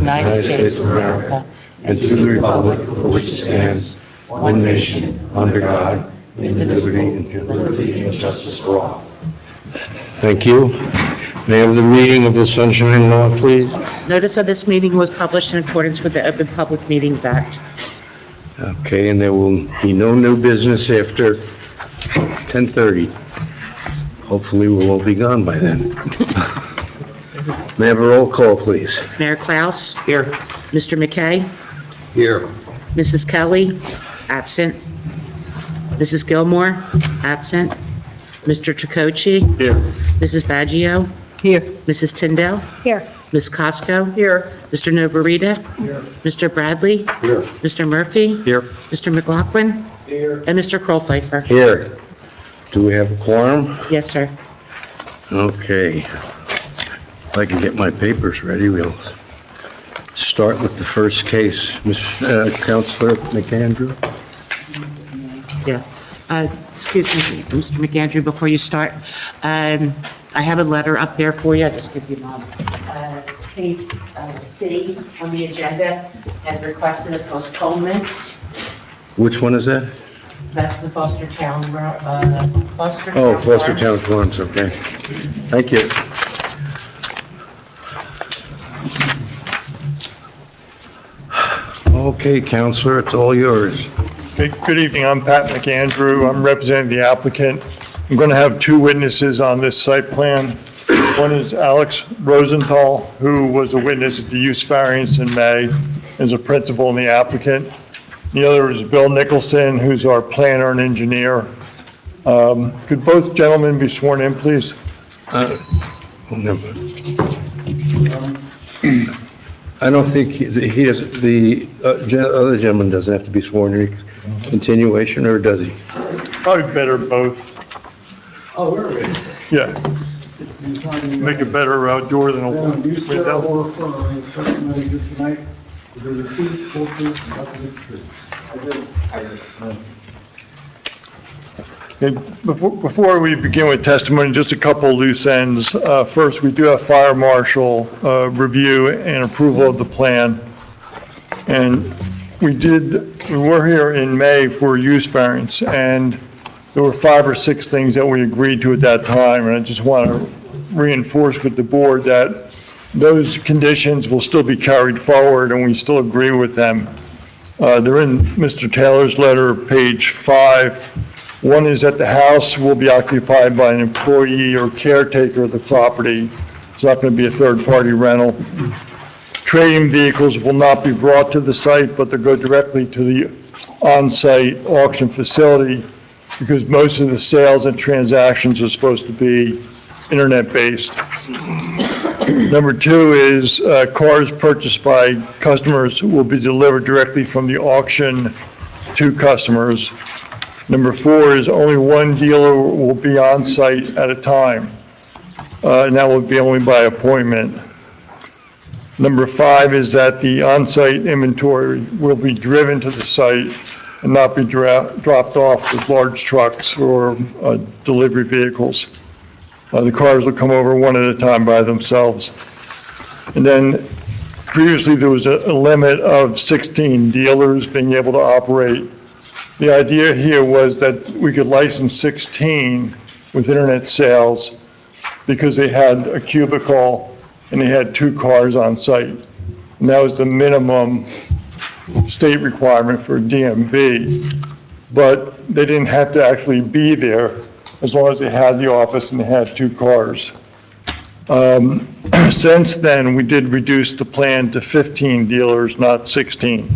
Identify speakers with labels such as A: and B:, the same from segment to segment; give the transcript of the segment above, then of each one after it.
A: United States of America and to the republic for which it stands, one nation, under God, liberty and justice for all.
B: Thank you. May I have the reading of the sunshine law, please?
C: Notice of this meeting was published in accordance with the Open Public Meetings Act.
B: Okay, and there will be no new business after 10:30. Hopefully, we'll all be gone by then. May I have a roll call, please?
C: Mayor Klaus? Here. Mr. McKay?
B: Here.
C: Mrs. Kelly? Absent. Mrs. Gilmore? Absent. Mr. Tricocci?
B: Here.
C: Mrs. Baggio?
A: Here.
C: Mrs. Tyndall?
A: Here.
C: Ms. Costco? Here. Mr. Novarita? Here. Mr. Bradley?
B: Here.
C: Mr. Murphy?
B: Here.
C: Mr. McLaughlin?
B: Here.
C: And Mr. Krollpfeifer?
B: Here. Do we have a quorum?
C: Yes, sir.
B: Okay. If I can get my papers ready, we'll start with the first case. Counselor McAndrew?
C: Yeah. Excuse me, Mr. McAndrew, before you start, I have a letter up there for you. I'll just give you mine. Case C on the agenda had requested a postponement.
B: Which one is that?
C: That's the Foster Town, Foster Town.
B: Oh, Foster
C: Farms.
B: Town Farms, okay. Thank you. Okay, Counselor, it's all yours.
D: Okay, good evening, I'm Pat McAndrew, I'm representing the applicant. I'm going to have two witnesses on this site plan. One is Alex Rosenthal, who was a witness at the use variance in May, is a principal and the applicant. The other is Bill Nicholson, who's our planner and engineer. Could both gentlemen be sworn in, please?
B: No. I don't think he does, the other gentleman doesn't have to be sworn in. Continuation, or does he?
D: Probably better both.
E: Oh, really?
D: Yeah, make it better outdoor than a
E: You said
D: window.
E: over for testimony just tonight, there's a truth, full truth, and nothing but the truth. I did.
D: And before we begin with testimony, just a couple loose ends. First, we do have fire marshal review and approval of the plan. And we were here in May for use variance, and there were 5 or 6 things that we agreed to at that time. And I just want to reinforce with the board that those conditions will still be carried forward, and we still agree with them. They're in Mr. Taylor's letter, page 5. One is that the house will be occupied by an employee or caretaker of the property. It's not going to be a third-party rental. Trading vehicles will not be brought to the site, but they'll go directly to the on-site auction facility because most of the sales and transactions are supposed to be internet-based. Number 2 is cars purchased by customers will be delivered directly from the auction to customers. Number 4 is only one dealer will be on site at a time, and that will be only by appointment. Number 5 is that the on-site inventory will be driven to the site and not be dropped off with large trucks or delivery vehicles. The cars will come over one at a time by themselves. And then previously there was a limit of 16 dealers being able to operate. The idea here was that we could license 16 with internet sales because they had a cubicle and they had 2 cars on site. And that was the minimum state requirement for DMV. But they didn't have to actually be there as long as they had the office and they had 2 cars. Since then, we did reduce the plan to 15 dealers, not 16.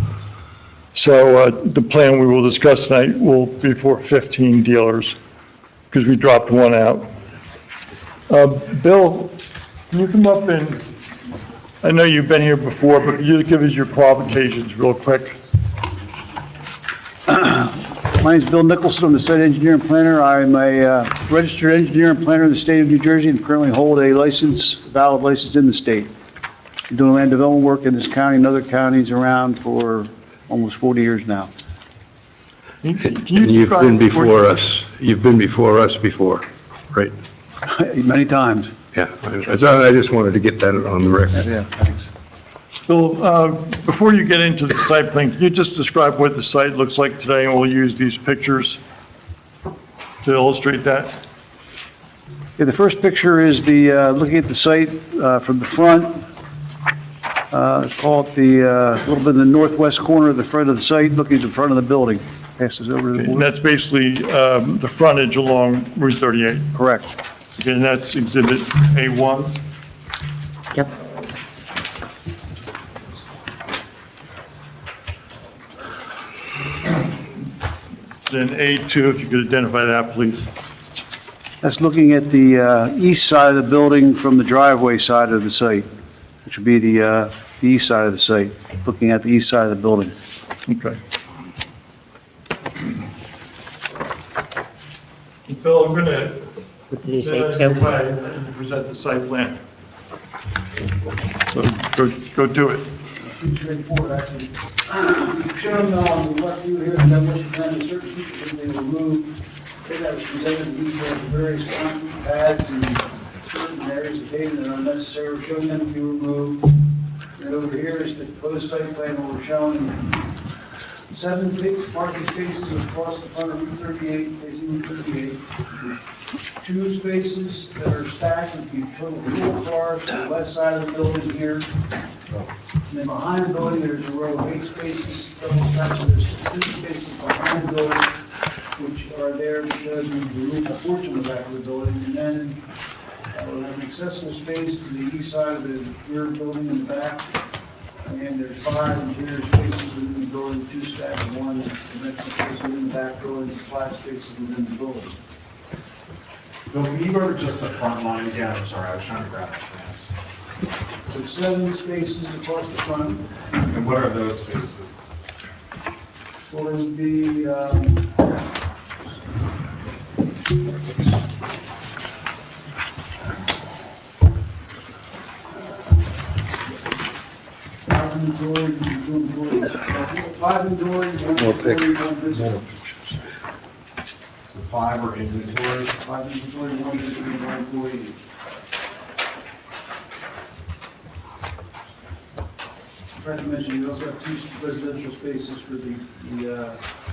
D: So the plan we will discuss tonight will be for 15 dealers, because we dropped one out. Bill, can you come up and, I know you've been here before, but can you give us your qualifications real quick?
E: My name is Bill Nicholson. I'm the site engineer and planner. I'm a registered engineer and planner in the state of New Jersey and currently hold a valid license in the state. I'm doing land development work in this county and other counties around for almost 40 years now.
D: Can you
B: And you've
D: describe
B: been
D: what you-
B: before us. You've been before us before, right?
E: Many times.
B: Yeah, I just wanted to get that on the record.
E: Yeah, thanks.
D: Bill, before you get into the site plan, can you just describe what the site looks like today, and we'll use these pictures to illustrate that?
E: Yeah, the first picture is looking at the site from the front. Call it a little bit in the northwest corner of the front of the site, looking at the front of the building. Passes over to the
D: And
E: board.
D: that's basically the frontage along Route 38.
E: Correct.
D: Okay, and that's Exhibit A1.
C: Yep.
D: Then A2, if you could identify that, please.
E: That's looking at the east side of the building from the driveway side of the site, which would be the east side of the site, looking at the east side of the building.
D: Okay. Bill, I'm going to
C: What did he say, two?
D: present the site plan. So go to it.
E: Pretty straightforward, actually. Shown on the left view here, the demolition plan, certain features have been removed. That was presented in detail of various concrete pads and certain areas of pavement that are unnecessary. We're showing them to be removed. And over here is the proposed site plan where we're showing 7 big parking spaces across the front of Route 38, facing Route 38. 2 spaces that are stacked with the total fuel cars to the west side of the building here. And then behind the building, there's a row of 8 spaces, double stacked, so there's 2 spaces behind the building, which are there because we've removed a porch on the back of the building. And then we'll have an accessible space to the east side of the rear building in the back. And there's 5 interior spaces within the building, 2 stacked, and 1 conventional space within the back building, and 5 spaces within the building.
F: Bill, can you go to just the front line again? I'm sorry, I was trying to grab the plans.
E: So 7 spaces across the front.
F: And what are those spaces?
E: Well, there would be, five indoors, one inventory, one visitor.
F: The 5 are inventory.
E: 5 inventory, one visitor, one employee. I forgot to mention, we also have 2 residential spaces for the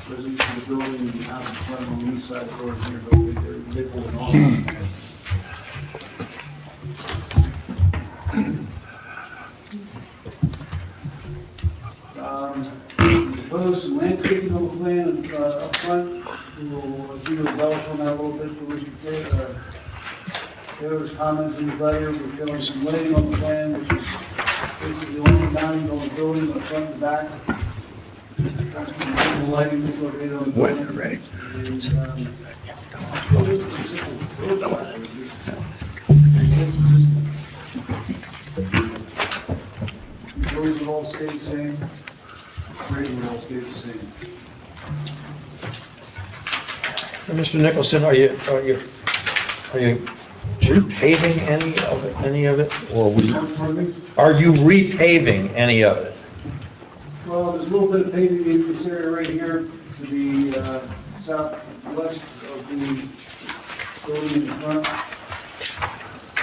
E: residents of the building and the house in front on the east side of the building here, but they're labeled and all. Propose some landscaping on the plan up front. We'll do a develop on that a little bit for Mr. Taylor's comments in the letter. We're showing some lighting on the plan, which is basically the only mounting on the building, on the front and back. The lighting is located on the building.
B: When ready.
E: Doors will all stay the same. Rating will all stay the same.
G: Mr. Nicholson, are you repaving any of it, or
E: Pardon me?
G: are you repaving any of it?
E: Well, there's a little bit of paving in this area right here to the southwest of the building in the front.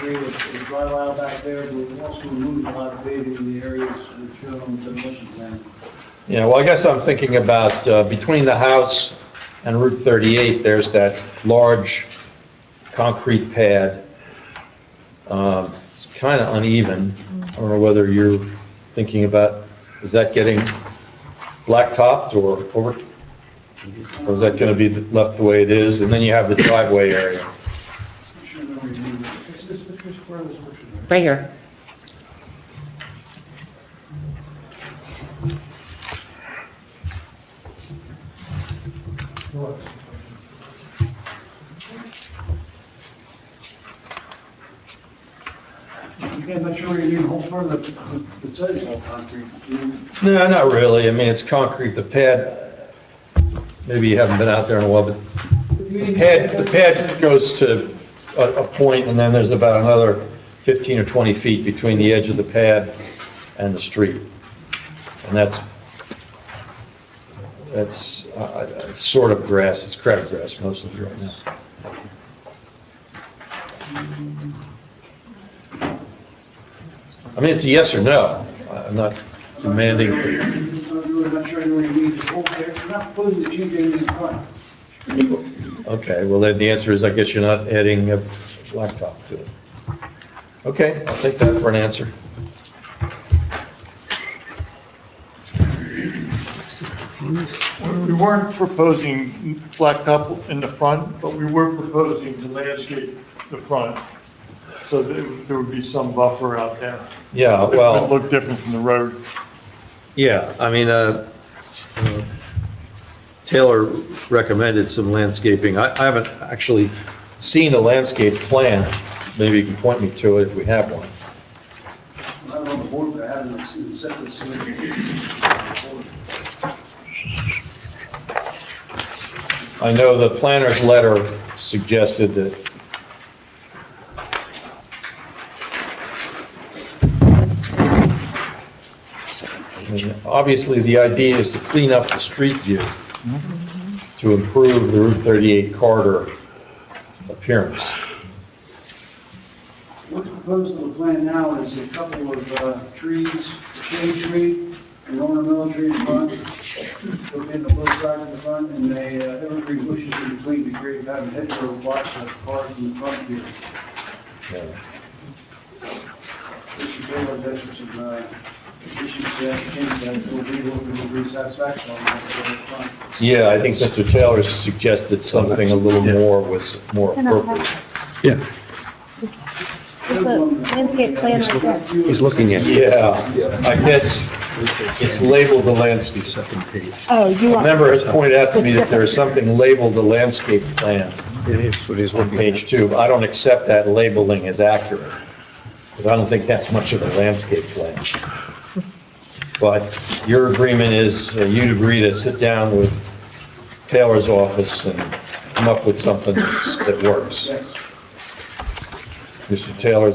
E: There's a dry aisle back there, but we've also removed a lot of paving in the areas we've shown on the demolition plan.
G: Yeah, well, I guess I'm thinking about between the house and Route 38, there's that large concrete pad. It's kind of uneven. I don't know whether you're thinking about, is that getting blacktopped or is that going to be left the way it is? And then you have the driveway area.
C: Right here.
E: Again, I'm not sure you need the whole front of the site is all concrete.
G: No, not really. I mean, it's concrete. The pad, maybe you haven't been out there in a while, but the pad goes to a point, and then there's about another 15 or 20 feet between the edge of the pad and the street. And that's sort of grass. It's crabgrass mostly right now. I mean, it's a yes or no. I I'm not demanding.
E: I'm really not sure where you need to hold there. You're not proposing to change anything in front.
G: Okay, well, then the answer is, I guess you're not adding a blacktop to it. Okay, I'll take that for an answer.
D: We weren't proposing blacktop in the front, but we were proposing to landscape the front, so that there would be some buffer out there.
G: Yeah,
D: It would
G: well,
D: look different from the road.
G: yeah, I mean, Taylor recommended some landscaping. I haven't actually seen a landscape plan. Maybe you can point me to it if we have one.
E: I'm not on the board, but I haven't seen the set this.
G: I know the planner's letter suggested that I mean, obviously, the idea is to clean up the street view to improve the Route 38 corridor appearance.
E: What's proposed in the plan now is a couple of trees, a shade tree, an ornamental tree in front, located on both sides of the front, and evergreen bushes in between to create kind of hedgerow block the cars in the front here. This is very much extra some issues that change that will be looking to be satisfaction on that front.
G: Yeah, I think Mr. Taylor suggested something a little more was more appropriate.
B: Yeah,
H: There's a landscape plan right there.
B: he's looking at it.
G: Yeah, I guess it's labeled the landscape.
H: Oh, you
G: A
H: want,
G: member has pointed out to me that there is something labeled the landscape plan
B: It is what he's
G: on
B: looking
G: page
B: at.
G: 2. I don't accept that labeling as accurate, because I don't think that's much of a landscape plan. But your agreement is, you'd agree to sit down with Taylor's office and come up with something that works.
E: Yes.
G: Mr. Taylor,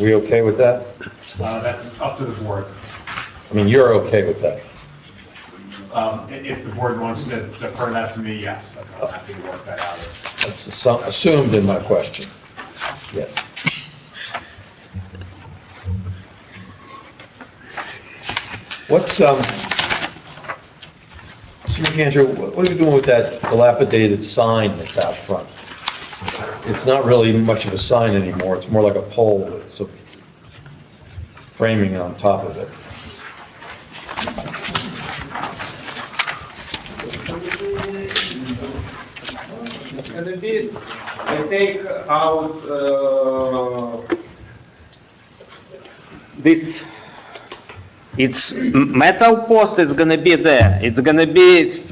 G: we okay with that?
F: That's up to the board.
G: I mean, you're okay with that?
F: If the board wants to defer that to me, yes, I'm happy to work that out.
G: That's assumed in my question. Yes. What's, Mr. McAndrew, what are you doing with that dilapidated sign that's out front? It's not really much of a sign anymore, it's more like a pole with some framing on top of it.
I: It's gonna be, I take out, this, it's metal post is gonna be there. It's gonna be,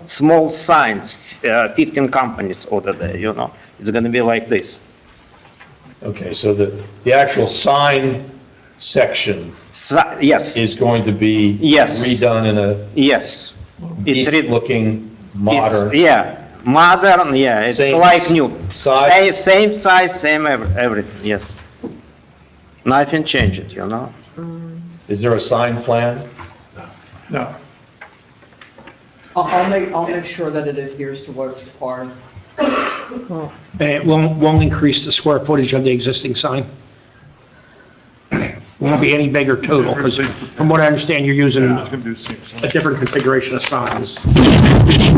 I: small signs, 15 companies over there, you know? It's gonna be like this.
G: Okay, so the actual sign section
I: Yes,
G: is going to be
I: Yes.
G: redone in a
I: yes. It's re-
G: decent-looking, modern.
I: Yeah, modern, yeah, it's
G: Same
I: like new.
G: size?
I: Same size, same everything, yes. Nothing changed, you know?
G: Is there a sign plan?
D: No.
J: I'll make sure that it adheres to what's required.
K: It won't increase the square footage of the existing sign? Won't be any bigger total, because from what I understand, you're using
D: Yeah, it's gonna do the same thing.
K: a different configuration of signs.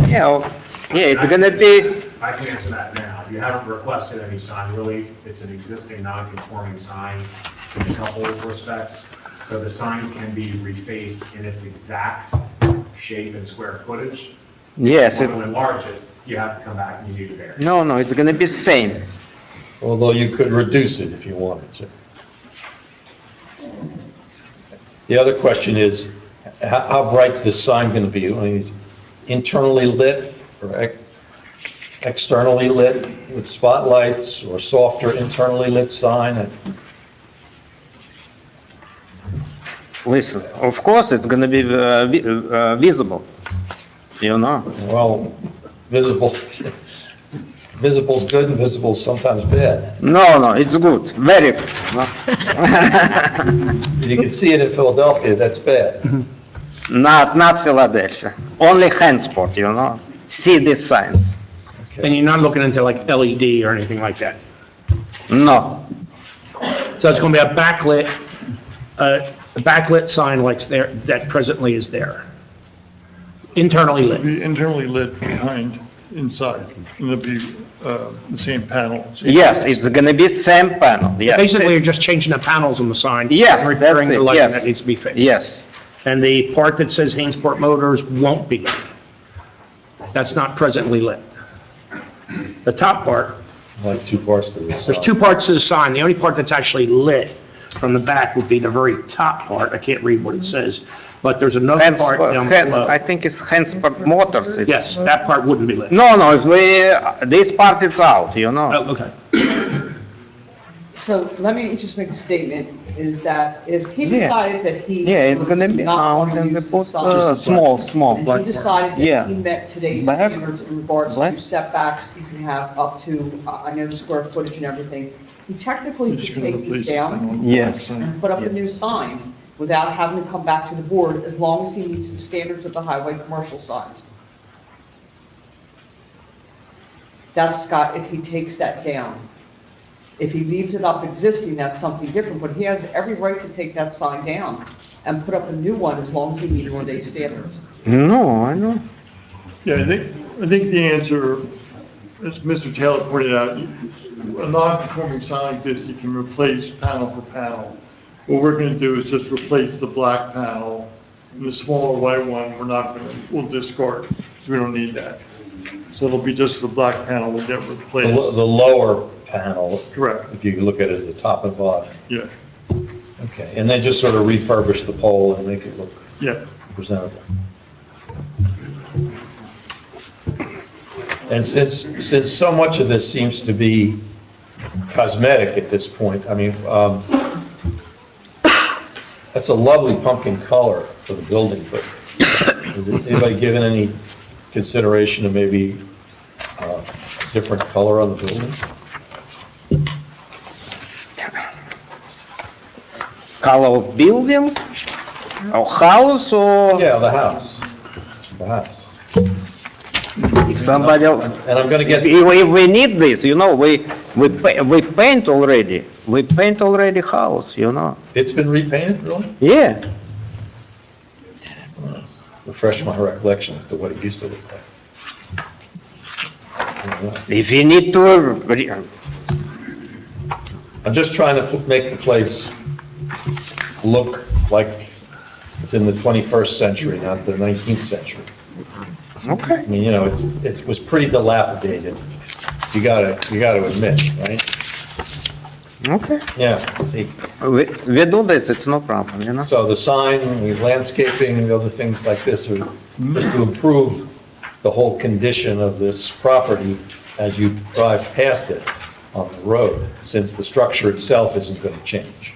I: Yeah, it's gonna be,
F: I can answer that now. You haven't requested any sign relief. It's an existing non-conforming sign in a couple of respects. So the sign can be refaced in its exact shape and square footage.
I: yes,
F: Want to enlarge it, you have to come back and you need a variance.
I: no, it's gonna be same.
G: Although you could reduce it if you wanted to. The other question is, how bright's this sign going to be? I mean, is it internally lit or externally lit with spotlights or softer internally lit sign?
I: Listen, of course, it's gonna be visible, you know?
G: Well, visible's good and visible's sometimes bad.
I: No, it's good, very good. No?
G: You can see it in Philadelphia, that's bad.
I: Not Philadelphia, only Hansport, you know? See these signs?
K: And you're not looking into like LED or anything like that?
I: No.
K: So it's going to be a backlit sign like there, that presently is there. Internally
D: It'll
K: lit.
D: be internally lit behind, inside, and it'll be the same panel.
I: Yes, it's gonna be same panel, yes.
K: Basically, you're just changing the panels on the sign.
I: Yes,
K: and repairing
I: that's
K: the
I: it,
K: lighting
I: yes.
K: that needs to be fixed.
I: Yes,
K: And the part that says Hainsport Motors won't be lit. That's not presently lit. The top part,
G: Like two parts to this.
K: there's two parts to the sign. The only part that's actually lit from the back would be the very top part. I can't read what it says, but there's another part down
I: I
K: below.
I: think it's Hansport Motors. It's-
K: Yes, that part wouldn't be lit.
I: No, this part is out, you know.
K: Oh, okay.
J: So let me just make a statement, is that if he
I: Yeah.
J: decided that he.
I: Yeah, it's gonna be
J: not
I: out
J: wanna
I: and
J: use
I: they
J: the
I: put,
J: sign,
I: small.
J: And he decided
I: Yeah.
J: that he met today's
I: Black.
J: standards in regards
I: Black.
J: to setbacks, you can have up to, I know square footage and everything. He technically
D: Just
J: could
D: gonna
J: take
D: replace
J: these
D: the
J: down
D: panel.
I: Yes.
J: and put up a new sign without having to come back to the board, as long as he meets the standards of the highway commercial signs. That's, Scott, if he takes that down. If he leaves it up existing, that's something different, but he has every right to take that sign down and put up a new one as long as he meets today's standards.
I: No, I know.
D: Yeah, I think the answer, as Mr. Taylor pointed out, a non-conforming sign like this, you can replace panel for panel. What we're gonna do is just replace the black panel, and the smaller white one, we'll discard, because we don't need that. So it'll be just the black panel will get
G: The
D: replaced.
G: lower panel,
D: Correct,
G: if you look at it as the top and bottom.
D: yeah,
G: Okay, and then just sort of refurbish the pole and make it look
D: yeah.
G: presentable. And since so much of this seems to be cosmetic at this point, I mean, that's a lovely pumpkin color for the building, but has anybody given any consideration to maybe different color on the building?
I: Color of building, or house, or
G: Yeah, the house. The house.
I: if somebody else.
G: And I'm gonna get,
I: If we need this, you know, we paint already. We paint already house, you know.
G: it's been repainted, really?
I: Yeah,
G: Refresh my recollection as to what it used to look like.
I: if you need to,
G: I'm just trying to make the place look like it's in the 21st century, not the 19th century.
I: okay.
G: I mean, you know, it was pretty dilapidated. You gotta admit, right?
I: Okay.
G: Yeah, see,
I: We do this, it's no problem, you know.
G: so the sign, the landscaping, and the other things like this are just to improve the whole condition of this property as you drive past it on the road, since the structure itself isn't gonna change.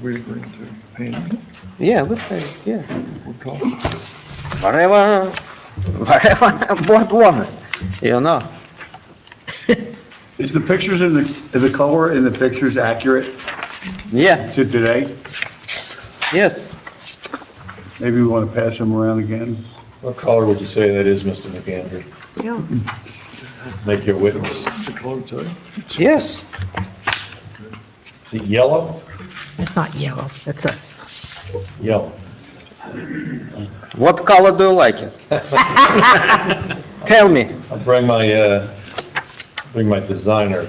D: We're going to paint.
I: Yeah, we paint, yeah. Whatever board want, you know.
E: Is the pictures in the color in the pictures accurate
I: Yeah,
E: to today?
I: yes.
E: Maybe we want to pass them around again?
G: What color would you say that is, Mr. McAndrew? Make your witness.
D: The color too?
I: Yes.
G: Is it yellow?
L: It's not yellow, it's a,
G: Yellow.
I: What color do you like it? Tell me.
G: I'll bring my designer.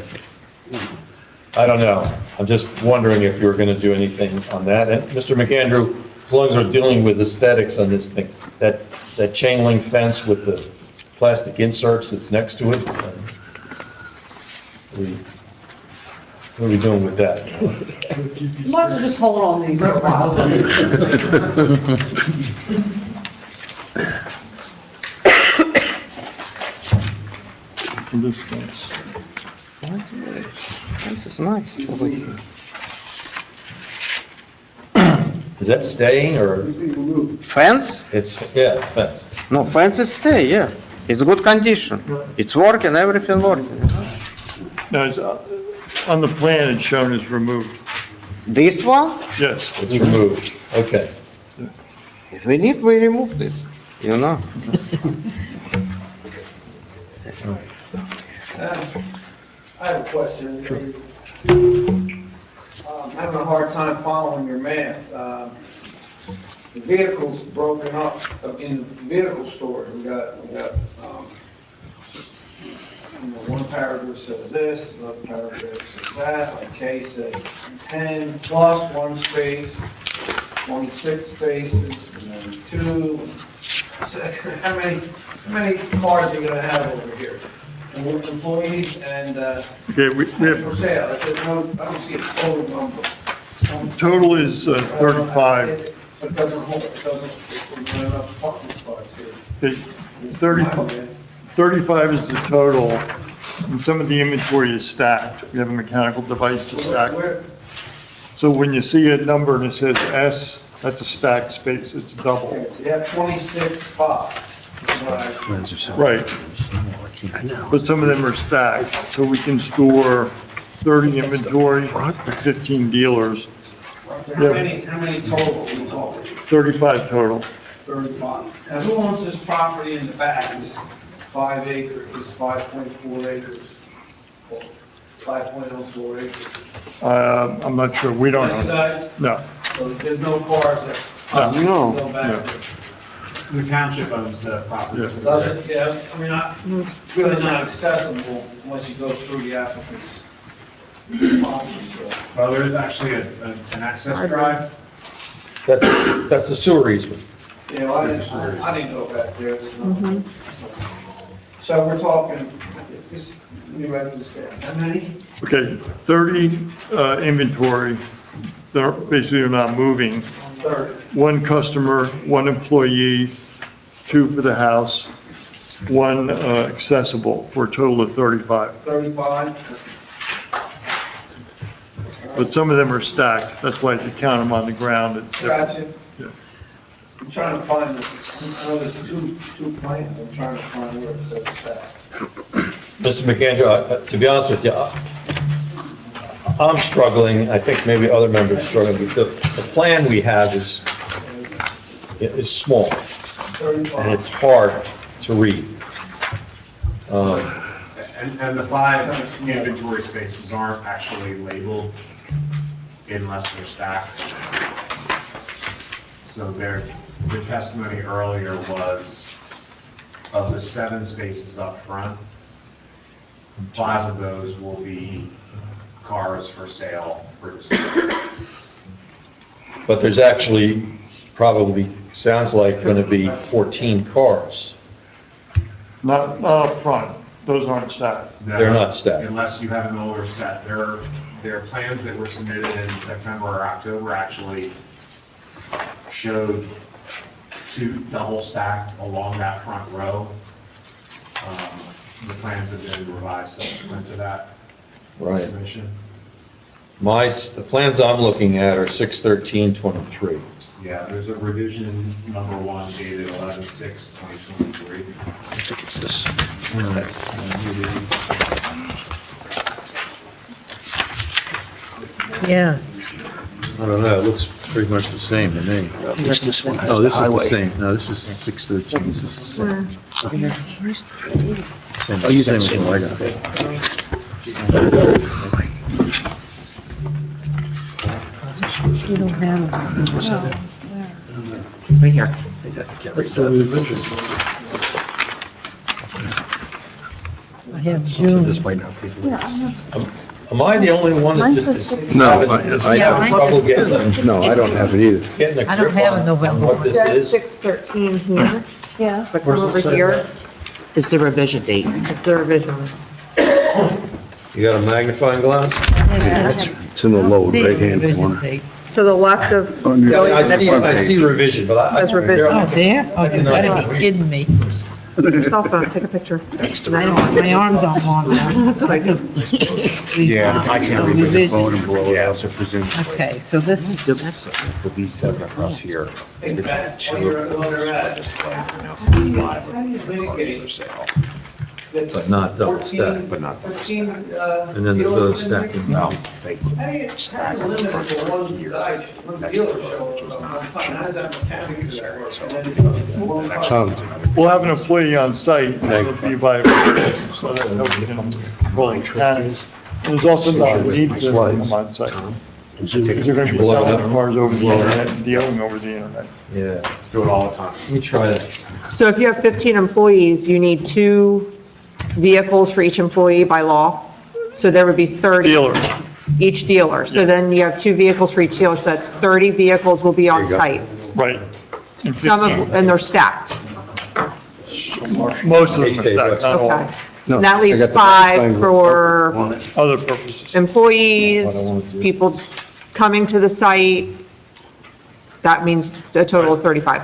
G: I don't know. I'm just wondering if you were gonna do anything on that. And Mr. McAndrew, as long as we're dealing with aesthetics on this thing, that chain link fence with the plastic inserts that's next to it, what are we doing with that?
J: You might as well just hold on these for a while.
D: For this fence.
I: This is nice over here.
G: Is that staying or
I: Fence?
G: yeah, fence?
I: No, fence is stay, yeah. It's good condition. It's working, everything working.
D: No, it's, on the plan, it's shown as removed.
I: This one,
D: Yes.
G: It's removed. Okay.
I: if we need, we remove this, you know.
M: I have a question. I'm having a hard time following your math. The vehicles broken up in vehicle stores. We got, one paragraph says this, another paragraph says that, like K says 10 plus one space, 26 spaces, and then 2. So, how many cars are you gonna have over here? And with employees and,
D: Okay, we
M: for
D: have,
M: sale, there's no, I don't see a total number.
D: total is 35.
M: It doesn't hold, it doesn't, there's not enough parking spots here.
D: Okay, 35 is the total, and some of the inventory is stacked. We have a mechanical device to stack.
M: Where,
D: So when you see a number and it says S, that's a stacked space, it's double.
M: okay, so you have 26 spots. is what I-
D: Right. But some of them are stacked, so we can store 30 inventory, 15 dealers,
M: How many total are we talking?
D: 35 total.
M: 35. Now, who owns this property in the back? It's 5 acres, it's 5.4 acres. 5.04 acres.
D: I'm not sure, we don't
M: You
D: own it.
M: guys,
D: No,
M: so there's no cars that
D: No.
M: go back there.
F: The township owns the property.
D: Yeah.
M: Does it? Yeah, I mean, it's really not accessible unless you go through the applicant's property, so.
F: Well, there is actually an access drive.
G: That's the sewer easement.
M: Yeah, well, I didn't go back there. So we're talking, let me write this down. How many?
D: okay, 30 inventory, they're basically not moving.
M: 30.
D: One customer, one employee, 2 for the house, 1 accessible, for a total of 35.
M: 35?
D: But some of them are stacked, that's why if you count them on the ground, it's different.
M: Gotcha.
D: Yeah.
M: I'm trying to find this, I know there's two plans, I'm trying to find where it says that.
G: Mr. McAndrew, to be honest with you, I'm struggling, I think maybe other members are struggling, because the plan we have is small, and
M: 35.
G: it's hard to read.
F: And the 5 inventory spaces aren't actually labeled unless they're stacked. So the testimony earlier was of the 7 spaces up front, 5 of those will be cars for sale for display.
G: But there's actually, probably, sounds like going to be 14 cars.
D: Not up front, those aren't stacked.
G: They're not stacked.
F: Unless you have an older set. Their plans that were submitted in September or October actually showed 2 double stacked along that front row. The plans have been revised subsequent to that
G: Right.
F: submission.
G: The plans I'm looking at are 6/13/23.
F: Yeah, there's a revision number 1 dated 11/6/2023.
B: I think it's this.
L: Yeah.
B: I don't know, it looks pretty much the same to me. At least this one has the highway. No, this is 613, this is the same. Same,
L: Oh, you got
B: same as what I got.
L: You don't have it.
C: Right here.
L: I have June.
B: This might not be.
G: Am I the only one that just is
B: No,
G: having
L: Yeah,
G: having trouble getting
B: No, I don't have it either.
G: getting a
L: I don't
G: grip
L: have a
G: on
L: November.
G: what this is?
H: 613 here. Yeah, but come over here,
C: Is the revision date.
H: it's the revision.
G: You got a magnifying glass?
B: It's in the lower right-hand corner.
H: To the left of,
G: I see revision, but I.
H: Says revision.
L: Oh, there? Oh, you gotta be kidding me.
H: your cell phone, take a picture.
L: I don't, my arms aren't long enough.
H: That's what I do.
K: Yeah, I can't read the phone and blow it out, so presume.
L: Okay, so this is,
K: So these 7 across here.
M: Hey, Pat, while you're at it, how do you mitigate
G: But not double stack.
M: 15,
G: And then there's other stacking.
M: How do you limit it to one guy, one dealer showing up? How does that mechanically work? And then-
D: We'll have an employee on site, and it'll be by, so that nobody can control the mechanics. And there's also not a need for them to come on site. Because you're gonna be selling cars over the internet, and dealing over the internet.
G: Yeah,
F: Do it all the time.
G: let me try that.
N: So if you have 15 employees, you need 2 vehicles for each employee by law. So there would be 30.
D: Dealers.
N: Each dealer. So then you have 2 vehicles for each dealer, so that's 30 vehicles will be on site.
D: Right. And
N: Some
D: 15.
N: of, and they're stacked.
D: Most of them are stacked, not all.
N: Okay. And that leaves 5 for
D: Other purposes.
N: employees, people coming to the site. That means a total of 35.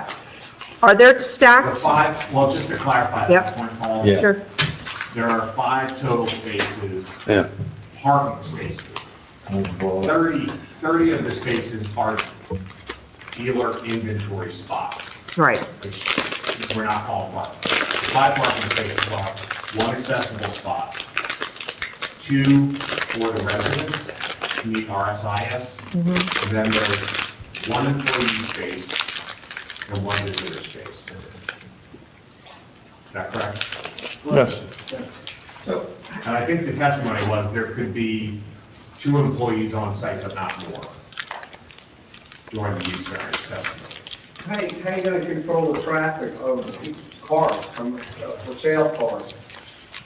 N: Are there
F: The
N: stacked?
F: 5, well, just to clarify
N: Yep.
F: that point, Paul.
G: Yeah.
N: Sure.
F: There are 5 total spaces,
B: Yeah.
F: parking spaces. 30 of the spaces are dealer inventory spots,
N: Right.
F: which we're not calling parking. 5 parking spaces are 1 accessible spot, 2 for the residents to meet RSIS, and then there's 1 employee space and 1 visitor space. Is that correct?
D: Yes.
F: And I think the testimony was there could be 2 employees on site, but not more, during the use variance testimony.
M: How you gonna control the traffic of cars, for sale cars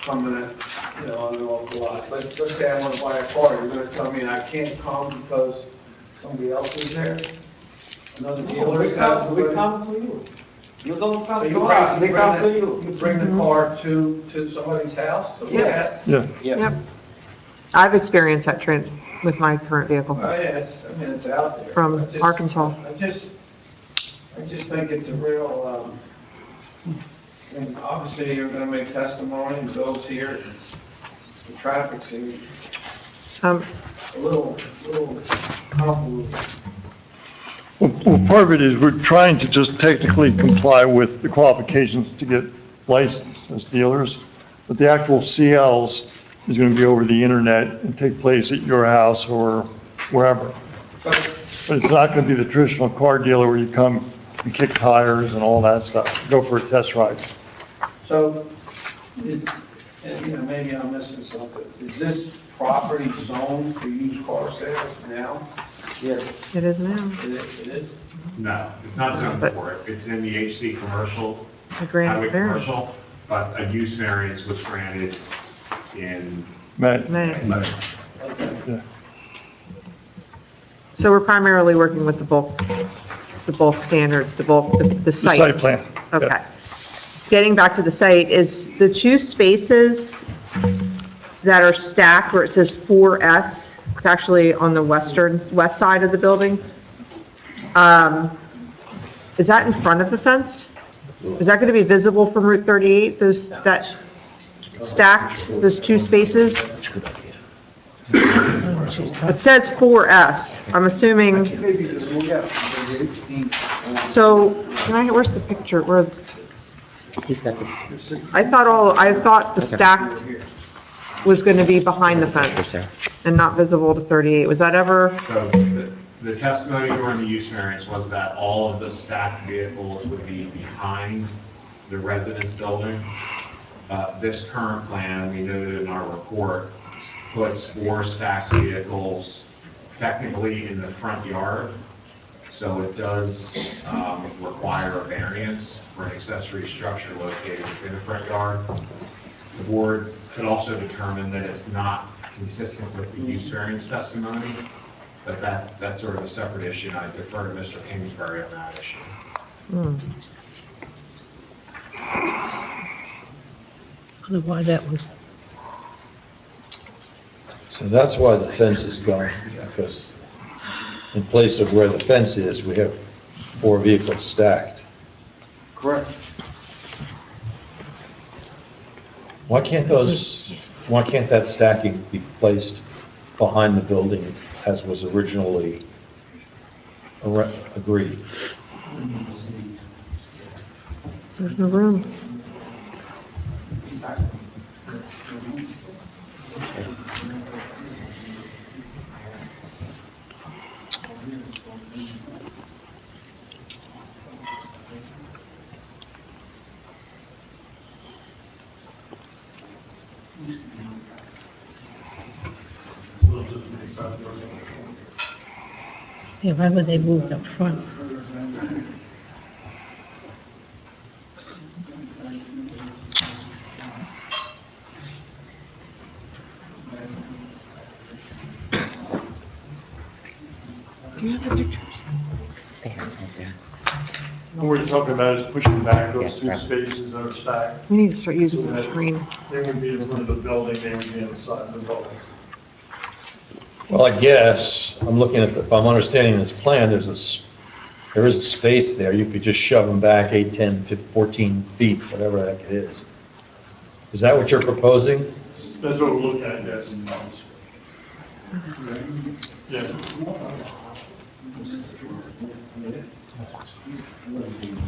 M: coming in, on an awful lot? Let's say I wanna buy a car, you're gonna tell me I can't come because somebody else is there? Another dealer? We come to you. You don't come to us, we come to you. You bring the car to somebody's house? So
N: Yes.
D: Yeah.
N: Yep. I've experienced that trend with my current vehicle.
M: Oh, yeah, it's out there.
N: From
M: I just-
N: Arkansas.
M: I just think it's a real, and obviously you're gonna make testimony and Bill's here. The traffic's here, a little convoluted.
D: Well, part of it is we're trying to just technically comply with the qualifications to get licensed as dealers, but the actual CLs is going to be over the internet and take place at your house or wherever. But it's not going to be the traditional car dealer where you come and kick tires and all that stuff, go for a test ride.
M: So, and, maybe I'm missing something. Is this property zoned for used car sales now? Yes.
N: It is now.
M: It is?
F: No, it's not zoned
N: But-
F: for it. It's in the HC commercial,
N: A grand
F: highway
N: variance.
F: commercial, but a use variance was granted in
D: Matt?
N: May.
D: Yeah.
N: So we're primarily working with the bulk standards, the site.
D: Site plan. Yeah.
N: Okay. Getting back to the site, is the 2 spaces that are stacked where it says 4S, it's actually on the west side of the building. Is that in front of the fence? Is that going to be visible from Route 38, that stacked, those 2 spaces? It says 4S. I'm assuming, so, where's the picture? I thought the stacked was going to be behind the fence and not visible to 38. Was that ever?
F: So the testimony during the use variance was that all of the stacked vehicles would be behind the residence building. This current plan, we noted in our report, puts 4 stacked vehicles technically in the front yard. So it does require a variance for an accessory structure located within the front yard. The board could also determine that it's not consistent with the use variance testimony, but that's sort of a separate issue, and I defer to Mr. Kingsbury on that issue.
L: I don't know why that was.
G: So that's why the fence is going, because in place of where the fence is, we have 4 vehicles stacked.
M: Correct.
G: Why can't that stacking be placed behind the building as was originally agreed?
N: There's no room.
L: Yeah, why would they move up front?
C: Do you have the pictures?
D: What we're talking about is pushing back those two spaces that are stacked.
N: We need to start using
D: So
N: the
D: that
N: screen.
D: They would be in front of the building, they would be on the side of the building.
G: Well, I guess, I'm looking at, if I'm understanding this plan, there is a space there, you could just shove them back 8, 10, 15, 14 feet, whatever the heck it is. Is that what you're proposing?
D: That's what we're looking at, yes. Yeah.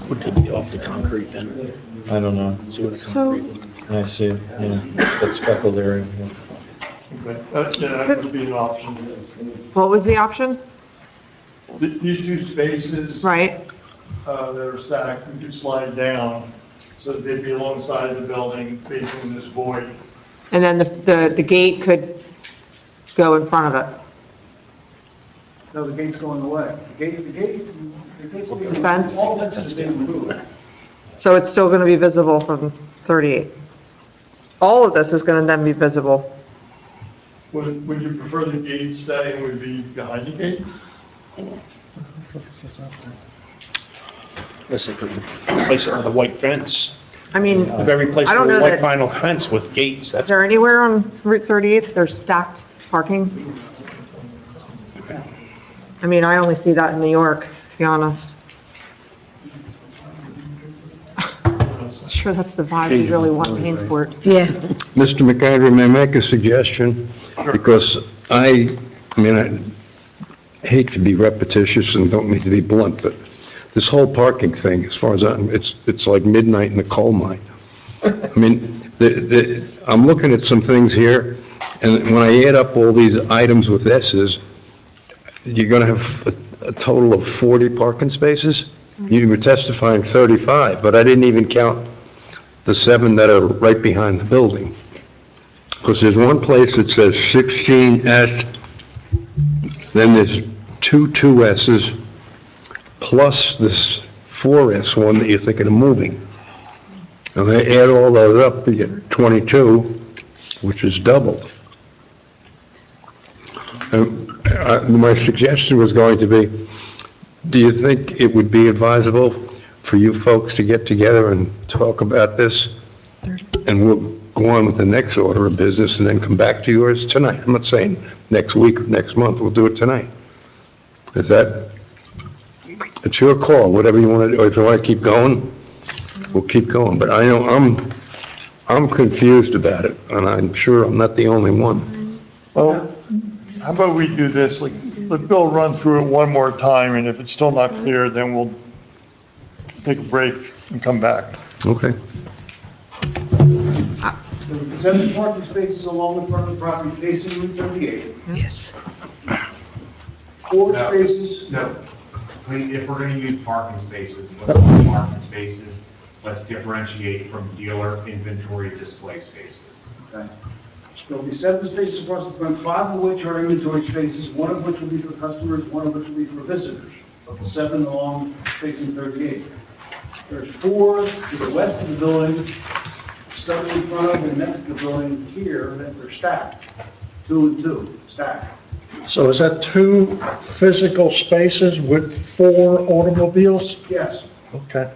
K: Would take it off the concrete then?
G: I don't know.
K: See what the
N: So,
K: concrete.
G: I see, yeah, that speckled area. Yeah.
D: Okay, yeah, that would be an option.
N: what was the option?
D: These two spaces.
N: Right,
D: That are stacked, we could slide down, so that they'd be alongside the building facing this void.
N: and then the gate could go in front of it.
E: No, the gate's going away. The gate's being.
N: Fence?
E: All fences are being removed.
N: So it's still going to be visible from 38. All of this is going to then be visible.
D: Would you prefer the gate stay and would be behind the gate?
K: Unless they could replace it with a white fence.
N: I mean,
K: If every place
N: I don't
K: with a
N: know
K: white
N: that,
K: vinyl fence with gates,
N: is
K: that's,
N: there anywhere on Route 38 there's stacked parking? I mean, I only see that in New York, to be honest. Sure, that's the vibe we really want in Hainsport.
L: Yeah.
B: Mr. McAndrew, may I make a suggestion? Because I hate to be repetitious and don't mean to be blunt, but this whole parking thing, as far as it's like midnight in a coal mine. I mean, I'm looking at some things here, and when I add up all these items with S's, you're gonna have a total of 40 parking spaces? You were testifying 35, but I didn't even count the 7 that are right behind the building. Because there's one place that says 16S, then there's 2 2S's, plus this 4S one that you're thinking of moving. And I add all those up, you get 22, which is doubled. My suggestion was going to be, do you think it would be advisable for you folks to get together and talk about this? And we'll go on with the next order of business and then come back to yours tonight. I'm not saying next week, next month, we'll do it tonight. Is that, it's your call, whatever you want to do. If you want to keep going, we'll keep going. But I know I'm confused about it, and I'm sure I'm not the only one.
D: Well, how about we do this, like, let Bill run through it one more time, and if it's still not clear, then we'll take a break and come back.
B: Okay.
E: The 7 parking spaces along the front of the property facing Route 38.
L: Yes.
E: 4
F: No.
E: spaces.
F: No. If we're gonna use parking spaces, let's use parking spaces. Let's differentiate from dealer inventory display spaces.
E: Okay. There'll be 7 spaces across the front, 5 of which are inventory spaces, 1 of which will be for customers, 1 of which will be for visitors. Of the 7 along facing 38. There's 4 to the west of the building, stuck in front of and next to the building here, that are stacked. 2 and 2, stacked.
A: So is that 2 physical spaces with 4 automobiles?
E: Yes,
A: Okay.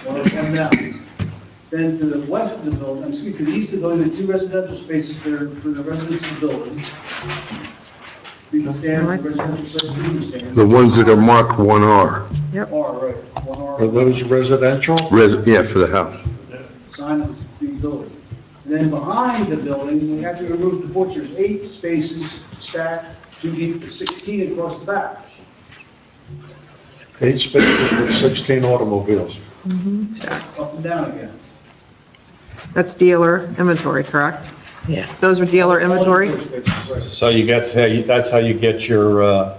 E: 1 of them now. Then to the west of the building, excuse me, to the east of the building, the 2 residential spaces there for the residents of the building. You can stand for residential service, stand.
B: The ones that are marked 1R,
E: R, right, 1R.
A: Are those residential?
B: yeah, for the house.
E: Sign of the building. And then behind the building, we have to remove the porch, there's 8 spaces stacked, 2 deep, 16 across the back.
A: 8 spaces with 16 automobiles.
E: Up and down again.
N: That's dealer inventory, correct?
L: Yeah.
N: Those are dealer inventory?
G: So that's how you get your,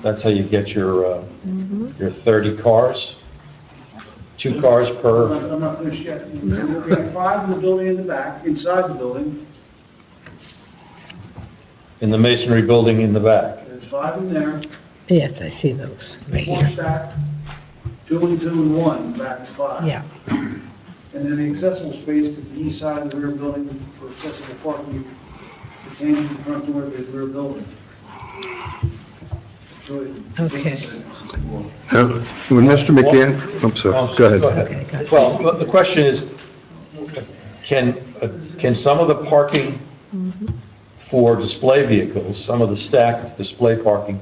G: that's how you get your 30 cars? 2 cars per,
E: I'm not finished yet. We're looking at 5 in the building in the back, inside the building.
G: in the masonry building in the back?
E: There's 5 in there,
L: Yes, I see those right
E: 4
L: here.
E: stacked, 2 and 2 and 1, back to 5.
L: Yeah.
E: And then the accessible space to the east side of the rear building for accessible parking pertains to the front door of the rear building. So it-
L: Okay.
B: When Mr. McAndrew, I'm sorry, go ahead.
L: Okay, gotcha.
G: Well, the question is, can some of the parking for display vehicles, some of the stacked display parking,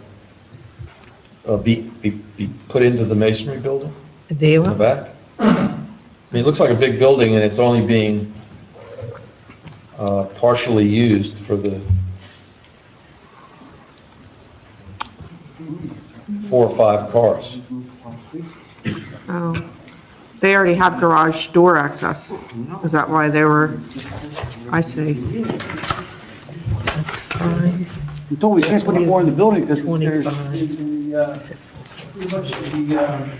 G: be put into the masonry building
L: The
G: in the
L: dealer?
G: back? I mean, it looks like a big building and it's only being partially used for the 4 or 5 cars.
N: Oh. They already have garage door access. Is that why they were, I see.
L: Fine.
E: You told me you can't put any more in the building because there's,
L: 25.
E: pretty much the,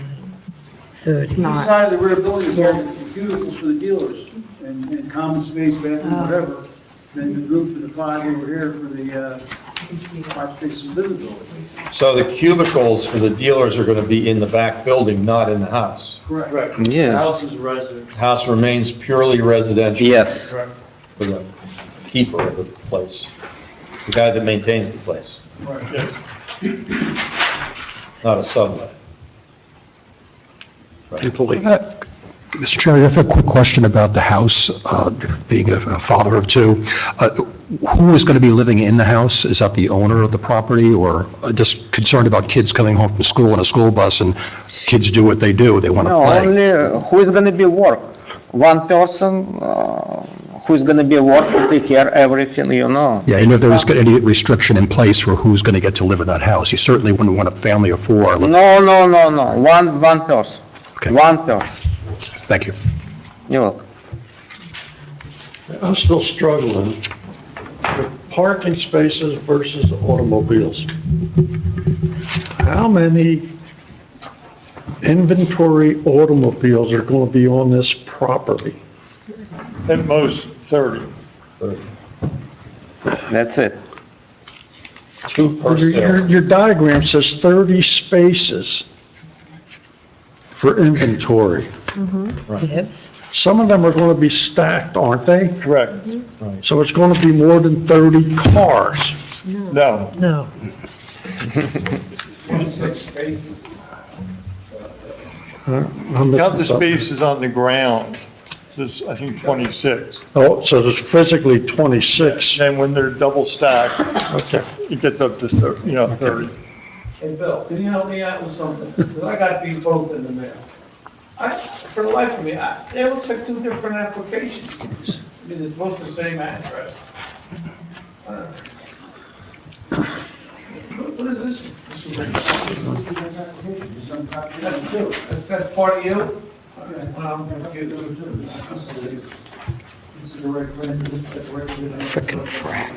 L: 30.
E: east side of the rear building is all cubicles for the dealers and common space, bathroom, whatever. Then the roof for the 5 over here for the, 5 spaces in the building.
G: So the cubicles for the dealers are going to be in the back building, not in the house.
E: Correct.
I: Yes.
E: The house is a residence.
G: House remains purely residential.
I: Yes.
E: Correct.
G: For the keeper of the place, the guy that maintains the place,
E: Right.
G: not a sublet.
K: Employee.
O: Mr. Chairman, I have a quick question about the house, being a father of 2. Who is going to be living in the house? Is that the owner of the property, or just concerned about kids coming home from school in a school bus and kids do what they do, they want to
I: No,
O: play?
I: only who is gonna be work? One person, who is gonna be work to take care everything, you know?
O: Yeah, if there was any restriction in place for who's going to get to live in that house. You certainly wouldn't want a family of 4.
I: No, one person.
O: Okay.
I: One person.
O: Thank you.
I: You're welcome.
A: I'm still struggling with parking spaces versus automobiles. How many inventory automobiles are going to be on this property?
D: At most 30.
I: That's it.
G: 2 per
A: Your
G: sale.
A: your diagram says 30 spaces for inventory.
L: Yes.
A: Some of them are going to be stacked, aren't they?
D: Correct.
A: So it's going to be more than 30 cars.
D: No.
L: No.
M: 26 spaces.
A: I'm missing
D: Count the
A: something.
D: spaces on the ground. There's, I think, 26.
A: Oh, so there's physically 26.
D: And when they're double stacked,
A: Okay.
D: it gets up to, 30.
M: Hey, Bill, can you help me out with something? Because I got these both in the mail. For the life of me, it looks like 2 different applications. I mean, it's both the same address. What is this? That's 2. That's part of you? Okay, well, I'm confused. This is the right plan.
K: Frickin' frack.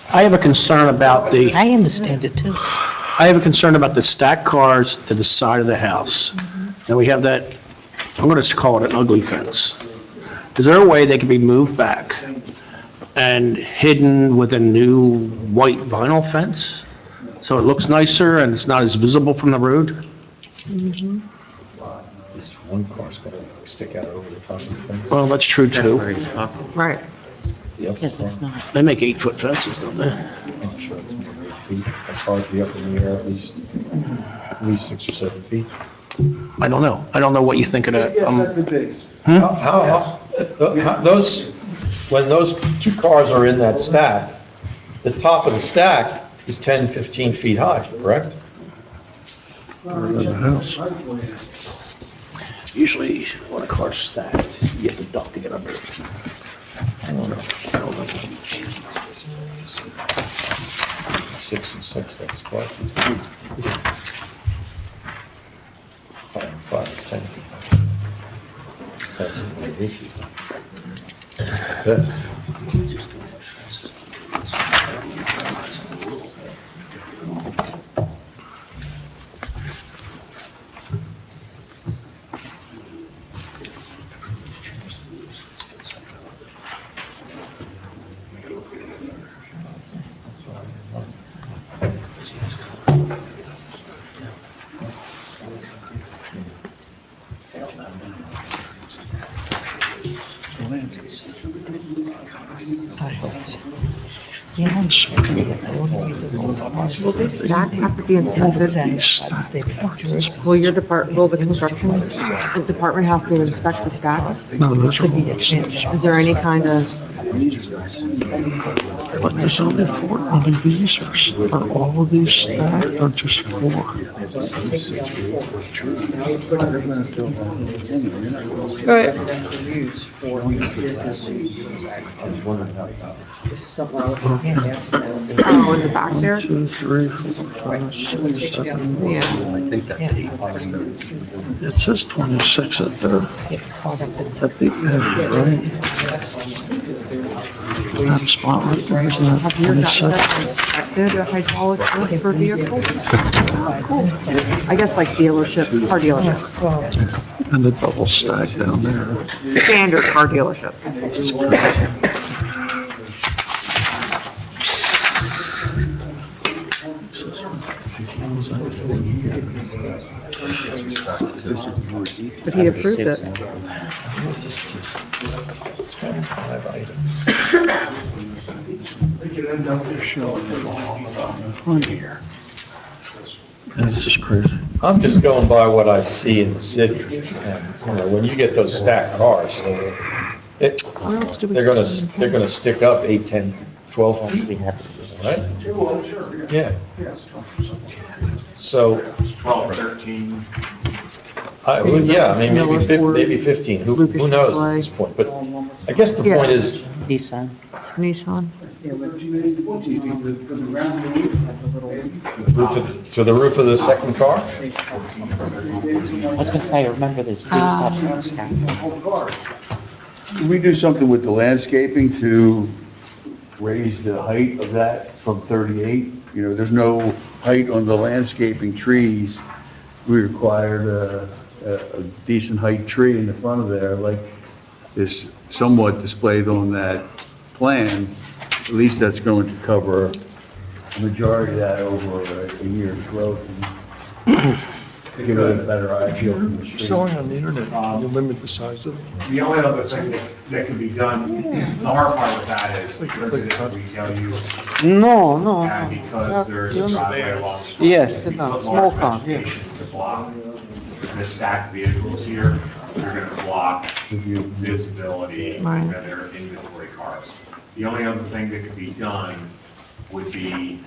K: I have a concern about the,
L: I understand it too.
K: I have a concern about the stacked cars to the side of the house. And we have that, I'm gonna call it an ugly fence. Is there a way they can be moved back and hidden with a new white vinyl fence? So it looks nicer and it's not as visible from the road?
G: This one car's going to stick out over the top of the fence.
K: Well, that's true too.
N: Right.
G: The upper
L: Yes, it's
G: car,
L: not.
K: They make 8-foot fences, don't they?
G: I'm sure it's more than 8 feet. That car would be up in the air at least 6 or 7 feet.
K: I don't know. I don't know what you think of that.
E: Yes, that could be.
G: Those, when those 2 cars are in that stack, the top of the stack is 10, 15 feet high, correct?
K: Usually, when a car's stacked, you have to duck to get under it. I don't know.
G: 6 and 6, that's 12 feet. 5 and 5 is 10 feet. That's 8 feet. Test.
N: Will these stacks have to be inspected? Will will the construction department have to inspect the stacks?
K: No, those are all
N: Is there any kind of,
K: But there's only 4 only these are all of these stacked or just 4?
N: oh, in the back there?
K: 2, 3, 4, 5, 6, 7.
N: Yeah.
K: I think that's 8. It says 26 at the end, right? That spot right there, isn't that
N: Have you gotten
K: 26?
N: that inspected, a hydraulic work for vehicles? Cool. I guess like dealership, car dealership,
K: And the double stack down there.
N: standard car dealership. But he approved it.
K: They could end up showing it all on the front here. This is crazy.
G: I'm just going by what I see in the city, and, you know, when you get those stacked cars, they're gonna stick up 8, 10, 12 feet, right? Yeah. So,
F: 12, 13.
G: yeah, I mean, maybe 15, who knows at this point, but I guess the point is,
C: Nissan.
N: Nissan?
G: to the roof of the second car?
C: I was gonna say, remember this, these stops stack.
E: Can we do something with the landscaping to raise the height of that from 38? You know, there's no height on the landscaping trees. We required a decent height tree in the front of there, like is somewhat displayed on that plan. At least that's going to cover the majority of that over a year's growth and give it a better idea from the street.
K: Selling on the internet, you limit the size of it.
F: The only other thing that can be done, the hard part with that is residential retail use,
C: No.
F: and because there's a driveway along.
C: Yes,
F: we
C: no,
F: put
C: small
F: large
C: car, yeah.
F: vegetation to block the stacked vehicles here, they're gonna block visibility when they're inventory cars. The only other thing that could be done would be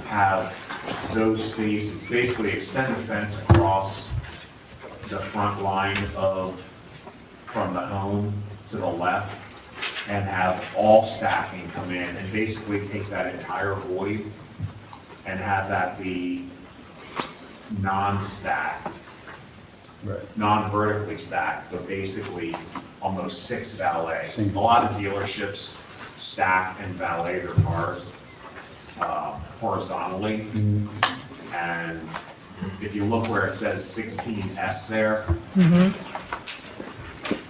F: have those spaces, basically extend the fence across the front line from the home to the left, and have all stacking come in, and basically take that entire void and have that be non-stacked, non-vertically stacked, but basically almost 6 valet. A lot of dealerships stack and valet their cars horizontally. And if you look where it says 16S there,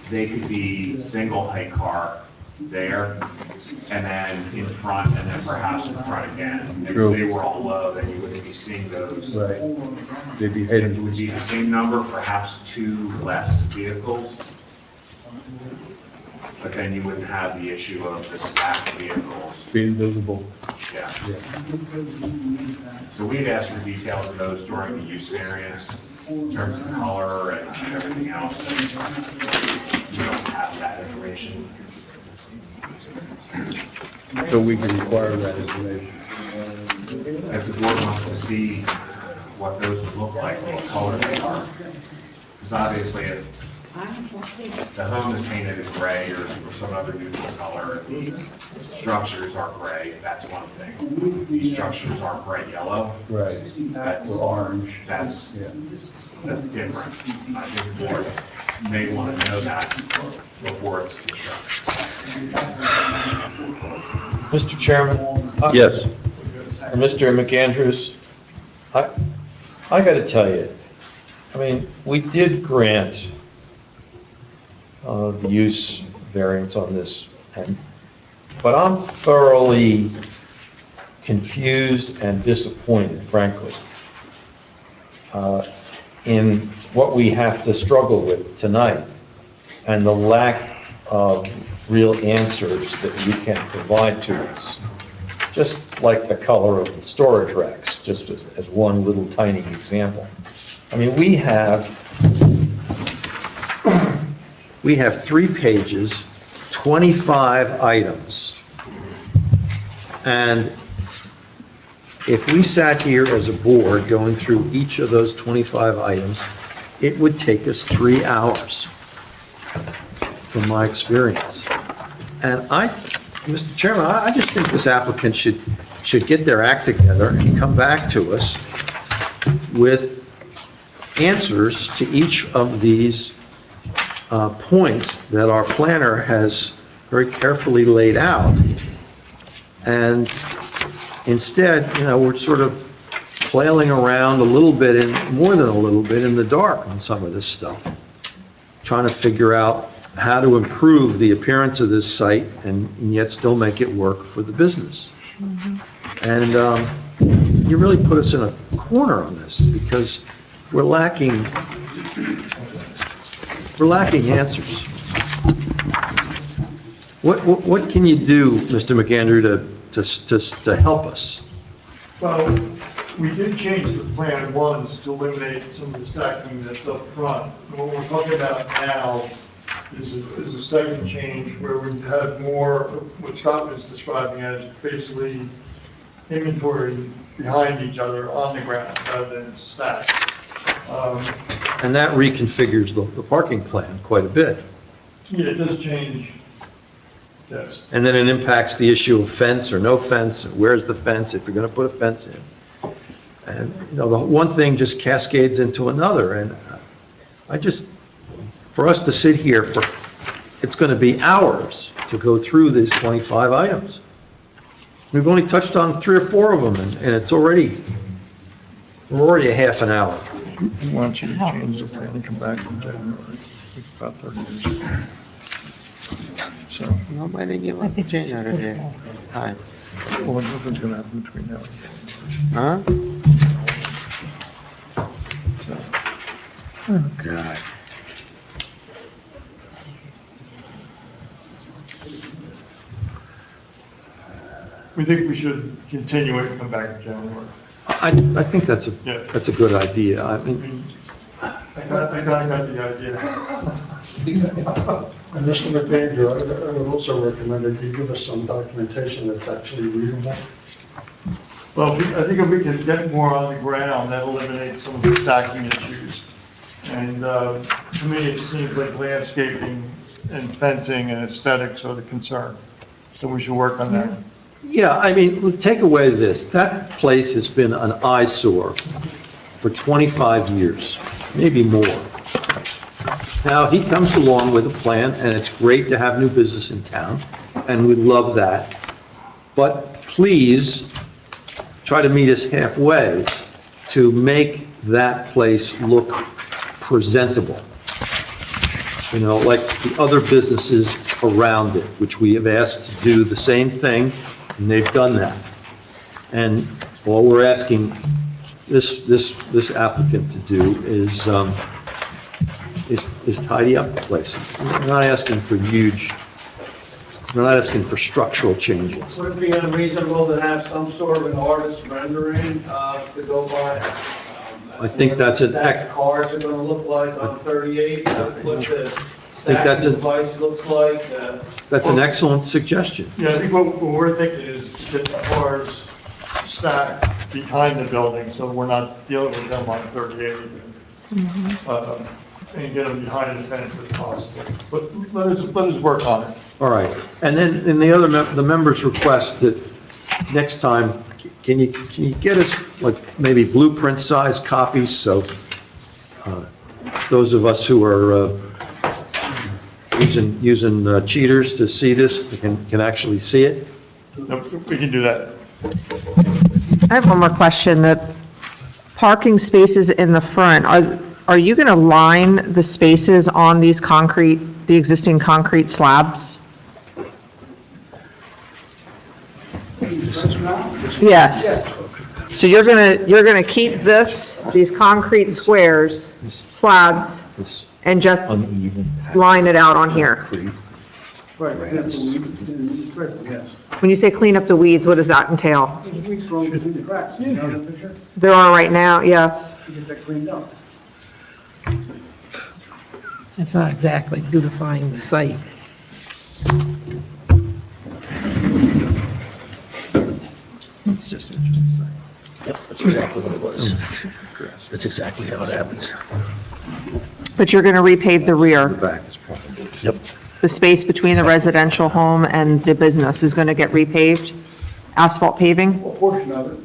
F: they could be single height car there, and then in front, and then perhaps in front again.
E: True.
F: If they were all low, then you wouldn't be seeing those.
E: Right. They'd be
F: It
E: hidden.
F: would be the same number, perhaps 2 less vehicles. But then you wouldn't have the issue of the stacked vehicles.
E: Being visible.
F: Yeah. So we'd ask for details of those during the use variance, in terms of color and everything else. You don't have that information.
E: So we can require that information.
F: If the board wants to see what those would look like, what color they are. Because obviously, the home is painted as gray or some other neutral color. These structures are gray, that's one thing. These structures are bright yellow.
E: Right.
F: That's
E: Or orange.
F: That's
E: Yeah.
F: that's different. I think the board may want to know that before it's constructed.
G: Mr. Chairman?
B: Yes.
G: Mr. McAndrews, I got to tell you, I mean, we did grant the use variance on this, but I'm thoroughly confused and disappointed, frankly, in what we have to struggle with tonight and the lack of real answers that you can provide to us. Just like the color of the storage racks, just as one little tiny example. I mean, we have 3 pages, 25 items. And if we sat here as a board going through each of those 25 items, it would take us 3 hours, from my experience. And Mr. Chairman, I just think this applicant should get their act together and come back to us with answers to each of these points that our planner has very carefully laid out. And instead, we're sort of flailing around a little bit, more than a little bit, in the dark on some of this stuff, trying to figure out how to improve the appearance of this site and yet still make it work for the business. And you really put us in a corner on this because we're lacking answers. What can you do, Mr. McAndrew, to help us?
D: Well, we did change the plan once to eliminate some of the stacking that's up front. And what we're talking about now is a second change where we have more, what Scott was describing as basically inventory behind each other on the ground rather than stacked.
G: And that reconfigures the parking plan quite a bit.
D: Yeah, it does change, yes.
G: And then it impacts the issue of fence or no fence, and where's the fence, if you're gonna put a fence in. And, the one thing just cascades into another, and for us to sit here it's gonna be hours to go through these 25 items. We've only touched on 3 or 4 of them, and we're already a half an hour.
D: Why don't you change the plan and come back in January, about 30 days. So,
I: Nobody give us January time.
D: well, nothing's gonna happen between now and then.
I: Huh?
D: So,
I: Oh, God.
D: we think we should continue it and come back in January.
G: I think that's a good idea. I mean,
D: I got the idea.
P: And Mr. McAndrew, I would also recommend that you give us some documentation that's actually readable.
D: Well, I think if we can get more on the ground, that eliminates some of the stacking issues. And to me, it seems like landscaping and fencing and aesthetics are the concern. So we should work on that.
G: yeah, I mean, take away this. That place has been an eyesore for 25 years, maybe more. Now, he comes along with a plan, and it's great to have new business in town, and we love that. But please, try to meet us halfway to make that place look presentable. Like the other businesses around it, which we have asked to do the same thing, and they've done that. And all we're asking this applicant to do is tidy up the place. We're not asking for we're not asking for structural changes.
M: Would it be unreasonable to have some sort of an artist rendering to go by?
G: I think that's
M: What the cars are gonna look like on 38, what the
G: that's
M: stacking device looks like.
G: That's an excellent suggestion.
D: Yeah, I think what we're thinking is get the cars stacked behind the building, so we're not dealing with them on 38. And get them behind the fence if possible. But let us work on it.
G: All right. And then, the members request that next time, can you get us like maybe blueprint-sized copies so those of us who are using cheaters to see this can actually see it.
D: We can do that.
N: I have one more question. The parking spaces in the front, are you going to line the spaces on these the existing concrete slabs? Yes. So you're gonna keep these concrete squares, slabs, and just line it out on here?
E: Right, yes.
N: When you say clean up the weeds, what does that entail?
E: Weeds growing between the cracks, you know the picture?
N: There are right now, yes.
E: You get that cleaned up.
L: It's not exactly beautifying the site.
K: It's just an interesting site. Yep, that's exactly what it was. That's exactly how it happens.
N: But you're gonna repave the rear.
K: Yep.
N: The space between the residential home and the business is gonna get repaved, asphalt paving?
E: A portion of it.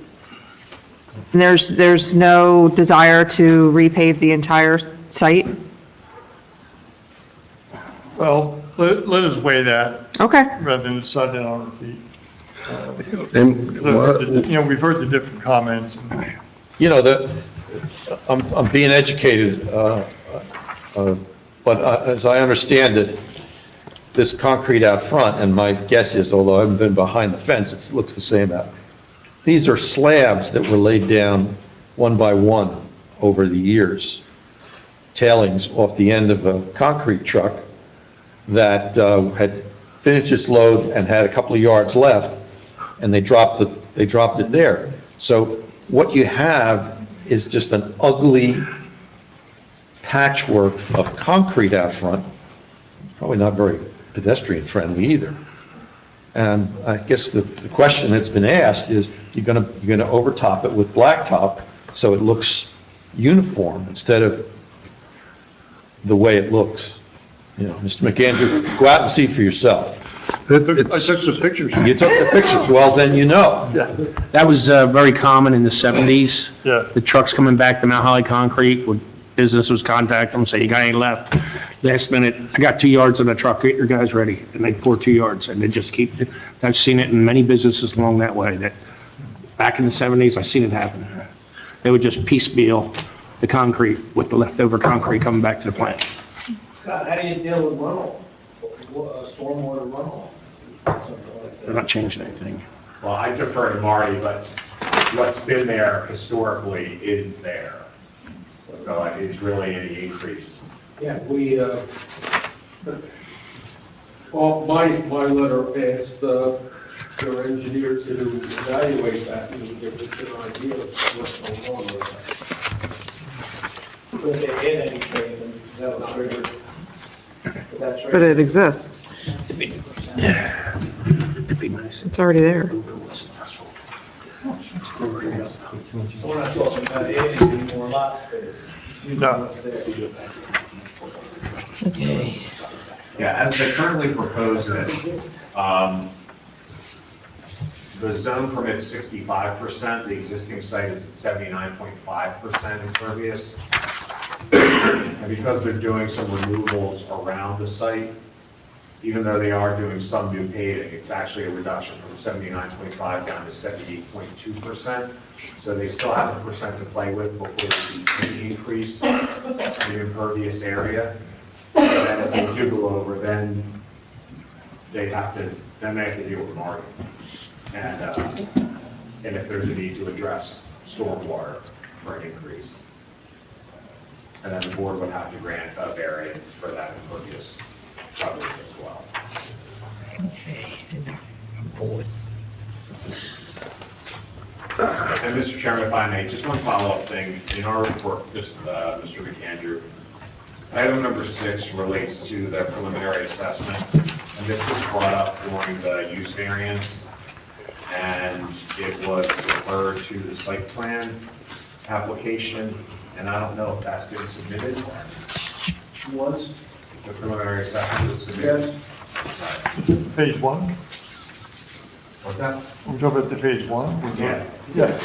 N: And there's no desire to repave the entire site?
D: Well, let us weigh that
N: Okay.
D: rather than decide that on our feet.
B: And what-
D: You know, we've heard the different comments.
G: You know, I'm being educated, but as I understand it, this concrete out front, and my guess is, although I haven't been behind the fence, it looks the same out. These are slabs that were laid down one by one over the years, tailings off the end of a concrete truck that had finished its load and had a couple of yards left, and they dropped it there. So what you have is just an ugly patchwork of concrete out front, probably not very pedestrian friendly either. And I guess the question that's been asked is, you're gonna overtop it with blacktop so it looks uniform instead of the way it looks. You know, Mr. McAndrew, go out and see for yourself.
D: I took the pictures.
G: You took the pictures, well, then you know.
K: That was very common in the 70s.
D: Yeah.
K: The trucks coming back to Mount Holly Concrete, would business was contact them, say, you got any left? Last minute, I got 2 yards on the truck, get your guys ready, and they pour 2 yards, and they just keep, I've seen it in many businesses along that way, that back in the 70s, I've seen it happen. They would just piecemeal the concrete with the leftover concrete coming back to the plant.
M: Scott, how do you deal with runoff, stormwater runoff?
K: They're not changing anything.
F: Well, I defer to Marty, but what's been there historically is there. So it's really any increase.
P: Yeah, well, my letter asked, their engineer to evaluate that and give us an idea of what's going on with that.
M: If they add anything, then that'll trigger. That's right.
N: But it exists.
K: It'd be nice.
N: It's already there.
M: We're not talking about adding any more lot space.
D: No.
L: Okay.
F: Yeah, as they currently propose it, the zone permits 65%, the existing site is at 79.5% impervious. And because they're doing some removals around the site, even though they are doing some new paving, it's actually a reduction from 79.5 down to 78.2%. So they still have a percent to play with before they see any increase in the impervious area. And then if they do go over, then they have to deal with Marty. And if there's a need to address stormwater for an increase. And then the board would have to grant a variance for that impervious coverage as well.
L: Okay. Board.
F: And Mr. Chairman, if I may, just one follow-up thing. In our report, just Mr. McAndrew, item number 6 relates to the preliminary assessment. And this was brought up during the use variance. And it was referred to the site plan application. And I don't know if that's been submitted.
M: Was?
F: The preliminary assessment was submitted.
D: Yes. Phase 1?
F: What's that?
D: We're talking about the phase 1?
F: Yeah.
D: Yeah.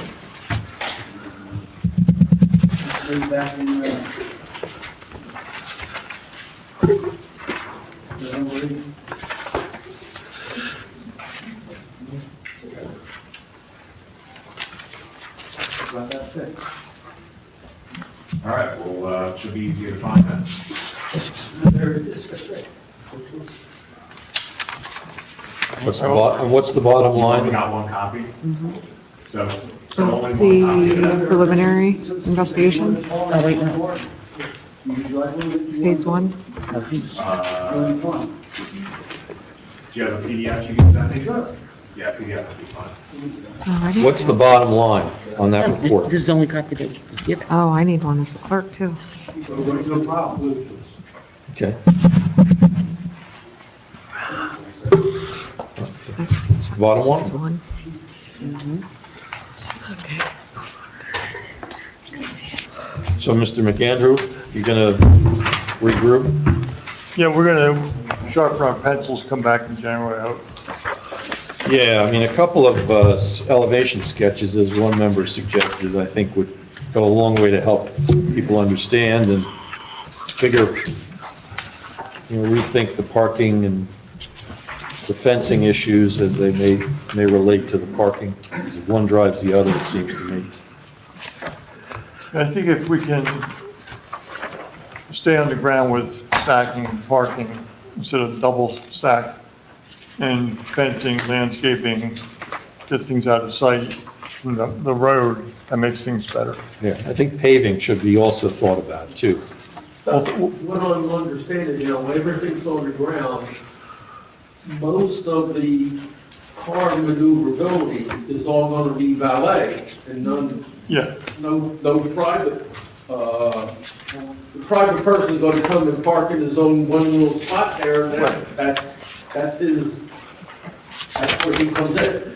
M: Back in
F: All right, well, it should be easy to find then.
G: What's the bottom
F: We
G: line?
F: got one copy. So only one
N: The
F: copy.
N: preliminary investigation,
C: Oh, wait, no.
N: phase one.
F: Do you have a PDF you can send me? Yeah, PDF would be fine.
N: Alrighty.
G: What's the bottom line on that report?
C: This is only copy that was given.
N: Oh, I need one as the clerk, too.
G: Okay. Bottom one?
N: Phase one.
G: So, Mr. McAndrew, you're gonna regroup?
D: Yeah, we're gonna sharpen our pencils, come back in January, I hope.
G: Yeah, I mean, a couple of elevation sketches, as one member suggested, I think would go a long way to help people understand and figure, rethink the parking and the fencing issues as they may relate to the parking. As one drives the other, it seems to me.
D: I think if we can stay on the ground with stacking and parking instead of double stack and fencing, landscaping, get things out of sight from the road, that makes things better.
G: Yeah, I think paving should be also thought about, too.
P: What I'm understanding, everything's on the ground. Most of the car maneuverability is all gonna be valet and
D: Yeah,
P: no private, the private person's gonna come and park in his own one little spot there, and that's where he comes in.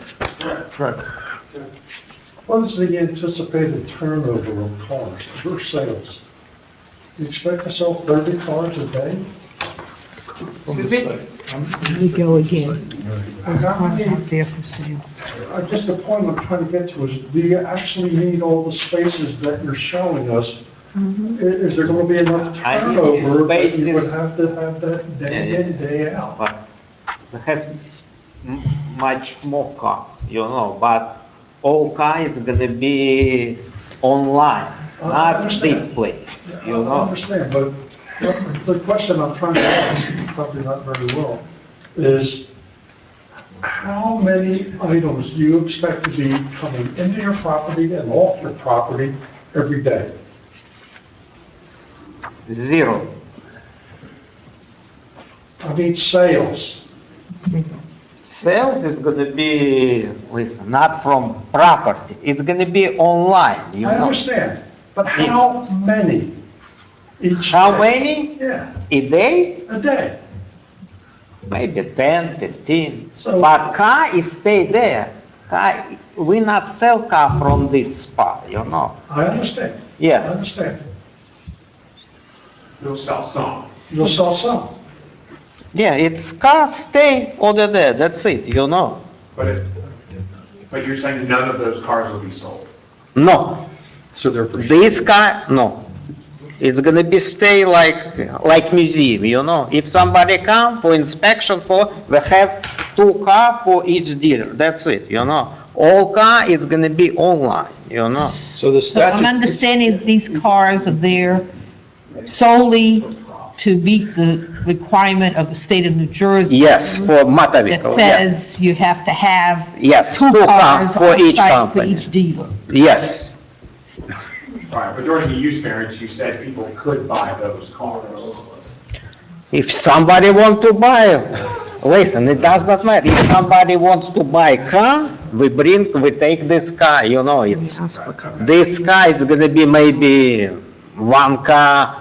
D: correct.
Q: What is the anticipated turnover of cars, or sales? You expect to sell 30 cars a day?
L: Here we go again. Those
Q: How
L: cars
Q: many-
L: out there for sale.
Q: Just the point I'm trying to get to is, do you actually need all the spaces that you're showing us? Is there going to be enough
I: I need
Q: turnover that you would
I: spaces.
Q: have to have that day in, day out?
I: But we have much more cars, but all cars gonna be online,
Q: I
I: not
Q: understand.
I: displayed,
Q: I understand, but the question I'm trying to ask, probably not very well, is how many items do you expect to be coming into your property and off your property every day?
I: Zero.
Q: I mean, sales.
I: Sales is gonna be, listen, not from property, it's gonna be online,
Q: I understand, but how many each
I: How
Q: day?
I: many?
Q: Yeah,
I: A day?
Q: a day.
I: Maybe 10, 15.
Q: So-
I: But car is stay there. Car, we not sell car from this spot,
Q: I understand. I
I: Yeah,
Q: understand.
F: You'll sell some.
Q: You'll sell some.
I: yeah, it's car stay over there, that's it,
F: But you're saying none of those cars will be sold?
I: No,
O: So they're for
I: this car, no. It's gonna be stay like museum, If somebody come for inspection we have 2 car for each dealer, that's it, All car is gonna be online,
G: So the
L: So I'm
G: statute,
L: understanding these cars are there solely to meet the requirement of the state of New Jersey.
I: Yes, for motor
L: That
I: vehicle, yeah.
L: says you have to have
I: Yes,
L: 2
I: 2
L: cars
I: for
L: on
I: each
L: site for
I: company.
L: each dealer.
I: Yes,
F: All right, but during the use variance, you said people could buy those cars.
I: if somebody want to buy, listen, it does not matter. If somebody wants to buy car, we take this car, it's,
N: Ask for cover.
I: this car is gonna be maybe 1 car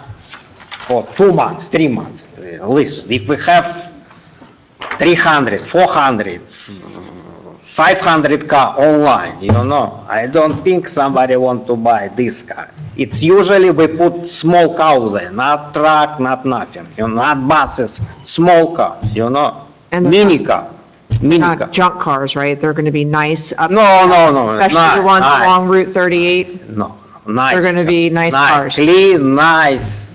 I: for 2 months, 3 months. Listen, if we have 300, 400, 500 car online, I don't think somebody want to buy this car. It's usually we put small car there, not truck, not nothing, not buses, small car,
N: And the-
I: mini car, mini car.
N: Not junk cars, right? They're going to be nice up.
I: No,
N: Especially the ones
I: nice.
N: along Route 38.
I: No, nice.
N: They're gonna be nice cars.
I: Clean, nice.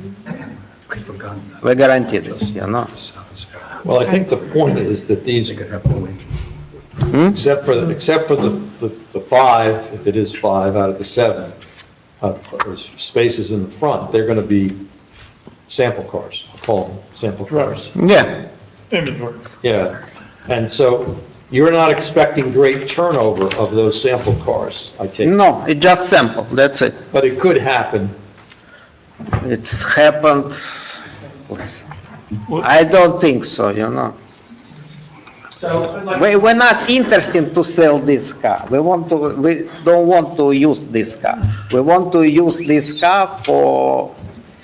I: We guarantee this,
G: Well, I think the point is that these, except for the 5, if it is 5 out of the 7, spaces in the front, they're going to be sample cars, I'll call them sample cars.
I: Yeah.
D: Inventory.
G: Yeah, and so you're not expecting great turnover of those sample cars, I take it?
I: No, it just sample, that's it.
G: But it could happen.
I: It's happened. I don't think so, you know. We're not interested to sell this car. We don't want to use this car. We want to use this car for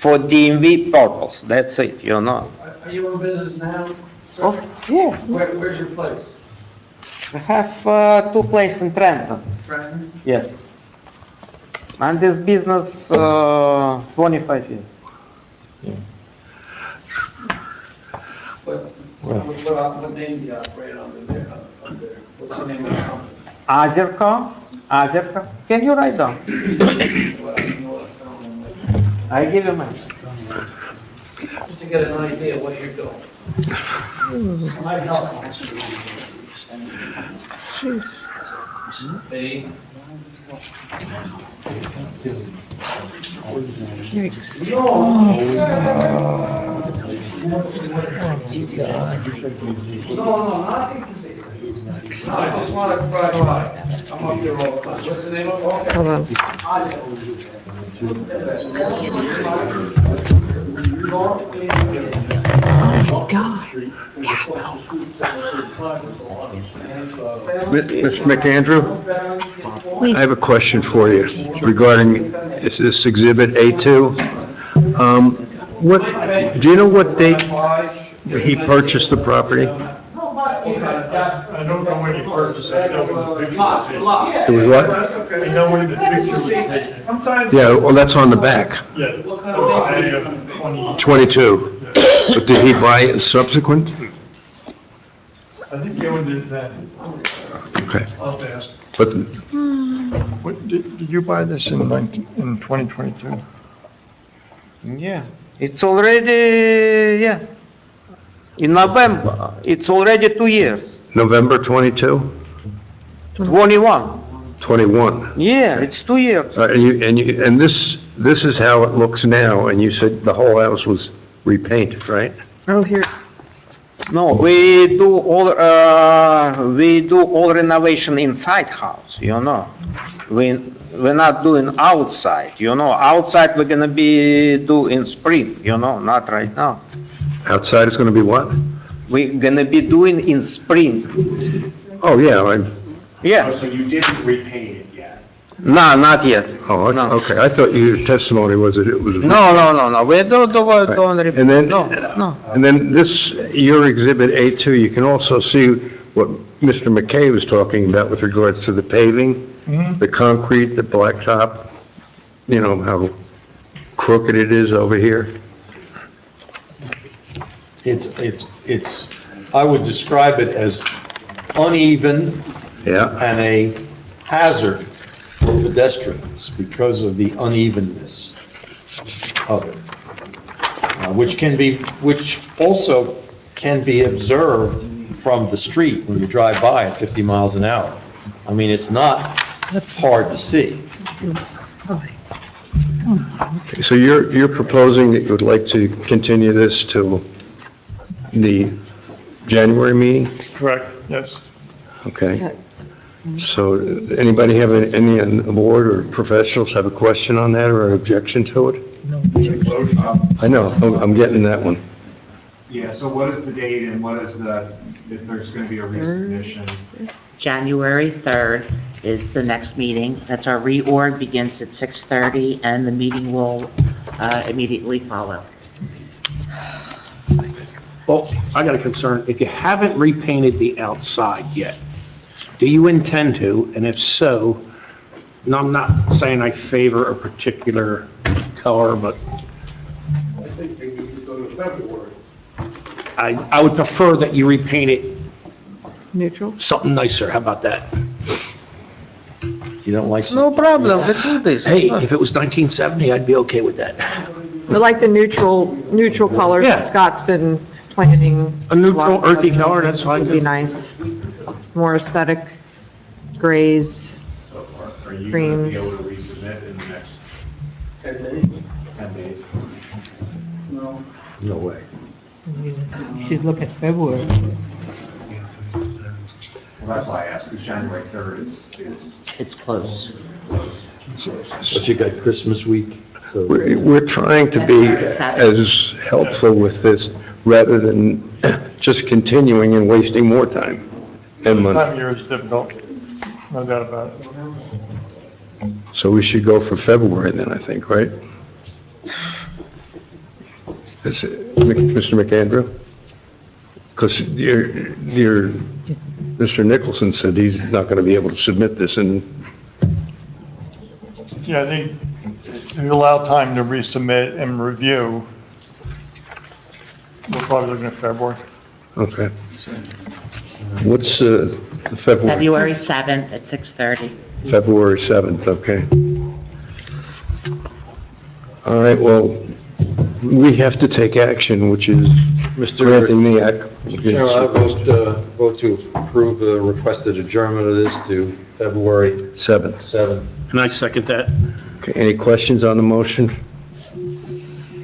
I: DMV purpose. That's it, you know.
M: Are you in business now?
I: Oh, yeah.
M: Where's your place?
I: We have 2 places in Trenton.
M: Trenton?
I: Yes. And this business 25 years.
M: What name do you operate under there? What's the name of the company?
I: Azerka. Can you write down? I give you mine.
M: Just to get an idea of what you're doing. Might help.
N: Jeez.
M: See? No, nothing to see. No, I just want to try by. I'm up there all the time. What's the name of it?
N: Hold on. Oh, my God.
B: Mr. McAndrew, I have a question for you regarding this Exhibit A2. Do you know what date he purchased the property?
D: I don't know when you purchased it, I know when the picture was taken.
B: It was what?
D: I know when the picture was taken.
M: Sometimes.
B: Yeah, well, that's on the back,
D: Yeah, July of 20,
B: 22. But did he buy it subsequent?
D: I think he owned it then.
B: Okay.
D: I'll have to ask.
B: But,
D: What, did you buy this in 2022?
I: Yeah. It's already, yeah. In November, it's already 2 years.
B: November 22?
I: 21.
B: 21?
I: Yeah, it's 2 years.
B: And this is how it looks now, and you said the whole house was repainted, right?
N: Oh, here.
I: No, we do all renovation inside house, you know. We're not doing outside, you know. Outside we're gonna do in spring, you know, not right now.
B: Outside is gonna be what?
I: We're gonna be doing in spring.
B: Oh, yeah,
I: Yeah.
F: So you didn't repaint it yet?
I: No, not yet.
B: okay, I thought your testimony was that it was...
I: No, we don't
B: And then,
I: no.
B: and then this, your Exhibit A2, you can also see what Mr. McKay was talking about with regards to the paving, the concrete, the blacktop, you know, how crooked it is over here.
G: It's, I would describe it as uneven
B: Yeah,
G: and a hazard for pedestrians because of the unevenness of it, which also can be observed from the street when you drive by at 50 miles an hour. I mean, it's not hard to see.
B: so you're proposing that you would like to continue this to the January meeting?
D: Correct, yes.
B: Okay. So, anybody have any on the board or professionals have a question on that or an objection to it? I know, I'm getting that one.
F: Yeah, so what is the date and what is if there's going to be a resubmission?
C: January 3rd is the next meeting. That's our reorg, begins at 6:30, and the meeting will immediately follow.
K: Well, I got a concern. If you haven't repainted the outside yet, do you intend to? And if so, and I'm not saying I favor a particular color, but
P: I think they need to go to February.
K: I would prefer that you repaint it
N: Neutral?
K: something nicer. How about that?
G: You don't like
I: No problem, we do this.
K: Hey, if it was 1970, I'd be okay with that.
N: I like the neutral colors
K: Yeah.
N: that Scott's been planting.
K: A neutral earthy color, that's fine,
N: Would be
K: too.
N: nice. More aesthetic, grays.
F: So are you going to be
N: Greens.
F: able to resubmit in the next
P: 10 days.
F: 10 days?
P: No.
B: No way.
L: You should look at February.
F: Well, that's why I asked, because January 3rd is
C: It's close.
G: But you got Christmas week, so.
B: We're trying to be as helpful with this rather than just continuing and wasting more time and
D: Time
B: money.
D: of year is difficult, no doubt about it.
B: So we should go for February then, I think, right? Is it, Mr. McAndrew? Because Mr. Nicholson said he's not going to be able to submit this in,
D: Yeah, I think if you allow time to resubmit and review, we're probably looking at February.
B: okay. What's February?
C: February 7th at 6:30.
B: February 7th, okay. All right, well, we have to take action, which is granting the
G: Chairman, I vote to approve the requested adjournment of this to February
B: 7th.
G: 7th.
K: And I second that.
B: Okay, any questions on the motion?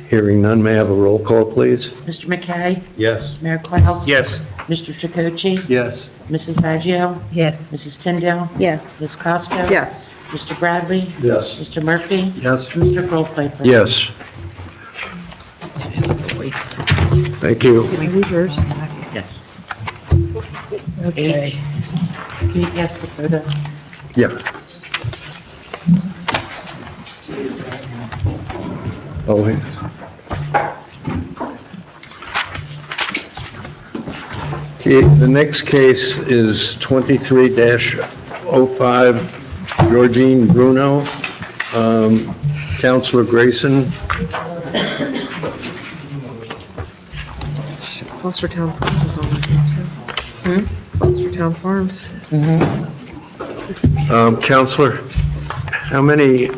B: Hearing none, may I have a roll call, please?
C: Mr. McKay?
G: Yes.
C: Mayor Klaus?
K: Yes.
C: Mr. Chakotay?
G: Yes.
C: Mrs. Baggio?
L: Yes.
C: Mrs. Tyndall?
H: Yes.
C: Ms. Costa?
N: Yes.
C: Mr. Bradley?
G: Yes.
C: Mr. Murphy?
G: Yes.
C: Mr. Goldplater?
B: Yes. Thank you.
C: Yes.
L: Okay.
C: Can you pass the photo?
B: Yeah. Oh, wait. Okay, the next case is 23-05, Georgine Bruno. Counselor Grayson.
N: Foster Town Farms is on there too. Foster Town Farms.
B: Counselor, how many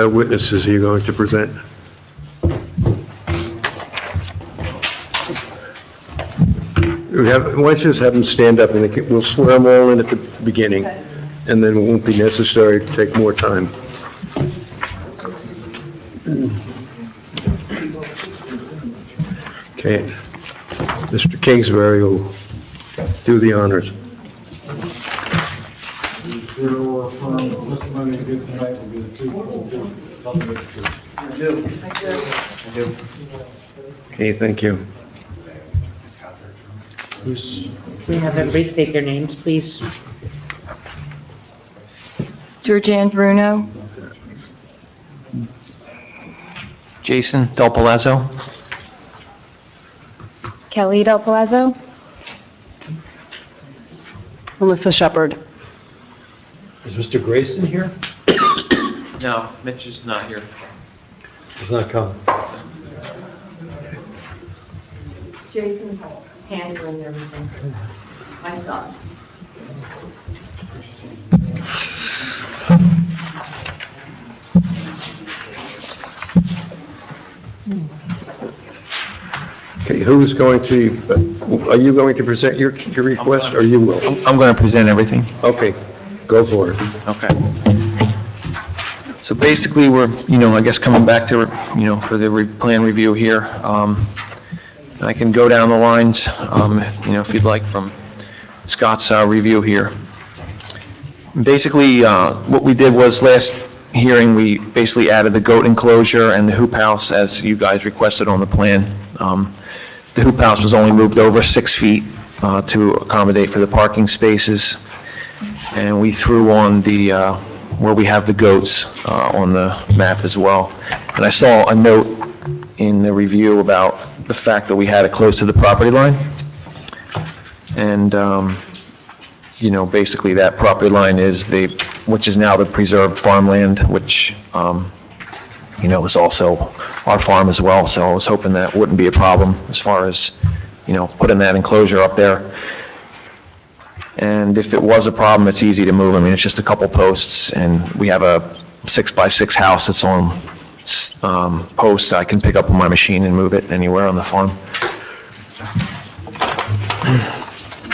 B: witnesses are you going to present? Why don't you just have them stand up, and we'll swear them all in at the beginning, and then it won't be necessary to take more time. Okay, Mr. Kingsbury will do the honors. Okay, thank you.
C: Can we have everybody state their names, please?
R: Georgianne Bruno,
S: Jason Del Palazzo.
R: Kelly Del Palazzo, Melissa Shepherd.
G: Is Mr. Grayson here?
S: No, Mitch is not here.
G: He's not coming.
J: Jason handling everything. My son.
B: Okay, who's going to, are you going to present your request, or you will?
S: I'm going to present everything.
B: Okay, go for it.
S: Okay. So basically, we're, I guess coming back to, for the plan review here. I can go down the lines, if you'd like, from Scott's review here. Basically, what we did was last hearing, we basically added the goat enclosure and the hoop house as you guys requested on the plan. The hoop house was only moved over 6 feet to accommodate for the parking spaces. And we threw on the, where we have the goats on the map as well. And I saw a note in the review about the fact that we had it close to the property line. And, basically that property line is which is now the preserved farmland, which, is also our farm as well. So I was hoping that wouldn't be a problem as far as, putting that enclosure up there. And if it was a problem, it's easy to move. I mean, it's just a couple posts, and we have a 6x6 house that's on posts. I can pick up on my machine and move it anywhere on the farm.
F: Are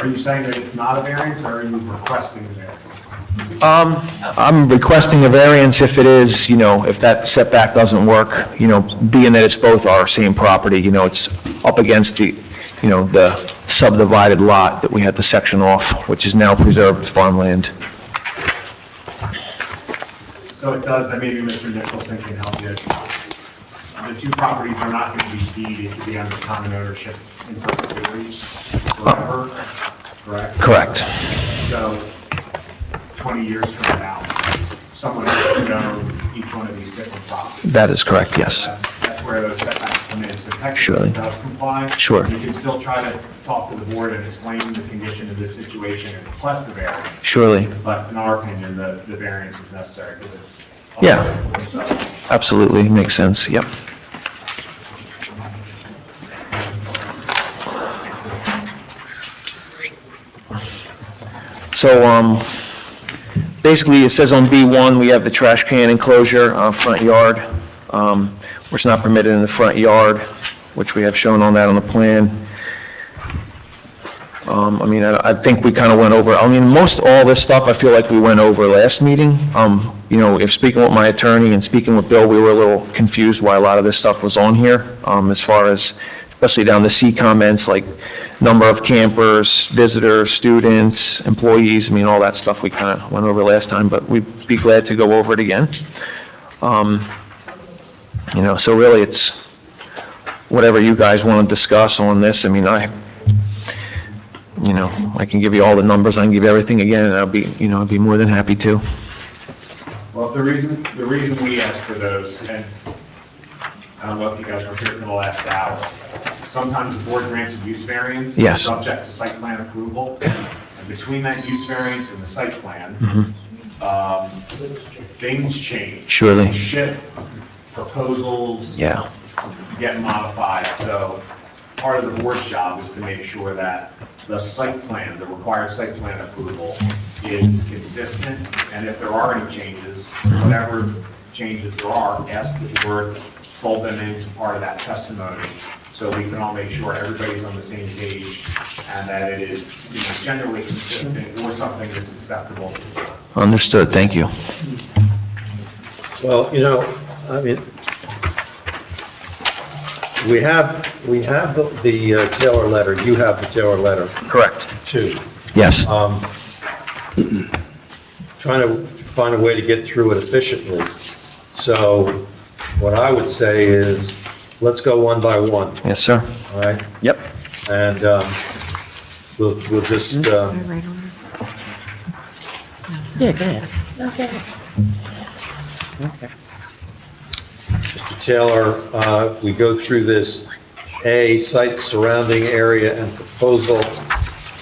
F: you saying that it's not a variance, or are you requesting a variance?
S: I'm requesting a variance if it is, if that setback doesn't work, being that it's both our same property, it's up against the, the subdivided lot that we had to section off, which is now preserved farmland.
F: So it does, and maybe Mr. Nicholson can help you. The two properties are not going to be deeded to be under common ownership in perpetuity forever, correct?
S: Correct.
F: So 20 years from now, someone else could own each one of these different properties.
S: That is correct, yes.
F: That's where those setbacks come in. So technically
S: Surely.
F: it does comply.
S: Sure.
F: You can still try to talk to the board and explain the condition of this situation and request the variance.
S: Surely.
F: But in our opinion, the variance is necessary because it's.
S: Yeah.
F: So,
S: Absolutely, makes sense, yep. So, basically, it says on B1, we have the trash can enclosure, front yard, which is not permitted in the front yard, which we have shown on that on the plan. I think we kind of went over, most all this stuff, I feel like we went over last meeting. If speaking with my attorney and speaking with Bill, we were a little confused why a lot of this stuff was on here, as far as, especially down the C comments, like number of campers, visitors, students, employees, all that stuff we kind of went over last time, but we'd be glad to go over it again. So really it's whatever you guys want to discuss on this. I can give you all the numbers, I can give you everything again, and I'd be more than happy to.
F: Well, the reason we asked for those, and I don't know if you guys were here for the last hour, sometimes the board grants a use variance.
S: Yes.
F: Subject to site plan approval. And between that use variance and the site plan, things change.
S: Surely.
F: Shift, proposals.
S: Yeah.
F: Get modified, so part of the board's job is to make sure that the site plan, the required site plan approval is consistent, and if there are any changes, whatever changes there are, ask the board, fold them into part of that testimony, so we can all make sure everybody's on the same page, and that it is generally consistent or something that's acceptable.
S: Understood, thank you.
G: Well, we have the Taylor letter, you have the Taylor letter.
S: Correct.
G: Too.
S: Yes.
G: Trying to find a way to get through it efficiently. So what I would say is, let's go one by one,
S: Yes, sir.
G: all right?
S: Yep.
G: And we'll just,
C: Yeah, go ahead.
H: Okay.
C: Okay.
G: Mr. Taylor, if we go through this, A, site surrounding area and proposal,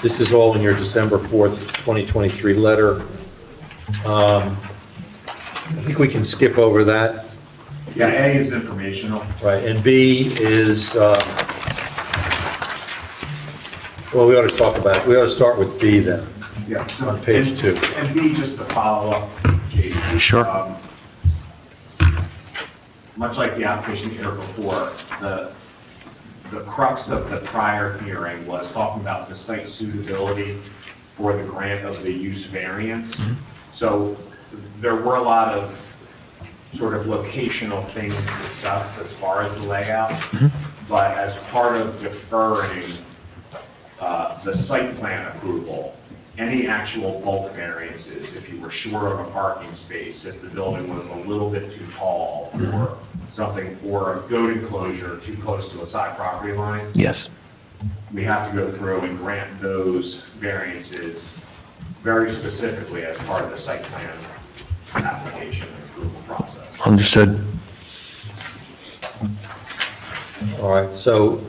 G: this is all in your December 4th, 2023 letter. I think we can skip over that.
F: Yeah, A is informational.
G: Right, and B is, well, we ought to talk about it. We ought to start with B then,
F: Yeah.
G: on page 2.
F: And B, just to follow up, Jason.
S: Sure.
F: Much like the application here before, the crux of the prior hearing was talking about the site suitability for the grant of the use variance. So there were a lot of sort of locational things discussed as far as the layout, but as part of deferring the site plan approval, any actual bulk variances, if you were short of a parking space, if the building was a little bit too tall, or something, or a goat enclosure too close to a side property line,
S: Yes.
F: we have to go through and grant those variances very specifically as part of the site plan application and approval process.
S: Understood.
G: All right, so,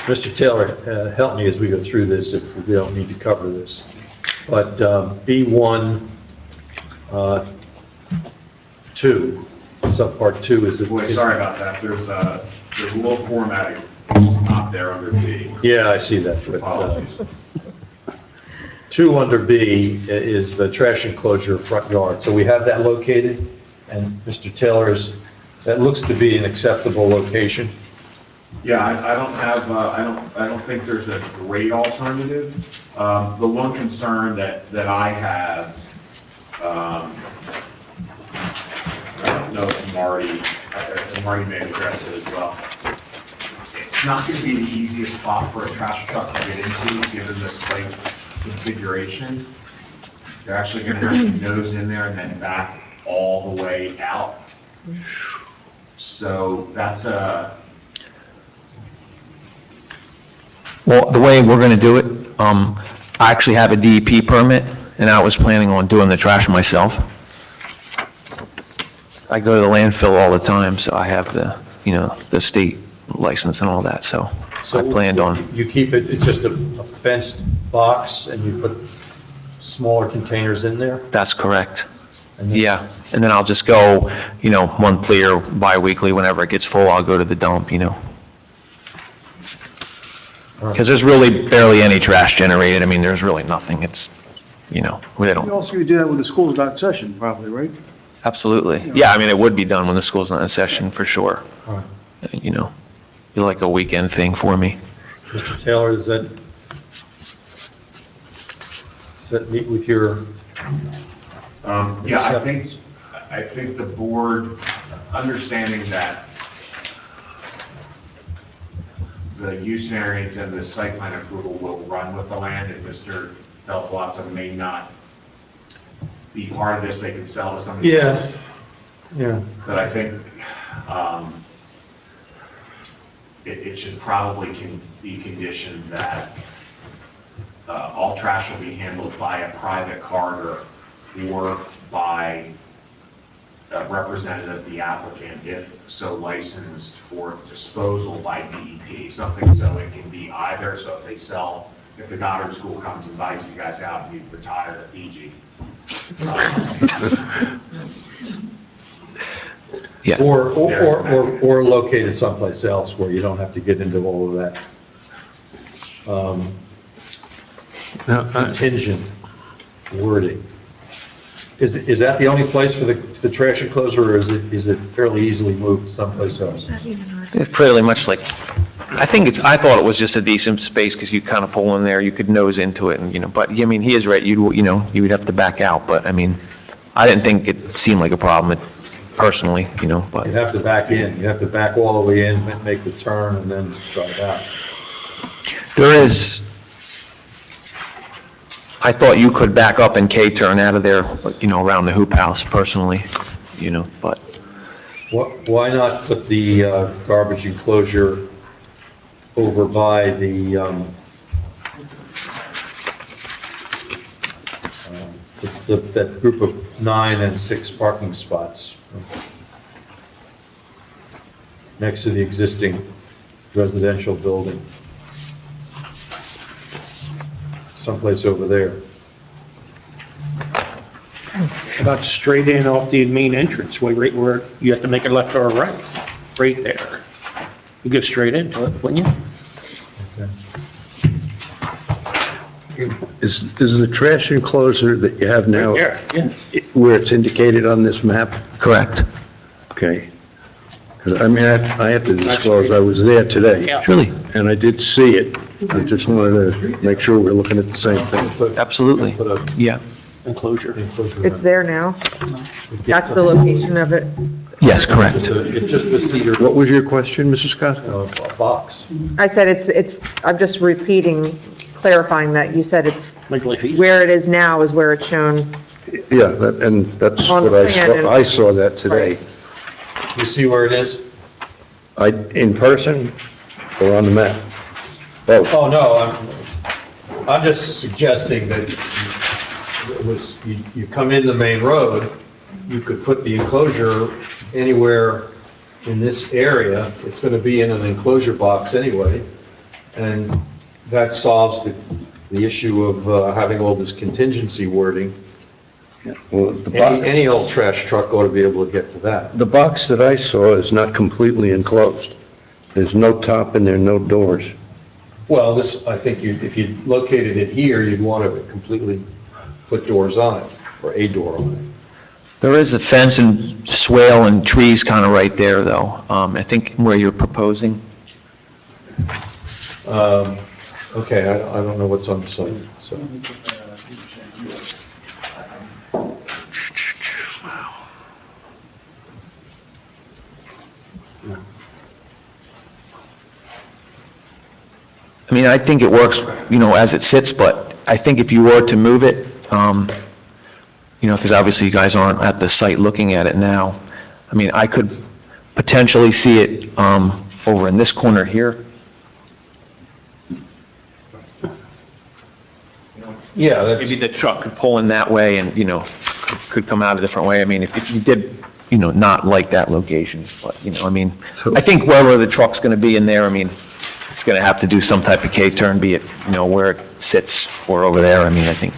G: Mr. Taylor, help me as we go through this if we don't need to cover this. But B1, 2, subpart 2 is...
F: Boy, sorry about that, there's a little formatting not there under B.
G: Yeah, I see that. But,
F: Apologies.
G: 2 under B is the trash enclosure front yard. So we have that located, and Mr. Taylor's, that looks to be an acceptable location.
F: Yeah, I don't have, I don't think there's a great alternative. The one concern that I have, I don't know if Marty may address it as well. It's not going to be the easiest spot for a trash truck to get into, given the site configuration. They're actually going to have to nose in there and then back all the way out. So that's
S: Well, the way we're gonna do it, I actually have a DEP permit, and I was planning on doing the trash myself. I go to the landfill all the time, so I have the, the state license and all that, so I planned on,
G: You keep it, it's just a fenced box, and you put smaller containers in there?
S: that's correct. Yeah, and then I'll just go, monthly or bi-weekly, whenever it gets full, I'll go to the dump, Because there's really barely any trash generated, I mean, there's really nothing, it's, they
E: You
S: don't,
E: also could do that when the school's not in session, probably, right?
S: absolutely. Yeah, I mean, it would be done when the school's not in session, for sure.
G: Right.
S: Be like a weekend thing for me.
G: Mr. Taylor, does that meet with your?
F: yeah, I think the board, understanding that the use variance and the site plan approval will run with the land, and Mr. Del Palazzo may not be part of this, they can sell to somebody else.
G: Yeah.
F: But I think, it should probably be conditioned that, all trash will be handled by a private carter or by a representative of the applicant, if so licensed, for disposal by DEP, something so it can be either, so if the Goddard School comes and buys you guys out and you retire to Fiji.
S: Yeah.
G: Or located someplace else where you don't have to get into all of that contingent wording. Is that the only place for the trash enclosure, or is it fairly easily moved someplace else?
S: It's pretty much like, I thought it was just a decent space, because you kind of pull in there, you could nose into it, and, but, I mean, he is right, you would have to back out, but, I mean, I didn't think it seemed like a problem, personally, but.
G: You have to back in, you have to back all the way in, make the turn, and then drive out.
S: There is, I thought you could back up and K-turn out of there, around the hoop house, personally, but.
G: Why not put the garbage enclosure over by that group of 9 and 6 parking spots next to the existing residential building? Someplace over there.
K: About straight in off the main entrance, right where you have to make a left or a right, right there. You go straight into it, wouldn't you?
B: Is the trash enclosure that you have now?
K: Right there, yeah.
B: Where it's indicated on this map?
S: Correct.
B: Okay. 'Cause, I mean, I have to disclose, I was there today.
K: Yeah.
S: Really?
B: And I did see it. I just wanted to make sure we're looking at the same thing.
S: Absolutely, yeah.
K: Enclosure.
N: It's there now? That's the location of it?
S: Yes, correct.
G: It's just the cedar
B: What was your question, Mrs. Scott?
G: box.
N: I said I'm just repeating, clarifying that you said it's,
K: Legally feasible.
N: where it is now is where it's shown.
B: Yeah, and that's
N: On
B: what
N: the plan and-
B: I saw that today.
G: You see where it is?
B: In person or on the map? Both.
G: Oh, no, I'm just suggesting that you come in the main road, you could put the enclosure anywhere in this area. It's going to be in an enclosure box anyway, and that solves the issue of having all this contingency wording.
B: Well, the box,
G: Any old trash truck ought to be able to get to that.
B: the box that I saw is not completely enclosed. There's no top and there are no doors.
G: Well, this, I think if you located it here, you'd want to completely put doors on it, or a door on it.
S: There is a fence and swale and trees kind of right there, though, I think where you're proposing.
G: Okay, I don't know what's on the site, so.
S: I mean, I think it works, as it sits, but I think if you were to move it, because obviously you guys aren't at the site looking at it now, I mean, I could potentially see it over in this corner here.
G: Yeah, that's,
S: Maybe the truck could pull in that way and, could come out a different way. I mean, if you did, not like that location, but, I mean, I think wherever the truck's gonna be in there, I mean, it's gonna have to do some type of K-turn, be it, where it sits or over there. I mean, I think,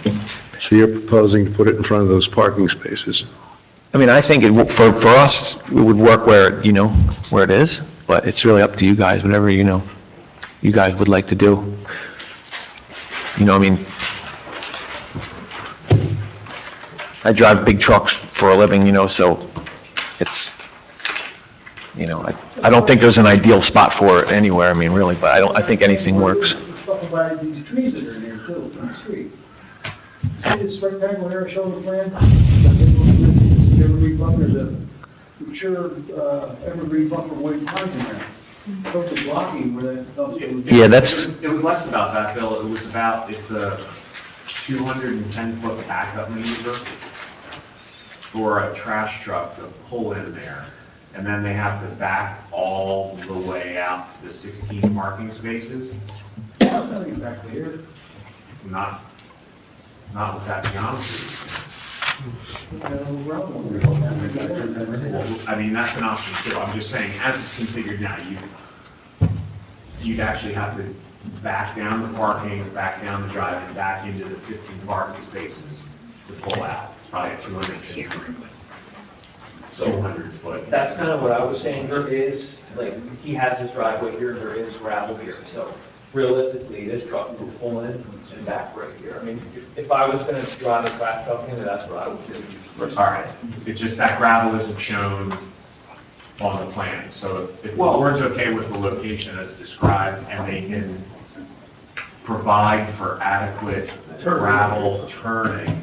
B: So you're proposing to put it in front of those parking spaces?
S: I mean, I think for us, it would work where, where it is, but it's really up to you guys, whatever, you guys would like to do. I mean, I drive big trucks for a living, so it's, I don't think there's an ideal spot for it anywhere, I mean, really, but I think anything works.
E: Talk about these trees that are in there too, on the street. See this rectangle here, show the plan? Evergreen buffer, there's a mature, evergreen buffer white pines in there. Totally blocking where that dumpster would be.
S: Yeah, that's,
F: It was less about that, Bill. It was about, it's a 210-foot backup maneuver for a trash truck to pull in there. And then they have to back all the way out to the 16 parking spaces.
E: Nothing back there.
F: Not with that geometry. Well, I mean, that's an option too. I'm just saying, as it's configured now, you'd actually have to back down the parking, back down the drive, and back into the 15 parking spaces to pull out. It's probably a 200 foot.
T: That's kind of what I was saying, there is, like, he has his driveway here, there is gravel here, so realistically, this truck would pull in and back right here. I mean, if I was gonna drive a trash truck in, that's what I would do.
F: All right, it's just that gravel isn't shown on the plan, so if the board's okay with the location as described, and they can provide for adequate gravel turning,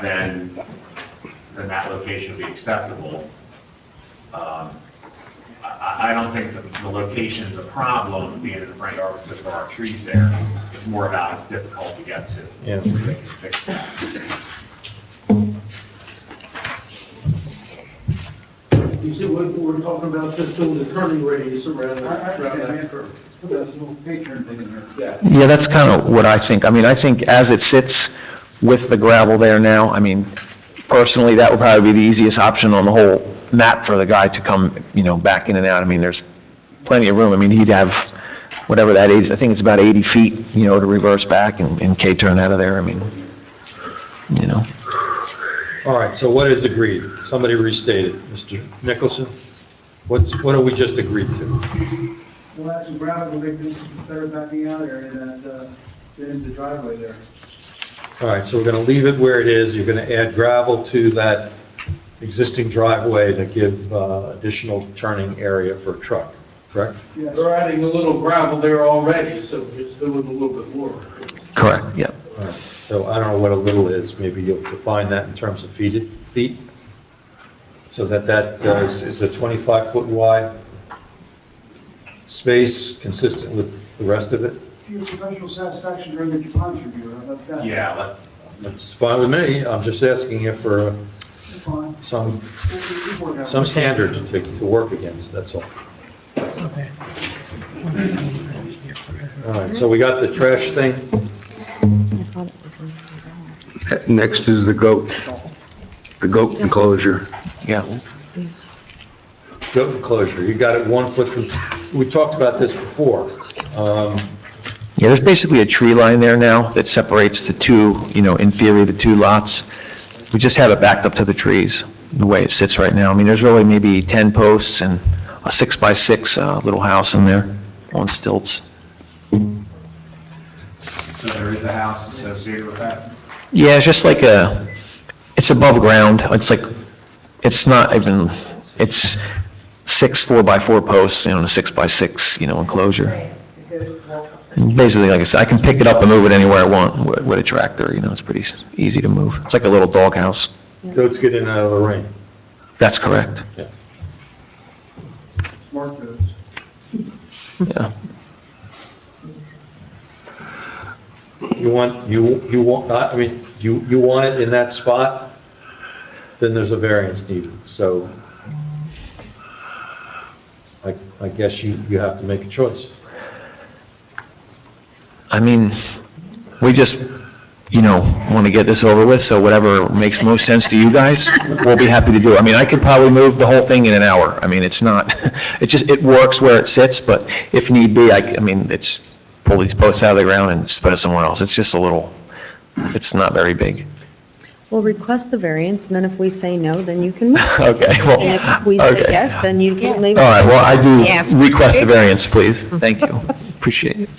F: then that location would be acceptable. I don't think the location's a problem, being in front of there are trees there. It's more about it's difficult to get to.
G: Yeah.
F: They can fix that.
P: You see, we're talking about just doing the turning radius around that curve.
E: Put that little K-turn thing in there.
P: Yeah.
S: yeah, that's kind of what I think. I mean, I think as it sits with the gravel there now, I mean, personally, that would probably be the easiest option on the whole map for the guy to come, back in and out. I mean, there's plenty of room. I mean, he'd have whatever that is, I think it's about 80 feet, to reverse back and K-turn out of there. I mean,
G: All right, so what is agreed? Somebody restate it. Mr. Nicholson? What have we just agreed to?
E: We'll add some gravel to make this better backing out area that, in the driveway there.
G: All right, so we're going to leave it where it is. You're going to add gravel to that existing driveway to give additional turning area for a truck, correct?
E: Yes.
P: They're adding a little gravel there already, so just doing a little bit more.
S: correct, yep.
G: All right, so I don't know what a little is. Maybe you'll define that in terms of feet? So that is a 25-foot wide space consistent with the rest of it?
E: Your professional satisfaction during the Japan's review, how about that?
F: Yeah,
G: That's fine with me. I'm just asking you for
E: That's fine.
G: some
E: We'll work out.
G: some standard to work against, that's all. All right, so we got the trash thing.
B: Next is the goat enclosure.
S: Yeah.
G: Goat enclosure, you got it 1 foot from, we talked about this before.
S: Yeah, there's basically a tree line there now that separates the two, in theory, the two lots. We just have it backed up to the trees, the way it sits right now. I mean, there's really maybe 10 posts and a 6x6 little house in there on stilts.
F: so there is a house associated with that?
S: Yeah, it's just like it's above ground. It's like, it's not even, it's 6 4x4 posts, you know, in a 6x6, you know, enclosure. And basically, like I said, I can pick it up and move it anywhere I want with a tractor, you know, it's pretty easy to move. It's like a little doghouse.
G: Goats get in and out of the rain.
S: That's correct.
M: Smart goats.
S: Yeah.
G: You want, I mean, you want it in that spot, then there's a variance needed, so I guess you have to make a choice.
S: I mean, we just, you know, want to get this over with, so whatever makes most sense to you guys, we'll be happy to do. I mean, I could probably move the whole thing in an hour. I mean, it's not, it works where it sits, but if need be, I mean, it's pull these posts out of the ground and just put it somewhere else. It's just a little, it's not very big.
H: We'll request the variance, and then if we say no, then you can move.
S: Okay, well,
H: And if we say
S: okay.
H: yes, then you can leave.
S: All right, well, I
H: Yes.
S: do request the variance, please. Thank you. Appreciate it.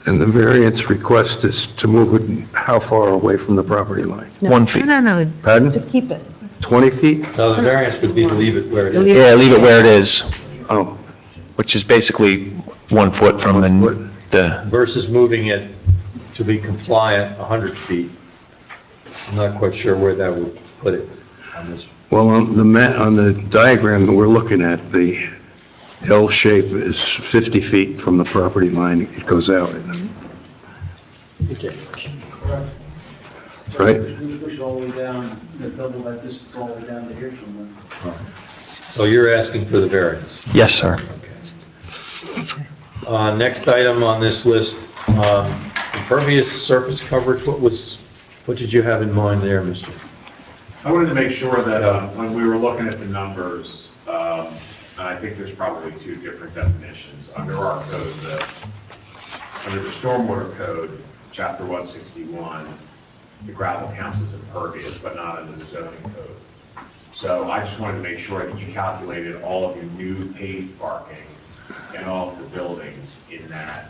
B: And the variance request is to move it how far away from the property line?
S: 1 feet.
L: No.
B: Pardon?
H: To keep it.
B: 20 feet?
G: No, the variance would be to leave it where it is.
S: Yeah, leave it where it is,
B: Oh,
S: which is basically 1 foot from the,
G: Versus moving it to be compliant 100 feet. I'm not quite sure where that would put it on this.
B: well, on the diagram that we're looking at, the L shape is 50 feet from the property line. It goes out,
G: Okay.
B: right?
E: You push it all the way down, double that distance all the way down to here somewhere.
G: So you're asking for the variance.
S: yes, sir.
G: Next item on this list, impervious surface coverage, what did you have in mind there, Mr.?
F: I wanted to make sure that when we were looking at the numbers, and I think there's probably two different definitions. Under our code, under the stormwater code, chapter 161, the gravel counts as impervious, but not under the zoning code. So I just wanted to make sure that you calculated all of your new paved parking and all of the buildings in that.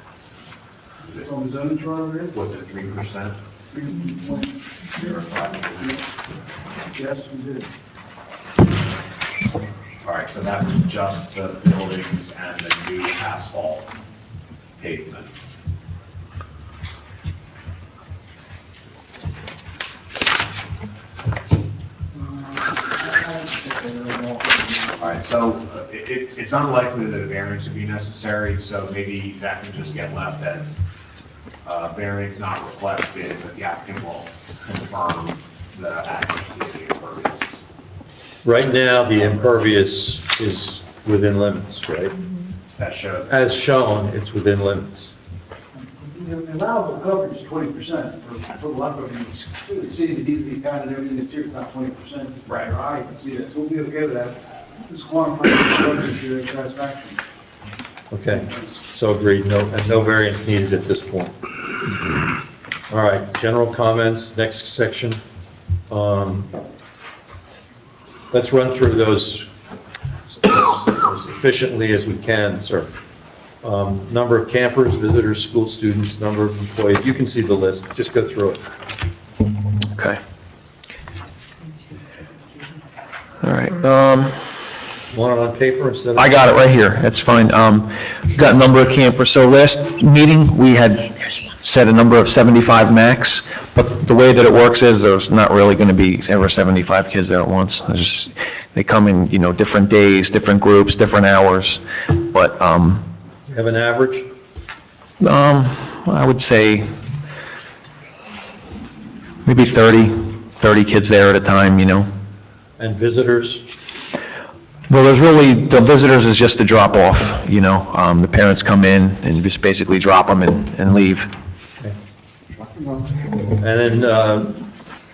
E: On the zoning chart over here?
F: Was it 3%?
E: Yes, we did.
F: All right, so that was just the buildings and the new asphalt pavement. All right, so it's unlikely that a variance would be necessary, so maybe that can just get left as variance not requested, but the applicant will confirm the accuracy of the impervious.
G: Right now, the impervious is within limits, right?
F: That shows.
G: As shown, it's within limits.
E: The allowable coverage is 20%. For a lot of them, the city needs to be counted, everything that's here is not 20%.
F: Right.
E: I can see that, so we'll be okay with that. Just quantify the coverage to their satisfaction.
G: Okay, so agreed, no variance needed at this point. All right, general comments, next section. Let's run through those as efficiently as we can, sir. Number of campers, visitors, school students, number of employees, you can see the list, just go through it.
S: Okay. All right,
G: Want it on paper instead of?
S: I got it right here, that's fine. Got a number of campers, so last meeting, we had set a number of 75 max, but the way that it works is there's not really gonna be ever 75 kids there at once. They come in, you know, different days, different groups, different hours, but,
G: You have an average?
S: I would say maybe 30 kids there at a time, you know.
G: And visitors?
S: Well, there's really, the visitors is just a drop off, you know. The parents come in and just basically drop them and leave.
G: And then,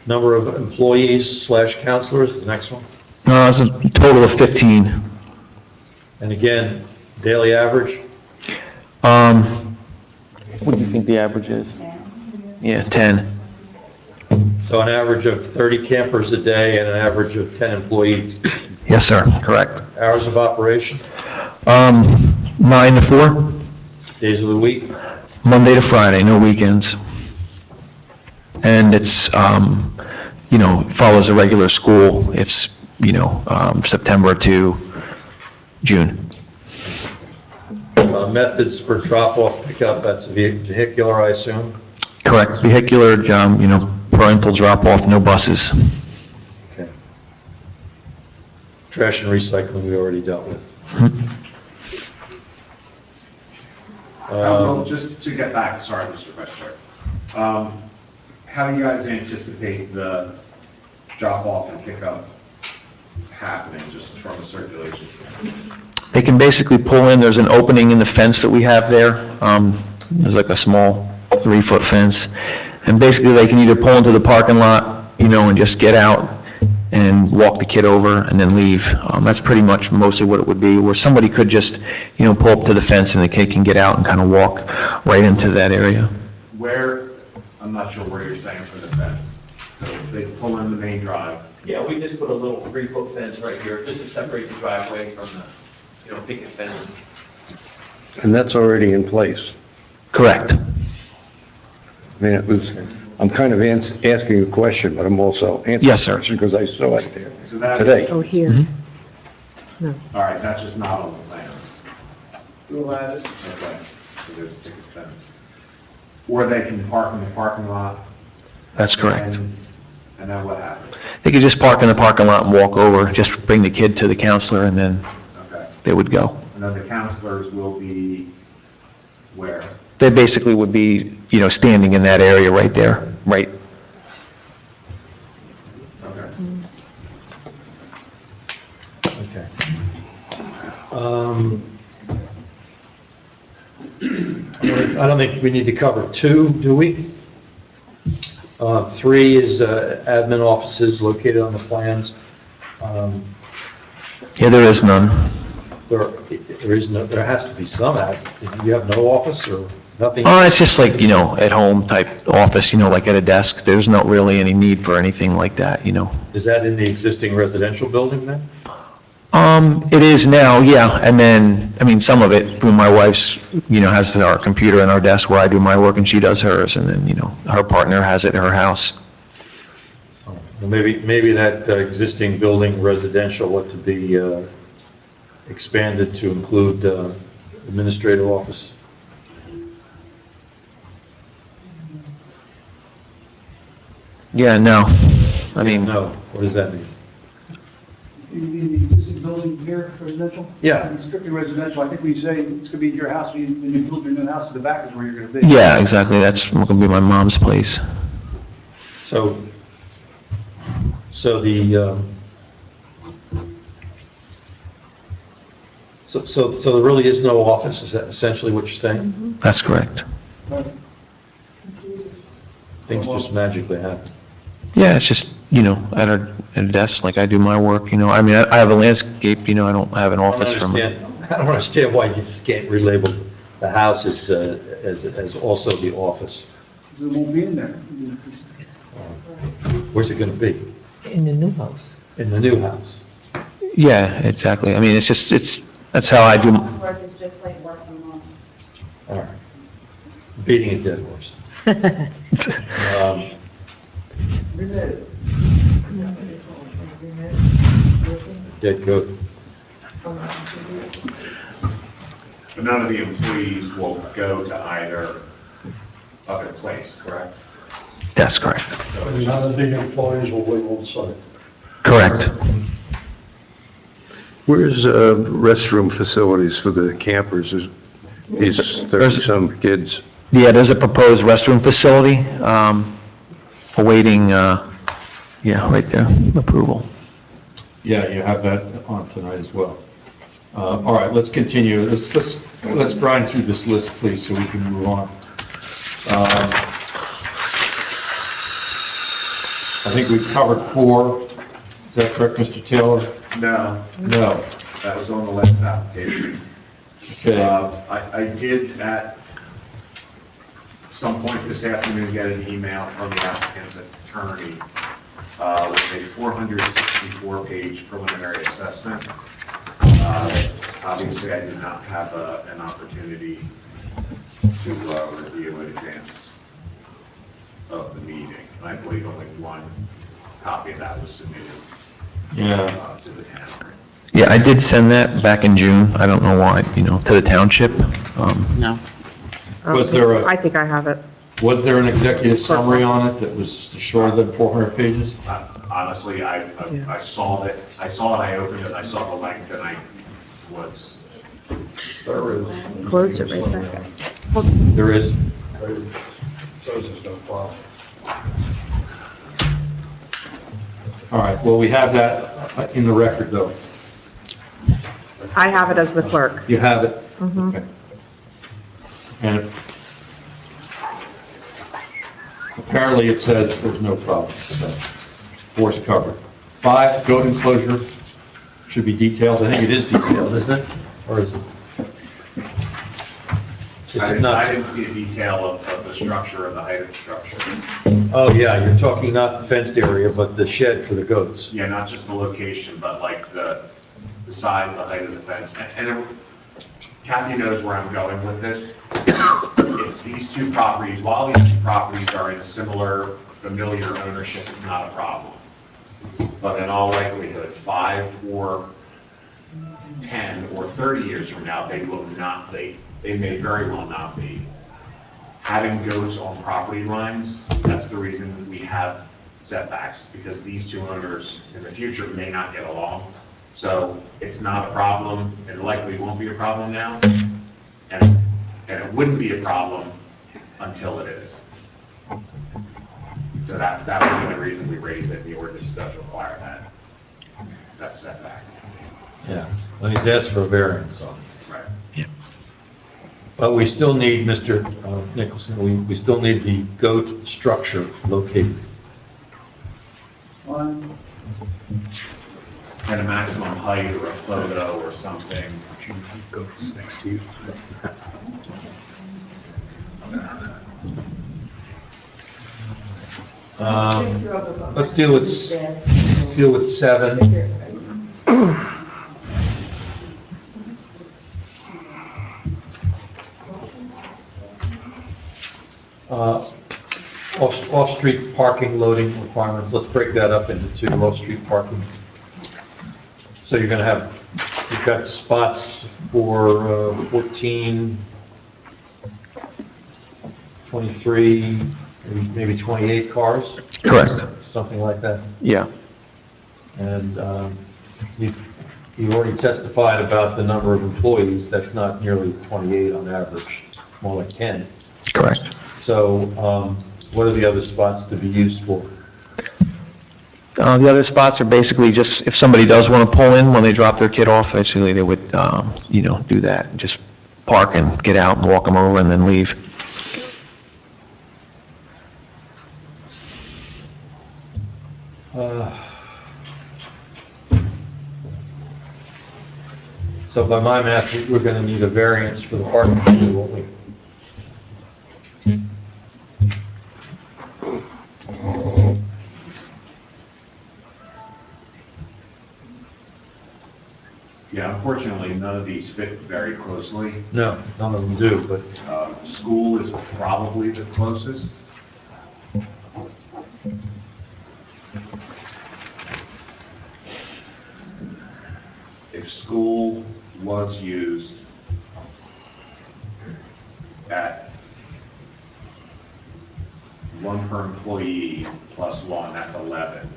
G: number of employees / counselors, the next one?
S: It's a total of 15.
G: And again, daily average?
S: What do you think the average is? Yeah, 10.
G: So an average of 30 campers a day and an average of 10 employees.
S: Yes, sir, correct.
G: Hours of operation,
S: 9 to 4,
G: days of the week,
S: Monday to Friday, no weekends. And it's, you know, follows a regular school. It's September to June.
G: Methods for drop-off, pickup, that's vehicular, I assume?
S: Correct, vehicular, parental drop-off, no buses.
G: Okay. Trash and recycling, we already dealt with.
F: Well, just to get back, sorry, Mr. Vice Chair. How do you guys anticipate the drop-off and pickup happening, just from a circulation standpoint?
S: They can basically pull in, there's an opening in the fence that we have there. There's like a small 3-foot fence. And basically, they can either pull into the parking lot, and just get out and walk the kid over and then leave. That's pretty much mostly what it would be, where somebody could just, pull up to the fence and the kid can get out and kind of walk right into that area.
F: Where, I'm not sure where you're saying for the fence. So they pull in the main drive.
T: Yeah, we just put a little 3-foot fence right here, just to separate the driveway from the, picket fence.
B: And that's already in place.
S: Correct.
B: I mean, I'm kind of asking a question, but I'm also answering
S: Yes,
B: a
S: sir.
B: question because I saw it there
F: So that
B: today.
N: Oh, here.
S: Mm-hmm.
N: No.
F: All right, that's just not on the plans.
M: We'll add it.
F: Okay, so there's a picket fence. Or they can park in the parking lot.
S: That's correct.
F: And then what happens?
S: They could just park in the parking lot and walk over, just bring the kid to the counselor, and then
F: Okay.
S: they would go.
F: And then the counselors will be where?
S: They basically would be, standing in that area right there, right?
F: Okay.
G: Okay. I don't think we need to cover 2, do we? 3 is admin offices located on the plans.
S: Yeah, there is none.
G: There has to be some you have no office or nothing?
S: Oh, it's just like, at home type office, like at a desk. There's not really any need for anything like that,
G: Is that in the existing residential building then?
S: It is now, yeah, and then, some of it, my wife's, has our computer in our desk where I do my work and she does hers, and then, her partner has it in her house.
G: Well, maybe that existing building residential ought to be expanded to include administrative office.
S: Yeah, no,
G: No, what does that mean?
E: The existing building here, residential?
G: Yeah.
E: It's strictly residential. I think we say it's gonna be your house, when you build your new house, in the back is where you're gonna be.
S: Yeah, exactly, that's gonna be my mom's place.
G: So there really is no office, is that essentially what you're saying?
S: That's correct.
G: Things just magically happen.
S: Yeah, it's just, at a desk, like I do my work, I have a landscape, I don't have an office from it.
G: I don't understand why you just can't relabel the house as also the office.
E: It won't be in there.
G: Where's it gonna be?
L: In the new house.
G: In the new house?
S: Yeah, exactly, that's how I do,
H: Work is just like work from home.
G: All right. Beating a dead horse. Dead goat.
F: But none of the employees will go to either other place, correct?
S: that's correct.
Q: None of the employees will live on site.
S: Correct.
B: Where's restroom facilities for the campers? Is 30-some kids?
S: Yeah, there's a proposed restroom facility, awaiting, right there, approval.
G: Yeah, you have that on tonight as well. All right, let's continue. Let's grind through this list, please, so we can move on. I think we've covered 4. Is that correct, Mr. Taylor?
F: No.
G: No.
F: That was on the last application.
G: Okay.
F: I did at some point this afternoon get an email from the applicant's attorney with a 464-page preliminary assessment. Obviously, I did not have an opportunity to review in advance of the meeting. I believe only one copy of that was submitted
G: Yeah.
F: to the town.
S: Yeah, I did send that back in June. I don't know why, to the township.
C: No.
G: Was there a-
N: I think I have it.
G: Was there an executive summary on it that was shorter than 400 pages?
F: Honestly, I saw it, I opened it, I saw the length, and I was,
N: Closed it right back.
G: There is. All right, well, we have that in the record, though.
N: I have it as the clerk.
G: You have it?
N: Mhm.
G: Okay. And apparently it says there's no problem, so force covered. 5, goat enclosure should be detailed. I think it is detailed, isn't it? Or is it? Is it not?
F: I didn't see a detail of the structure or the height of the structure.
G: Oh, yeah, you're talking not the fenced area, but the shed for the goats.
F: Yeah, not just the location, but like the size, the height of the fence. Kathy knows where I'm going with this. If these two properties, while these two properties are in a similar familiar ownership, it's not a problem. But in all likelihood, 5 or 10 or 30 years from now, they will not, they may very well not be. Having goats on property lines, that's the reason we have setbacks, because these two owners in the future may not get along. So it's not a problem, it likely won't be a problem now, and it wouldn't be a problem until it is. So that would be the reason we raised it, the ordinance does require that setback.
G: Yeah, well, he's asked for a variance on it.
F: Right.
G: But we still need, Mr. Nicholson, we still need the goat structure located.
M: One,
F: And a maximum height or a photo or something.
O: Goats next to you.
G: Let's deal with 7. Off-street parking loading requirements, let's break that up into 2, off-street parking. So you're gonna have, you've got spots for 14, 23, maybe 28 cars?
S: Correct.
G: Something like that.
S: Yeah.
G: And you already testified about the number of employees, that's not nearly 28 on average, more like 10.
S: Correct.
G: So what are the other spots to be used for?
S: The other spots are basically just, if somebody does want to pull in when they drop their kid off, basically they would, do that. Just park and get out and walk them over and then leave.
G: So by my math, we're going to need a variance for the parking, won't we?
F: Yeah, unfortunately, none of these fit very closely.
G: No, none of them do, but
F: School is probably the closest. If school was used at 1 per employee plus 1, that's 11.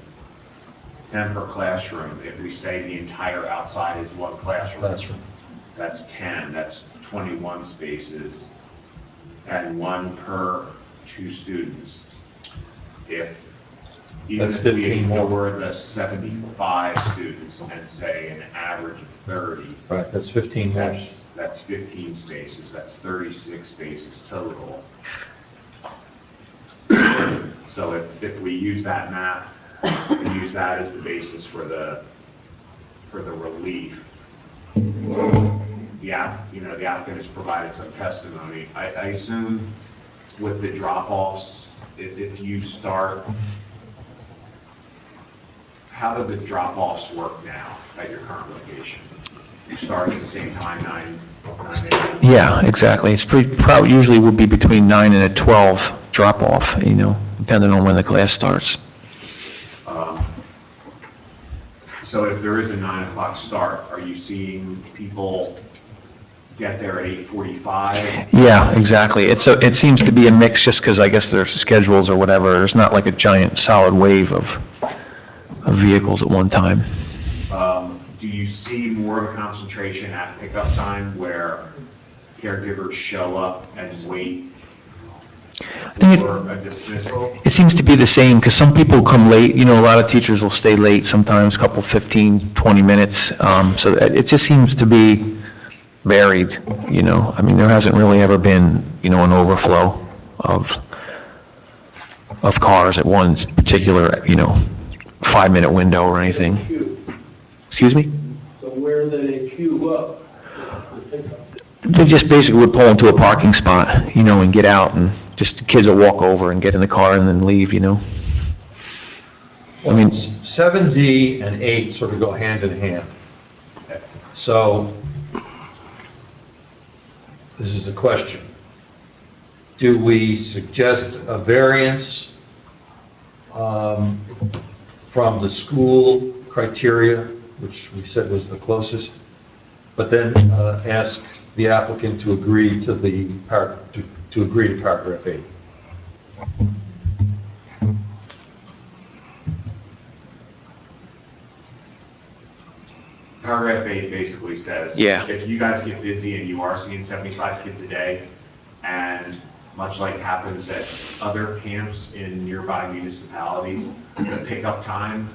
F: 10 per classroom, if we say the entire outside is 1 classroom, that's 10, that's 21 spaces, and 1 per 2 students. Even
G: That's
F: if we
G: 15 more.
F: ignore the 75 students and say an average of 30.
G: Right, that's 15 more.
F: That's 15 spaces, that's 36 spaces total. So if we use that math, we use that as the basis for the relief. The applicant has provided some testimony. I assume with the drop-offs, if you start, how do the drop-offs work now at your current location? You start at the same time, 9 a.m.?
S: Yeah, exactly. It's usually would be between 9 and a 12 drop-off, depending on when the class starts.
F: So if there is a 9 o'clock start, are you seeing people get there at 8:45?
S: Yeah, exactly. It seems to be a mix just because I guess their schedules or whatever. There's not like a giant solid wave of vehicles at one time.
F: Do you see more of a concentration at pickup time where caregivers show up and wait for a dismissal?
S: It seems to be the same, because some people come late, a lot of teachers will stay late sometimes, couple 15, 20 minutes, so it just seems to be varied, I mean, there hasn't really ever been, an overflow of cars at one particular, 5-minute window or anything. Excuse me?
P: So where they queue up?
S: They just basically would pull into a parking spot, and get out, and just the kids will walk over and get in the car and then leave, I mean,
G: 7D and 8 sort of go hand in hand. So, this is the question. Do we suggest a variance from the school criteria, which we said was the closest, but then ask the applicant to agree to to agree to paragraph 8?
F: Paragraph 8 basically says,
S: Yeah.
F: if you guys get busy and you are seeing 75 kids a day, and much like happens at other camps in nearby municipalities, the pickup time,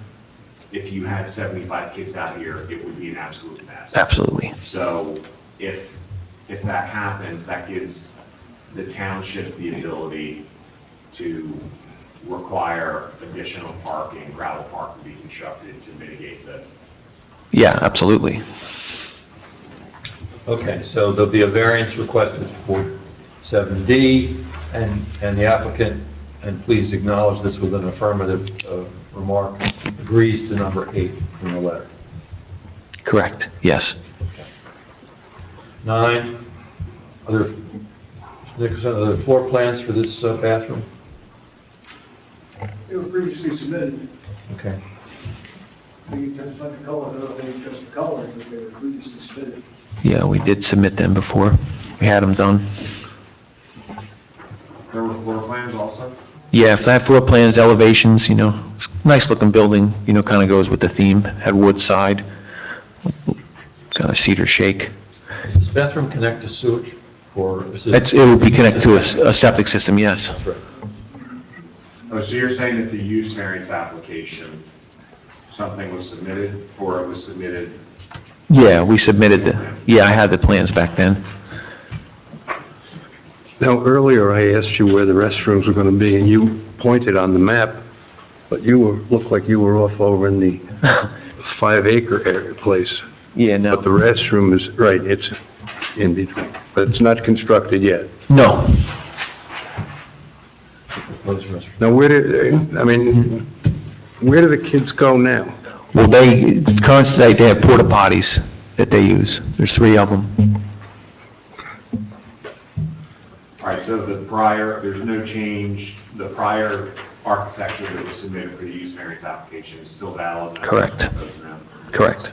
F: if you had 75 kids out here, it would be an absolute mess.
S: absolutely.
F: So if that happens, that gives the township the ability to require additional parking, gravel park to be constructed to mitigate the.
S: Yeah, absolutely.
G: Okay, so there'll be a variance requested for 7D, and the applicant, and please acknowledge this with an affirmative remark, agrees to number 8 in the letter.
S: Correct, yes.
G: 9, Mr. Nicholson, are there floor plans for this bathroom?
E: It was previously submitted.
G: Okay.
E: We testified the color, I don't know if they just the color, but they were previously submitted.
S: Yeah, we did submit them before. We had them done.
F: There were floor plans also?
S: Yeah, flat floor plans, elevations, nice looking building, kind of goes with the theme. Had wood side, kind of cedar shake.
G: Does this bathroom connect to sewage, or is it?
S: It would be connected to a septic system, yes.
G: That's right.
F: Oh, so you're saying that the use variance application, something was submitted, or it was submitted?
S: Yeah, we submitted I had the plans back then.
B: Now, earlier I asked you where the restrooms were going to be, and you pointed on the map, but looked like you were off over in the 5-acre area place.
S: Yeah, no.
B: But the restroom is, right, it's in between, but it's not constructed yet.
S: No.
B: Now, where do the kids go now?
S: Well, current state, they have porta potties that they use. There's 3 of them.
F: All right, so there's no change, the prior architecture that was submitted for the use variance application is still valid?
S: Correct. Correct.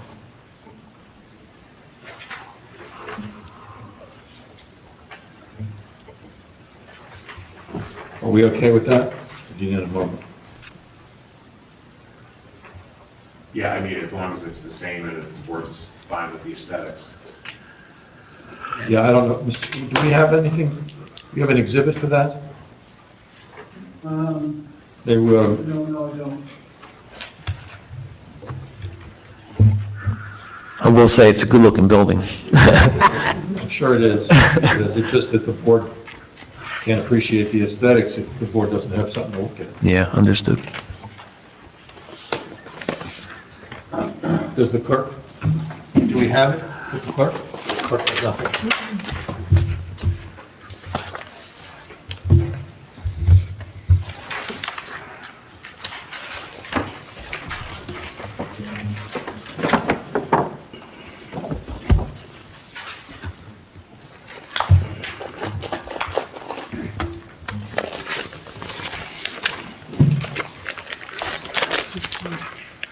G: Are we okay with that? Do you need a moment?
F: Yeah, I mean, as long as it's the same and the board's fine with the aesthetics.
G: Yeah, I don't know, do we have anything, do you have an exhibit for that? They were,
E: No, I don't.
S: I will say it's a good looking building.
G: I'm sure it is. It's just that the board can't appreciate the aesthetics if the board doesn't have something to look at.
S: Yeah, understood.
G: Does the clerk, do we have it with the clerk? Clerk has nothing.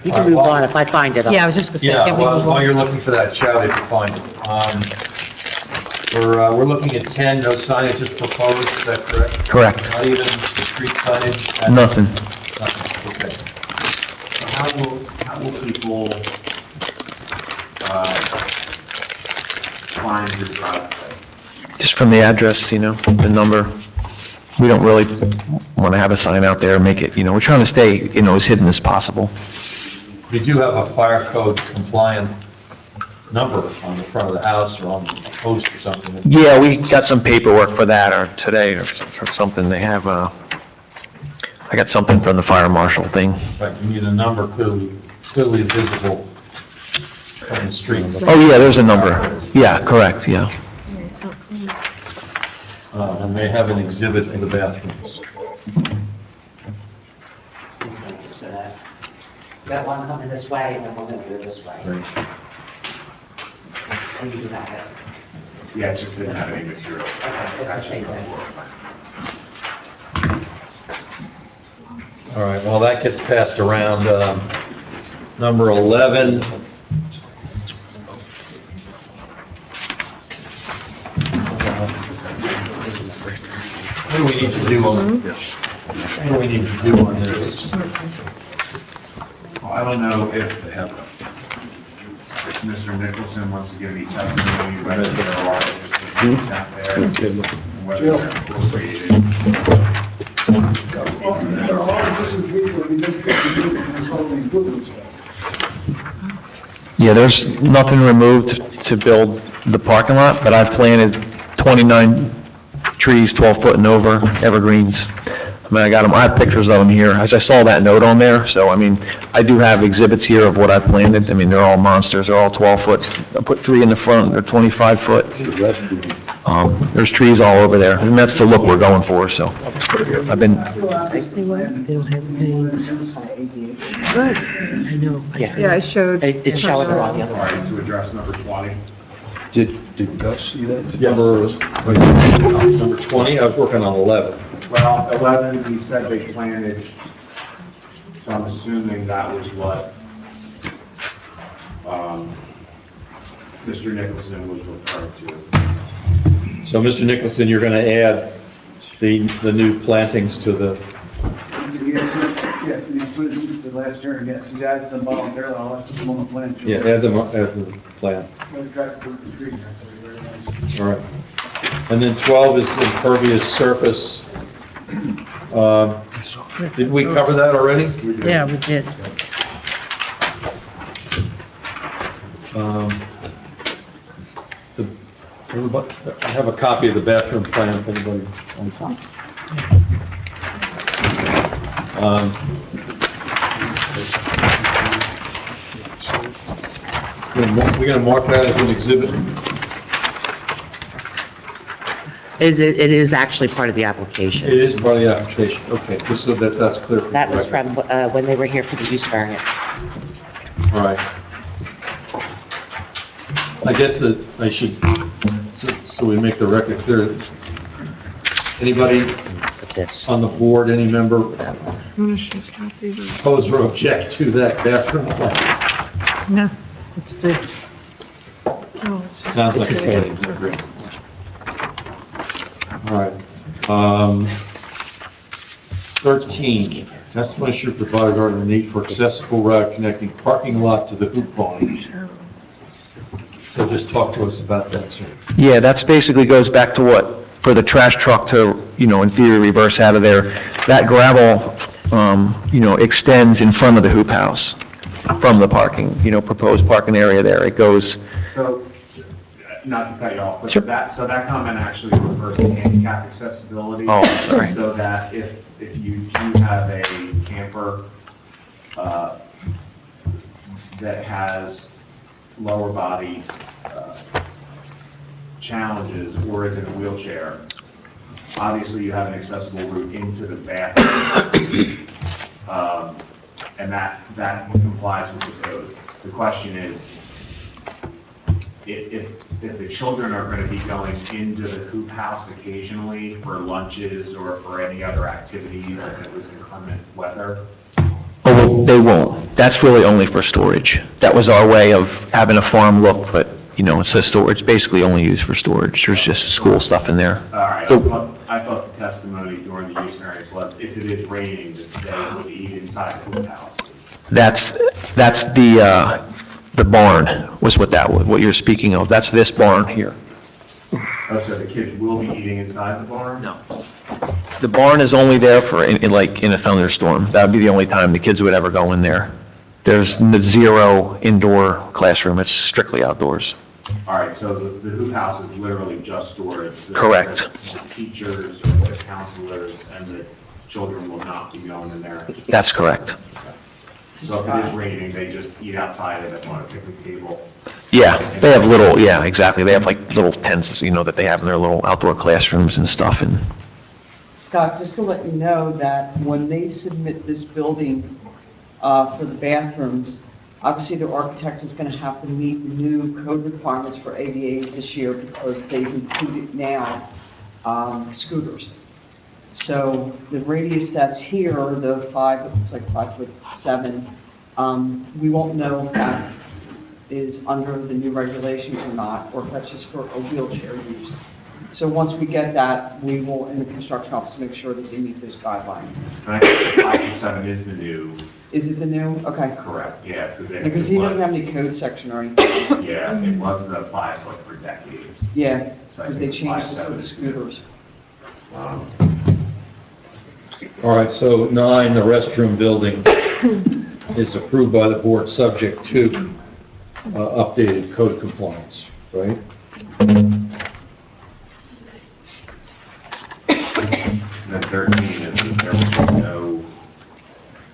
C: You can move on if I find it.
L: Yeah, I was just gonna say,
G: Yeah,
L: can we move
G: while
L: on?
G: you're looking for that, Charlie, if you find it. We're looking at 10, no signage is proposed, is that correct?
S: Correct.
G: Not even street signage?
S: Nothing.
G: Nothing, okay.
F: So how will people, find your driveway?
S: Just from the address, the number. We don't really want to have a sign out there and make it, we're trying to stay, as hidden as possible.
G: We do have a fire code compliant number on the front of the house or on the post or something.
S: Yeah, we got some paperwork for that, or today, or something. They have, I got something from the fire marshal thing.
G: Right, you need a number clearly visible from the street.
S: Oh, yeah, there's a number. Yeah, correct, yeah.
G: And they have an exhibit in the bathrooms.
C: Got one coming this way and then one coming this way.
G: Right.
C: And you do not have.
F: Yeah, it just didn't have any material.
C: That's the same thing.
G: All right, well, that gets passed around. Number 11. What do we need to do on this? What do we need to do on this?
F: Well, I don't know if Mr. Nicholson wants to give any testimony, whether there are issues out there, and whether they're incorporated.
Q: There are existing trees that we did 50 and some of the improvements.
S: Yeah, there's nothing removed to build the parking lot, but I've planted 29 trees 12 foot and over, evergreens. I mean, I have pictures of them here, as I saw that note on there, so, I mean, I do have exhibits here of what I've planted. I mean, they're all monsters, they're all 12 foot. I put 3 in the front, they're 25 foot. There's trees all over there, and that's the look we're going for, so. I've been,
C: They don't have names. Good. I know.
N: Yeah, I showed.
C: It's showing it on the other
F: All
C: one.
F: right, to address number 20.
B: Did Gus see that?
G: Number 20, I was working on 11.
F: Well, 11, he said they planted, so I'm assuming that was what, Mr. Nicholson was referring to.
G: So, Mr. Nicholson, you're going to add the new plantings to the,
E: Yes, the last turn, yes, he's added some voluntarily, I'll have to come on the plan.
G: yeah, add them to the plan. All right. And then 12 is impervious surface. Did we cover that already?
L: Yeah, we did.
G: I have a copy of the bathroom plan if anybody wants. We're going to mark that as an exhibit.
C: It is actually part of the application.
G: It is part of the application. Okay, just so that that's clear. for the
C: That was
G: record.
C: from, when they were here for the use variance.
G: All right. I guess that I should, so we make the record clear, anybody on the board, any member oppose or object to that bathroom plan?
N: No, it's good.
G: Sounds like
C: It's the
G: everybody would agree. All right. 13, testimony should provide regarding the need for accessible route connecting parking lot to the hoop barn. So just talk to us about that, sir.
S: yeah, that's basically goes back to what, for the trash truck to, in theory, reverse out of there. That gravel, extends in front of the hoop house from the parking, proposed parking area there. It goes,
F: So, not to cut you off, but
S: Sure.
F: that comment actually refers to handicap accessibility.
S: Oh, I'm sorry.
F: So that if you do have a camper, that has lower body, challenges or is in a wheelchair, obviously you have an accessible route into the bathroom. And that complies with the code. The question is, if the children are going to be going into the hoop house occasionally for lunches or for any other activities, if it was inclement weather,
S: Oh, well, they won't. That's really only for storage. That was our way of having a farm look, but, it says storage, basically only used for storage. There's just school stuff in there.
F: All right,
S: So-
F: I thought the testimony during the use variance was if it is raining, that they would eat inside the hoop house.
S: That's the barn was what you're speaking of. That's this barn here.
F: Oh, so the kids will be eating inside the barn?
S: No. The barn is only there for, in a thunderstorm. That would be the only time the kids would ever go in there. There's zero indoor classroom. It's strictly outdoors.
F: All right, so the hoop house is literally just storage?
S: Correct.
F: The teachers or the counselors and the children will not be going in there?
S: That's correct.
F: So if it is raining, they just eat outside of it on a picnic table?
S: Yeah, they have exactly. They have like little tents, that they have in their little outdoor classrooms and stuff, and
J: Scott, just to let you know that when they submit this building for the bathrooms, obviously the architect is going to have to meet the new code requirements for ADA this year because they've included now scooters. So the radius that's here, the it looks like 5'7", we won't know if that is under the new regulations or not, or if that's just for a wheelchair use. So once we get that, we will, in the construction office, make sure that they meet those guidelines.
F: 5'7" is the new.
J: Is it the new? Okay.
F: Correct, yeah.
J: Because he doesn't have any code section or anything.
F: Yeah, it was the 5 foot for decades.
J: Yeah,
F: So I
J: because they
F: think
J: changed it for
F: 5'7"
J: the
F: is
J: scooters.
G: All right, so 9, the restroom building is approved by the board subject to updated code compliance, right?
F: Then 13 is that there will be no,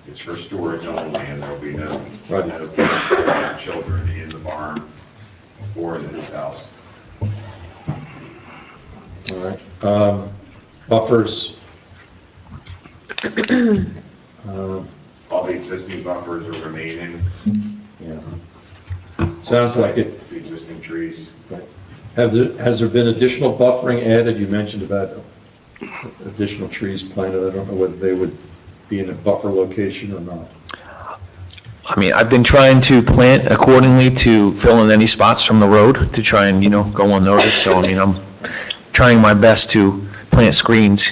F: it's for storage only, and there will be no children in the barn or in the hoop house.
G: All right. Buffers.
F: All the existing buffers are remaining,
G: Yeah. Sounds like it.
F: the existing trees.
G: Has there been additional buffering added? You mentioned about additional trees planted. I don't know whether they would be in a buffer location or not.
S: I've been trying to plant accordingly to fill in any spots from the road to try and, go unnoticed. So, I'm trying my best to plant screens,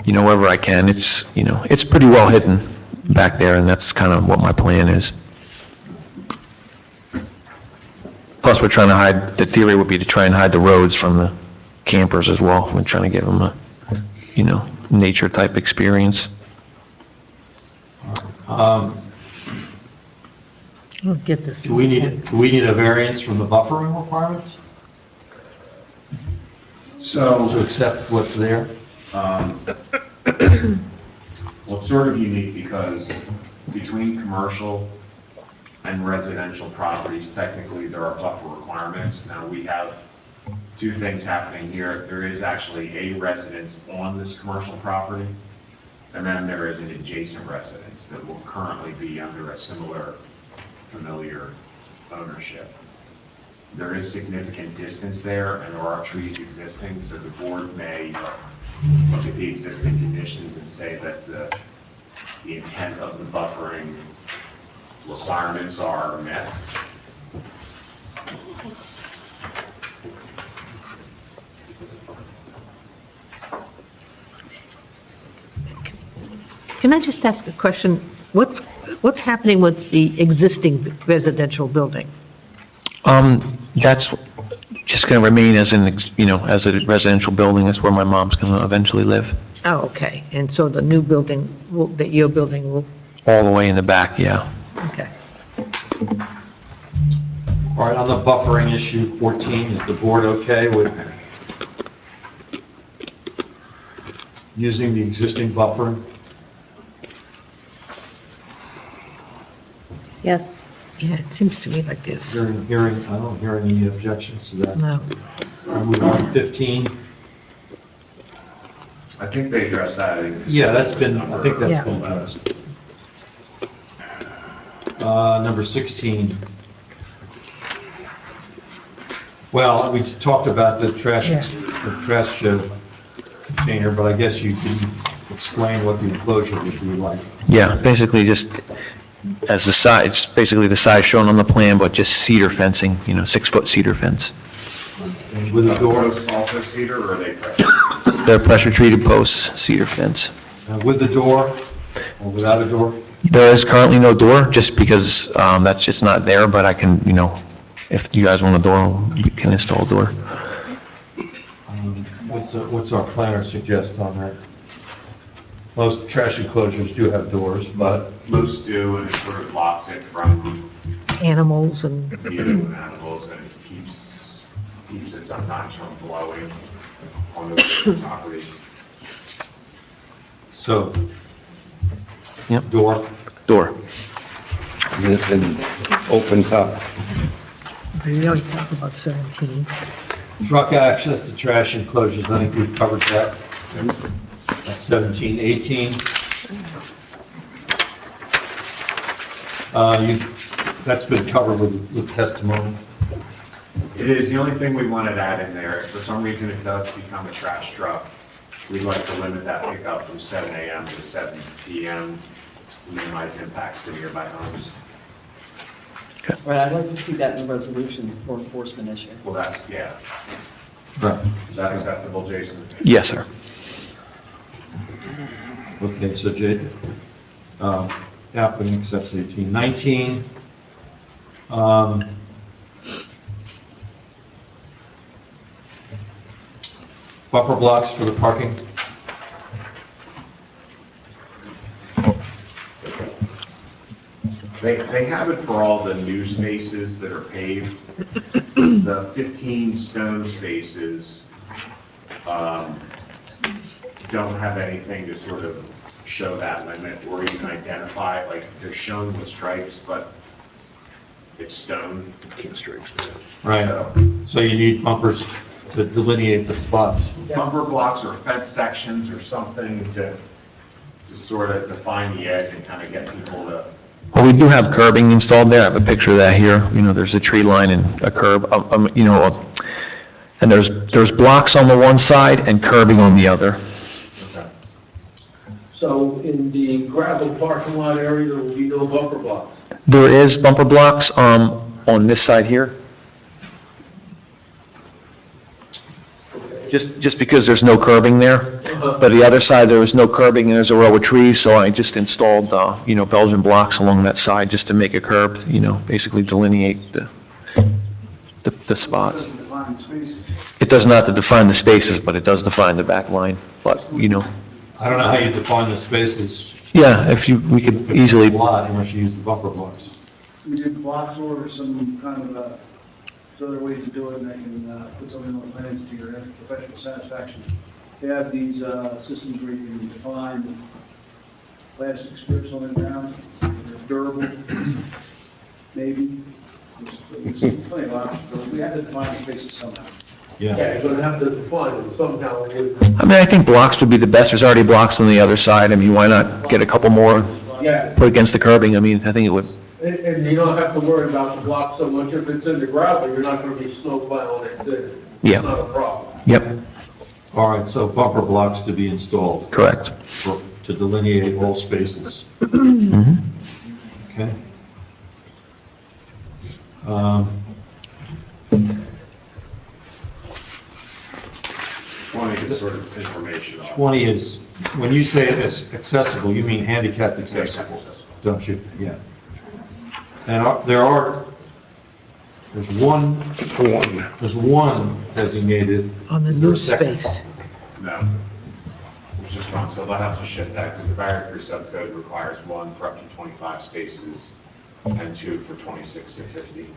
S: wherever I can. It's, it's pretty well hidden back there, and that's kind of what my plan is. Plus, we're trying to hide, the theory would be to try and hide the roads from the campers as well. We're trying to give them a, nature type experience.
L: I'll get this.
G: Do we need a variance from the buffering requirements to accept what's there?
F: Well, it's sort of unique because between commercial and residential properties, technically there are buffer requirements. Now, we have two things happening here. There is actually a residence on this commercial property, and then there is an adjacent residence that will currently be under a similar familiar ownership. There is significant distance there, and there are trees existing, so the board may look at the existing conditions and say that the intent of the buffering requirements are met.
L: Can I just ask a question? What's happening with the existing residential building?
S: That's just going to remain as as a residential building. That's where my mom's going to eventually live.
L: Oh, okay. And so the new building, that your building will,
S: All the way in the back, yeah.
L: okay.
G: All right, on the buffering issue, 14, is the board okay with using the existing buffering?
L: Yes. Yeah, it seems to me like this.
G: I don't hear any objections to that.
L: No.
G: I'll move on to 15.
F: I think they addressed that.
G: I think that's been addressed. Number 16. Well, we talked about the trash container, but I guess you didn't explain what the enclosure would be like.
S: Yeah, basically just as the size, it's basically the size shown on the plan, but just cedar fencing, 6-foot cedar fence.
G: And with a door,
F: Posts also cedar, or are they pressure?
S: They're pressure-treated posts, cedar fence.
G: with the door, or without a door?
S: There is currently no door, just because that's just not there, but I can, if you guys want a door, we can install a door.
G: What's our planner suggest on that? Most trash enclosures do have doors, but
F: Most do, and it sort of blocks it from
N: Animals and...
F: view and animals, and keeps it sometimes from blowing on the property.
G: so,
S: Yep.
G: door,
S: Door.
B: And open top.
N: We already talked about 17.
G: truck access to trash enclosures, I think we've covered that. That's 17, 18. That's been covered with testimony.
F: It is, the only thing we wanted to add in there, if for some reason it does become a trash truck, we'd like to limit that pickup from 7 a.m. to 7 p.m. to minimize impacts to nearby homes.
J: Right, I'd like to see that in the resolution for enforcement issue.
F: Well, that's, yeah.
G: Right.
F: Is that acceptable, Jason?
S: Yes, sir.
G: Okay, so Jay, applicant accepts 18. 19, buffer blocks for the parking.
F: They have it for all the new spaces that are paved. The 15 stone spaces don't have anything to sort of show that limit or even identify, like, they're shown with stripes, but it's stone.
G: Right. So you need bumpers to delineate the spots.
F: Bumper blocks or fence sections or something to sort of define the edge and kind of get people to...
S: Well, we do have curbing installed there. I have a picture of that here. There's a tree line and a curb, and there's blocks on the one side and curbing on the other.
P: So in the gravel parking lot area, there will be no buffer blocks.
S: There is bumper blocks on this side here. Just because there's no curbing there. But the other side, there was no curbing, and there's a row of trees, so I just installed, Belgian blocks along that side just to make a curb, basically delineate the spots. It does not define the spaces, but it does define the back line, but,
G: I don't know how you define the spaces.
S: Yeah, we could easily,
G: Lot unless you use the buffer blocks.
E: We did blocks or some kind of, other ways to do it, and I can put something on the plans to your professional satisfaction. They have these systems where you can define plastic strips on the ground, they're durable, maybe. There's plenty of options, but we have to define the spaces somehow.
P: Yeah, you're gonna have to define them somehow.
S: I think blocks would be the best. There's already blocks on the other side. Why not get a couple more
P: Yeah,
S: put against the curbing? I think it would.
P: and you don't have to worry about the block so much. If it's in the gravel, you're not gonna be snow plowing it, then
S: Yeah.
P: it's not a problem.
S: Yep,
G: All right, so buffer blocks to be installed
S: correct.
G: to delineate all spaces.
S: Mhm.
G: Okay.
F: 20 is sort of informational.
G: 20 is, when you say it's accessible, you mean handicapped accessible, don't you? Yeah. And there's one designated.
N: On the
G: Is there
N: new
G: a second?
N: space.
F: No. There's just one, so they'll have to shift that because the barrier free subcode requires one for up to 25 spaces and two for 26 to 50.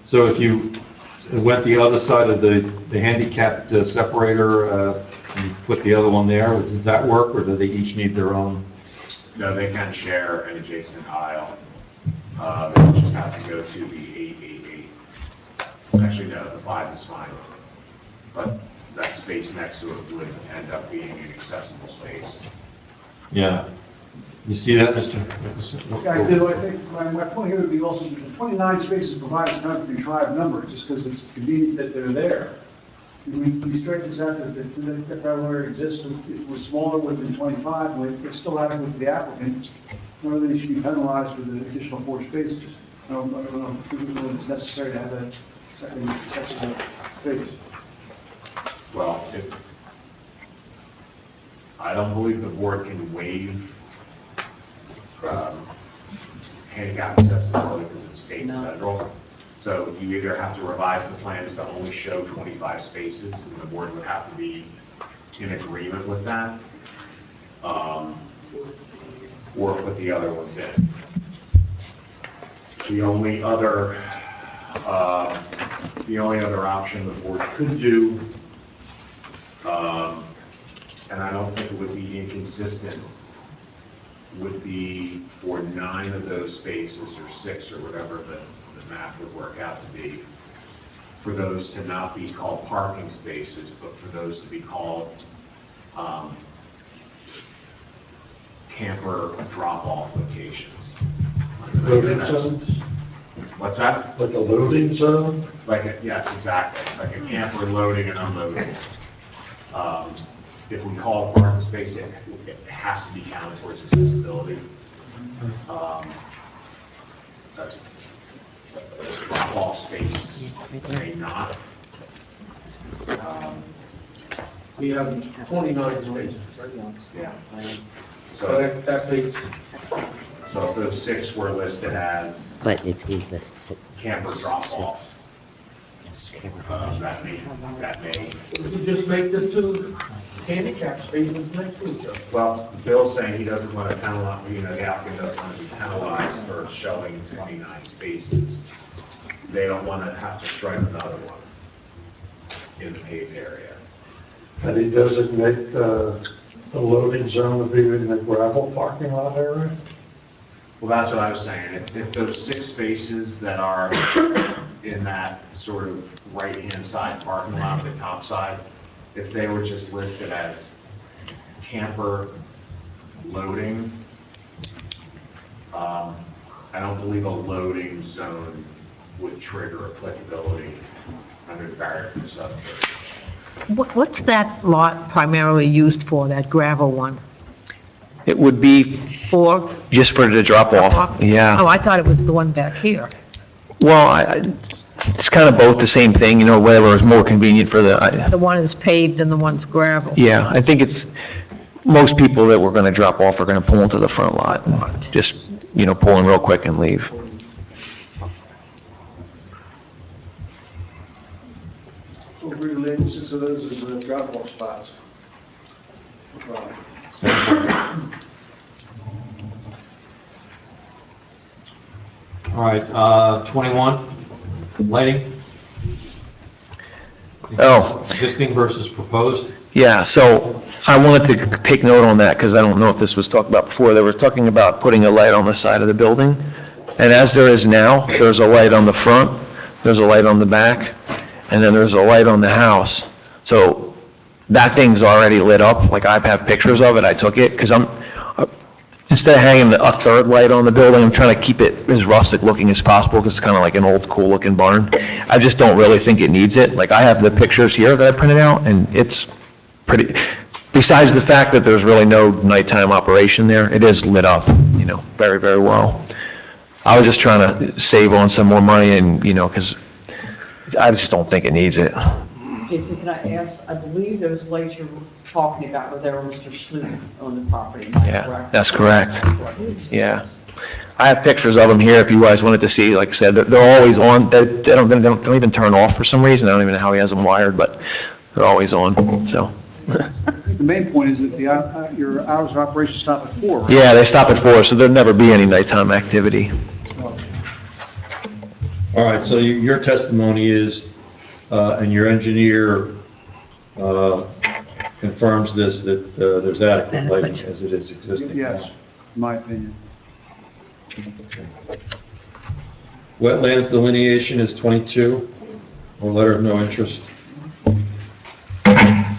G: So if you went the other side of the handicapped separator, and put the other one there, does that work, or do they each need their own?
F: No, they can share an adjacent aisle. They just have to go to the 888. Actually, no, the 5 is fine. But that space next to it would end up being an accessible space.
G: Yeah. You see that, Mr.?
E: Yeah, I do. I think my point here would be also that the 29 spaces provides a time to contrived number, just because it's convenient that they're there. We strike this out because the where it exists, if it was smaller within 25, it's still adequate to the applicant, whether they should be penalized with an additional 4 spaces. I don't know if it's necessary to have that second space.
F: Well, I don't believe the board can waive handicap accessibility because it's state and federal. So you either have to revise the plans to only show 25 spaces, and the board would have to be in agreement with that, or put the other ones in. The only other option the board could do, and I don't think it would be inconsistent, would be for 9 of those spaces, or 6, or whatever the math would work out to be, for those to not be called parking spaces, but for those to be called camper drop-off locations.
Q: Loading zones?
F: What's that?
Q: Like a loading zone?
F: Yes, exactly, like a camper loading and unloading. If we call it parking space, it has to be counted towards accessibility. Drop-off space may not.
P: We have 29 spaces, right?
F: Yeah.
P: So that makes,
F: So if those 6 were listed as
C: But if he lists it.
F: camper drop-offs, that may,
P: we just make the 2 handicap spaces next to each other.
F: well, Bill's saying he doesn't want to penalize, the applicant doesn't want to be penalized for showing 29 spaces. They don't want to have to strike another one in the paved area.
Q: And he designate the loading zone to be in the gravel parking lot area?
F: Well, that's what I was saying. If those 6 spaces that are in that sort of right-hand side parking lot, the top side, if they were just listed as camper loading, I don't believe a loading zone would trigger applicability under the barrier to subdivision.
L: What's that lot primarily used for, that gravel one?
S: It would be
L: For?
S: just for the drop-off,
L: Oh,
S: yeah.
L: I thought it was the one back here.
S: Well, it's kind of both the same thing, whatever is more convenient for the,
L: The one is paved and the one's gravel.
S: yeah, I think it's, most people that we're going to drop off are going to pull into the front lot, just, pull in real quick and leave.
E: So we're related 6 of those as drop-off spots.
G: All right, 21, lighting,
S: Oh,
G: existing versus proposed.
S: yeah, so I wanted to take note on that, because I don't know if this was talked about before. They were talking about putting a light on the side of the building, and as there is now, there's a light on the front, there's a light on the back, and then there's a light on the house. So that thing's already lit up, like I have pictures of it, I took it, because instead of hanging a 3rd light on the building, I'm trying to keep it as rustic looking as possible, because it's kind of like an old cool looking barn. I just don't really think it needs it. Like, I have the pictures here that I printed out, and it's pretty, besides the fact that there's really no nighttime operation there, it is lit up, very, very well. I was just trying to save on some more money and, because I just don't think it needs it.
J: Jason, can I ask, I believe those lights you're talking about were there Mr. Sloop on the property, am I
S: Yeah,
J: correct?
S: that's correct. Yeah. I have pictures of them here if you guys wanted to see. Like I said, they're always on. They don't even turn off for some reason. I don't even know how he has them wired, but they're always on, so.
E: The main point is that your hours of operation stop at 4, right?
S: Yeah, they stop at 4, so there'll never be any nighttime activity.
G: All right, so your testimony is, and your engineer confirms this, that there's adequate lighting as it is existing.
E: Yes, in my opinion.
G: Wetlands delineation is 22, or letter of no interest.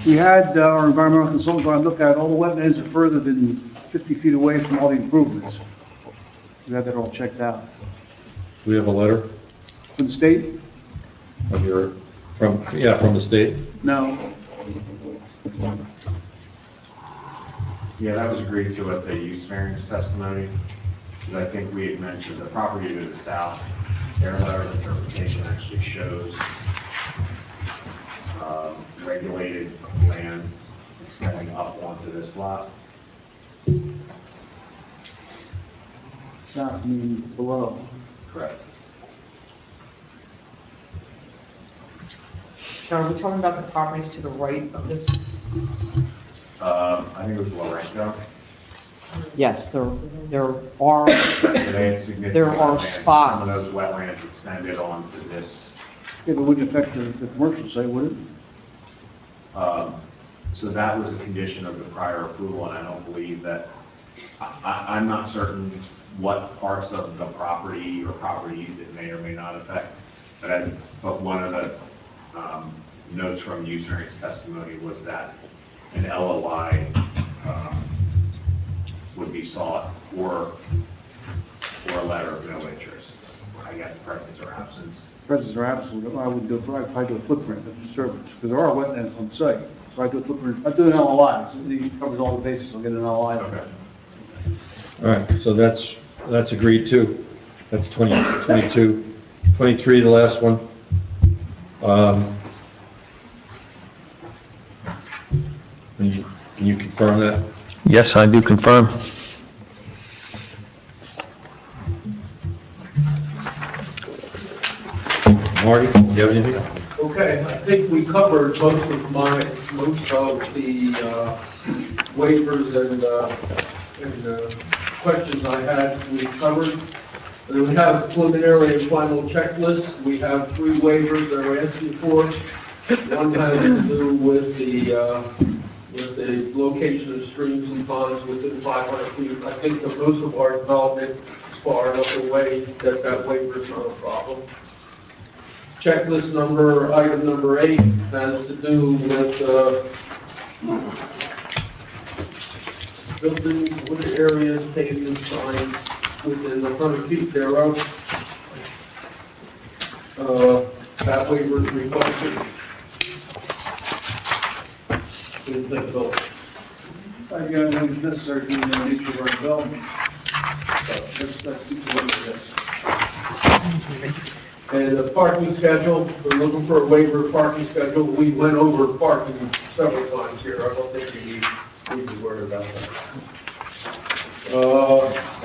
E: We had our environmental consultant go and look at all the wetlands are further than 50 feet away from all the improvements. We had that all checked out.
G: Do we have a letter
E: From the state?
G: from the state?
E: No.
F: Yeah, that was agreed to at the use variance testimony, because I think we had mentioned the property to the south, their letter of interpretation actually shows regulated lands extending up onto this lot.
E: South means below.
F: Correct.
J: Now, are we talking about the properties to the right of this?
F: I think it was Lorenzo.
J: Yes, there are,
F: They had significant
J: there are
F: wetlands.
J: spots.
F: Some of those wetlands extended onto this.
E: Yeah, but wouldn't affect the commercial site, would it?
F: So that was a condition of the prior approval, and I don't believe that, I'm not certain what parts of the property or properties it may or may not affect, but one of the notes from use variance testimony was that an LOI would be sought or a letter of no interest. I guess presence or absence.
E: Presence or absence, I would do, I'd probably do a footprint of disturbance, because there are wetlands on site. So I do a footprint, I do an LOI, so it covers all the bases, I'll get an LOI.
F: Okay.
G: All right, so that's agreed to. That's 22. 23, the last one. Can you confirm that?
S: Yes, I do confirm.
G: Marty, do you have anything?
P: Okay, I think we covered most of the waivers and questions I had, we covered. And we have a preliminary and final checklist. We have 3 waivers that we're asking for. One has to do with the location of streams and ponds within 500 feet. I think that most of our development is far enough away that that waiver is not a problem. Checklist number, item number 8, has to do with buildings, wood areas, pavement signs within 100 feet thereof. That waiver is requested. Didn't think so.
E: I think it's necessary to the nature of our development. That's what it is.
P: And the parking schedule, we're looking for a waiver of parking schedule. We went over parking several times here. I don't think we need to worry about that.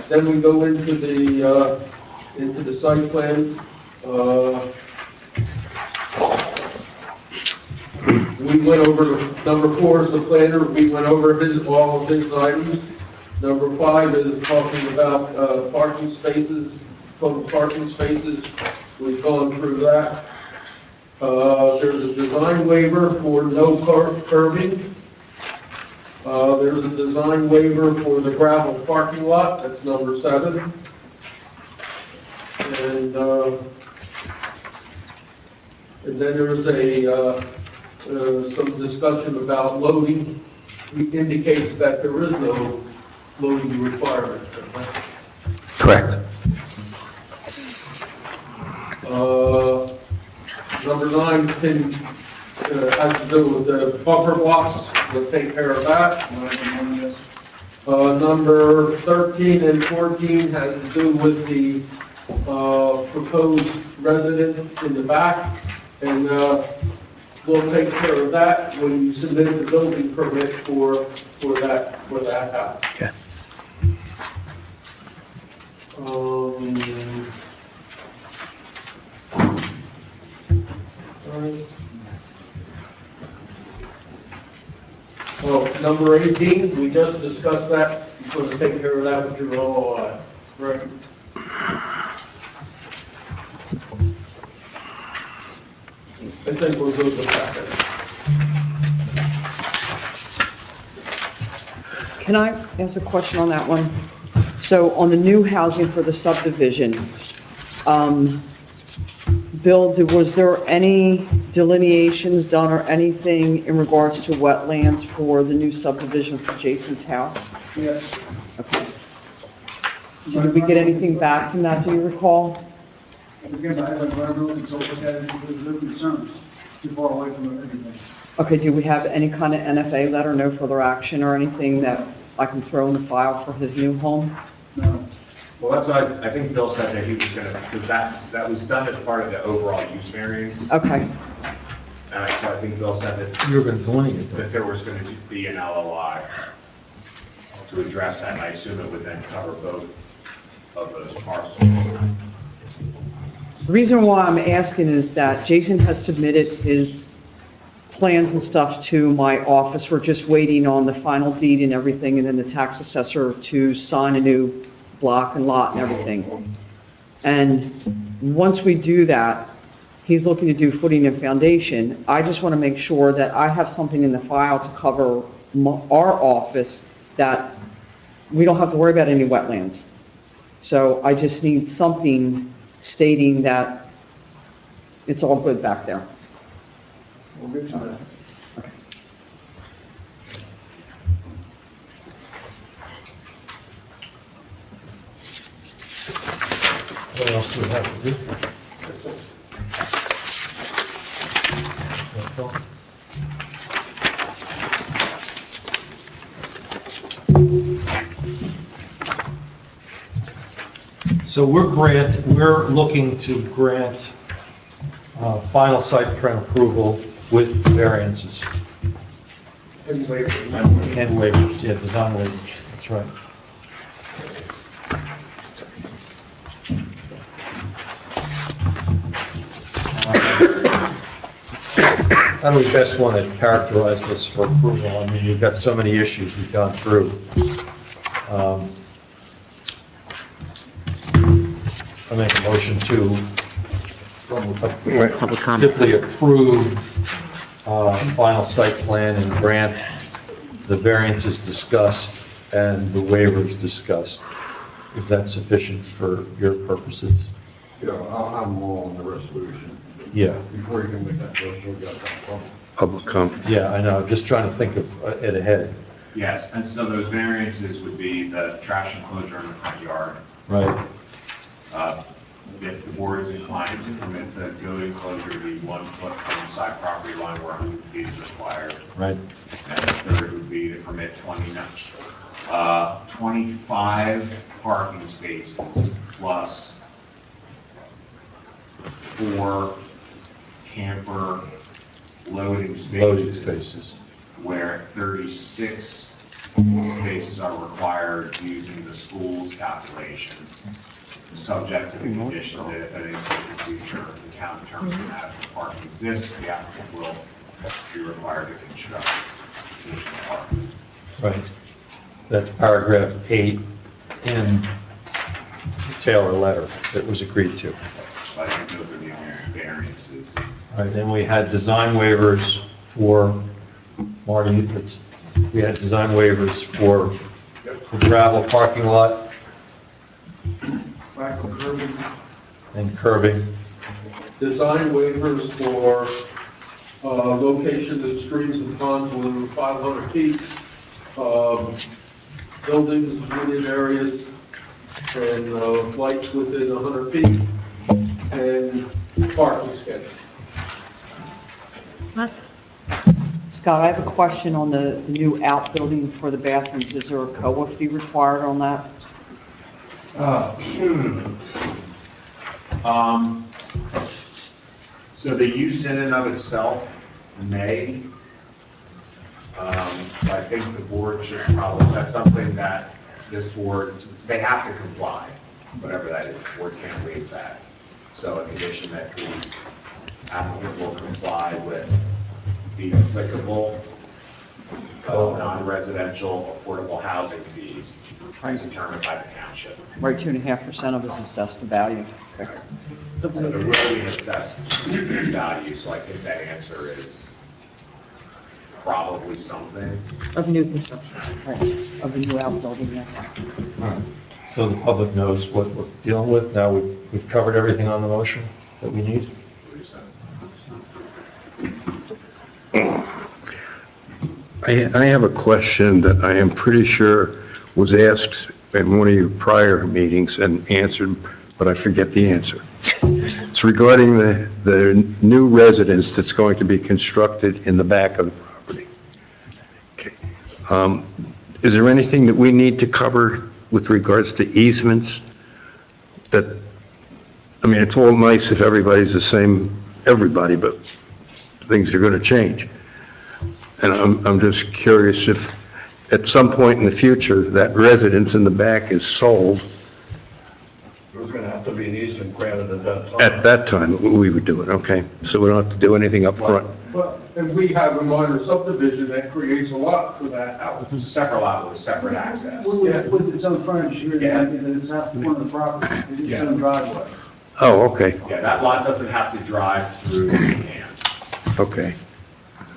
P: Then we go into the site plan. We went over, number 4 is the planner. We went over all of his items. Number 5 is talking about parking spaces, total parking spaces. We've gone through that. There's a design waiver for no curbing. There's a design waiver for the gravel parking lot. That's number 7. And then there's some discussion about loading. It indicates that there is no loading requirement.
S: Correct.
P: Number 9 has to do with the buffer blocks. We'll take care of that. Number 13 and 14 has to do with the proposed residence in the back. And we'll take care of that when you submit the building permit for that house.
S: Okay.
P: Number 18, we just discussed that. You're going to take care of that with your LOI. Right. I think we're good with that.
J: Can I ask a question on that one? So on the new housing for the subdivision, Bill, was there any delineations done or anything in regards to wetlands for the new subdivision for Jason's house?
E: Yes.
J: Okay. So did we get anything back from that, do you recall?
E: Again, I haven't run over consulted that, there's no concerns.
Q: too far away from everything.
J: Okay, do we have any kind of NFA letter, no further action or anything that I can throw in the file for his new home?
Q: No.
F: Well, that's why I think Bill said that he was gonna, because that was done as part of the overall use variance.
J: Okay,
F: So I think Bill said that.
G: You were going to delineate that.
F: That there was gonna be an LOI to address that, and I assume it would then cover both of those parcels.
J: the reason why I'm asking is that Jason has submitted his plans and stuff to my office. We're just waiting on the final deed and everything, and then the tax assessor to sign a new block and lot and everything. And once we do that, he's looking to do footing and foundation. I just want to make sure that I have something in the file to cover our office, that we don't have to worry about any wetlands. So I just need something stating that it's all good back there.
Q: We'll get to that.
G: What else do we have to do? So we're looking to grant final site plan approval with variances.
Q: And waivers.
G: And waivers, yeah, design waivers, that's right. How do we best want to characterize this for approval? I mean, you've got so many issues we've gone through. I make a motion to
C: Public comment.
G: simply approve final site plan and grant the variances discussed and the waivers discussed. Is that sufficient for your purposes?
A: Yeah, I'll have them all in the resolution.
G: Yeah.
A: Before you can make that motion, we got that problem.
B: Public comment.
G: Yeah, I know, I'm just trying to think of it ahead.
F: Yes, and so those variances would be the trash enclosure in the front yard.
G: Right.
F: If the board is inclined to permit the goat enclosure to be 1 foot from the side property line where 100 feet is required.
G: Right.
F: And the third would be to permit 25 parking spaces plus 4 camper loading spaces. Where 36 spaces are required using the school's calculation, subject to the condition that if at any point in the future the town determines that parking exists, the applicant will be required to construct additional parking.
G: Right. That's paragraph 8 in the Taylor letter that was agreed to.
F: So I think those are the only variances.
G: All right, then we had design waivers for, Marty, we had design waivers for the gravel parking lot
Q: Back on curbing.
G: and curbing.
P: Design waivers for location of streams and ponds within 500 feet, buildings within areas, and lights within 100 feet, and parking schedule.
J: Scott, I have a question on the new outbuilding for the bathrooms. Is there a COA fee required on that?
F: So the use in and of itself may, I think the board should probably, that's something that this board, they have to comply, whatever that is, the board can't waive that. So a condition that the applicant will comply with the applicable non-residential affordable housing fees as determined by the township.
J: Right, 2.5% of his assessed value. Okay.
F: So there will be an assessed value, so I think that answer is probably something.
J: Of new construction, right, of the new outbuilding, yes.
G: So the public knows what we're dealing with. Now we've covered everything on the motion that we need.
B: I have a question that I am pretty sure was asked in one of your prior meetings and answered, but I forget the answer. It's regarding the new residence that's going to be constructed in the back of the property. Okay. Is there anything that we need to cover with regards to easements? That, I mean, it's all nice if everybody's the same, everybody, but things are going to change. And I'm just curious if, at some point in the future, that residence in the back is sold.
P: There's gonna have to be an easement granted at that time.
B: At that time, we would do it, okay? So we don't have to do anything up front.
P: But if we have a minor subdivision, that creates a lot for that house.
F: It's a separate lot with separate access.
E: With its own frontage here, and it's not one of the property, it's its own driveway.
B: Oh, okay,
F: Yeah, that lot doesn't have to drive through the camp
B: okay.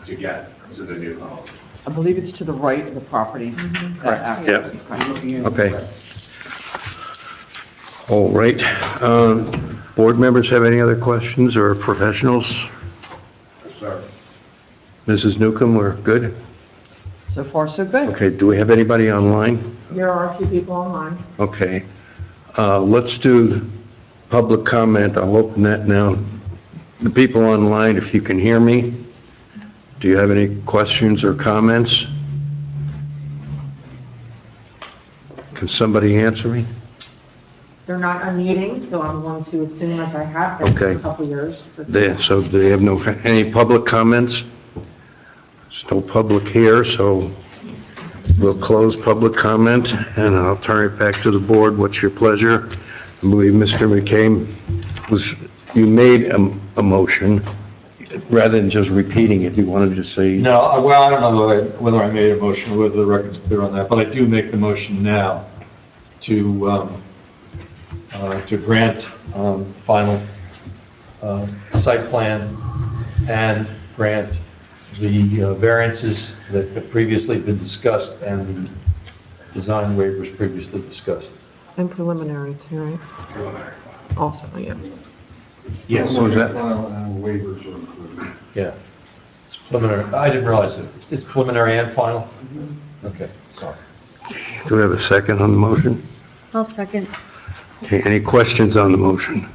F: to get to the new home.
J: I believe it's to the right of the property.
F: Correct.
J: Access.
B: Okay. All right. Board members have any other questions or professionals?
P: Sir.
B: Mrs. Newcomb, we're good?
J: So far, so good.
B: Okay, do we have anybody online?
N: There are a few people online.
B: Okay. Let's do public comment. I'll open that now. The people online, if you can hear me, do you have any questions or comments? Can somebody answer me?
N: They're not unmuting, so I'm going to assume as I have been for a
B: Okay.
N: couple years.
B: So they have any public comments? There's no public here, so we'll close public comment, and I'll turn it back to the board. What's your pleasure? I believe Mr. McCain you made a motion, rather than just repeating it, you wanted to say?
G: No, well, I don't know whether I made a motion, whether the record's clear on that, but I do make the motion now to grant final site plan and grant the variances that have previously been discussed and the design waivers previously discussed.
N: And preliminary too, right?
P: Preliminary.
N: Also, yeah.
G: Yes.
B: What was that?
P: Waivers are included.
G: Yeah. It's preliminary. I didn't realize it. It's preliminary and final? Okay, sorry.
B: Do we have a second on the motion?
H: I'll second.
B: Okay, any questions on the motion?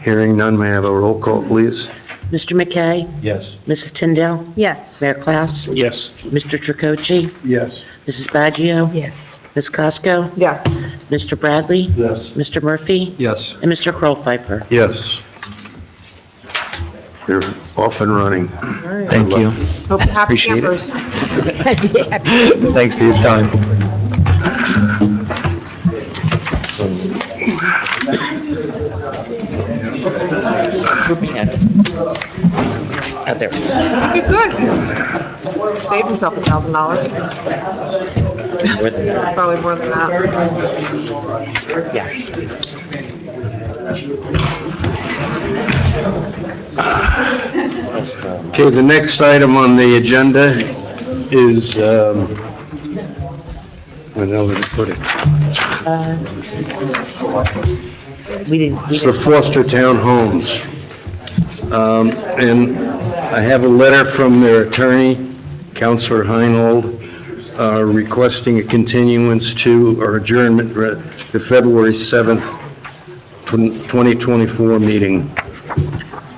B: Hearing none, may I have a roll call, please?
C: Mr. McKay?
G: Yes.
C: Mrs. Tyndall?
H: Yes.
C: Mayor Klaus?
K: Yes.
C: Mr. Tricocci?
P: Yes.
C: Mrs. Baggio?
L: Yes.
C: Ms. Casco?
N: Yes.
C: Mr. Bradley?
P: Yes.
C: Mr. Murphy?
P: Yes.
C: And Mr. Kroll-Pfeiffer?
B: Yes. You're off and running.
S: Thank you.
N: Hope you happy
S: Appreciate it.
N: campers.
S: Thanks for your time.
C: Out there.
N: Okay, good. Saved himself $1,000. Probably more than that.
C: Yeah.
B: Okay, the next item on the agenda is, where the hell did I put it? It's the Foster Town Homes. And I have a letter from their attorney, Counselor Heinold, requesting a continuance to, or adjournment, to February 7th, 2024 meeting.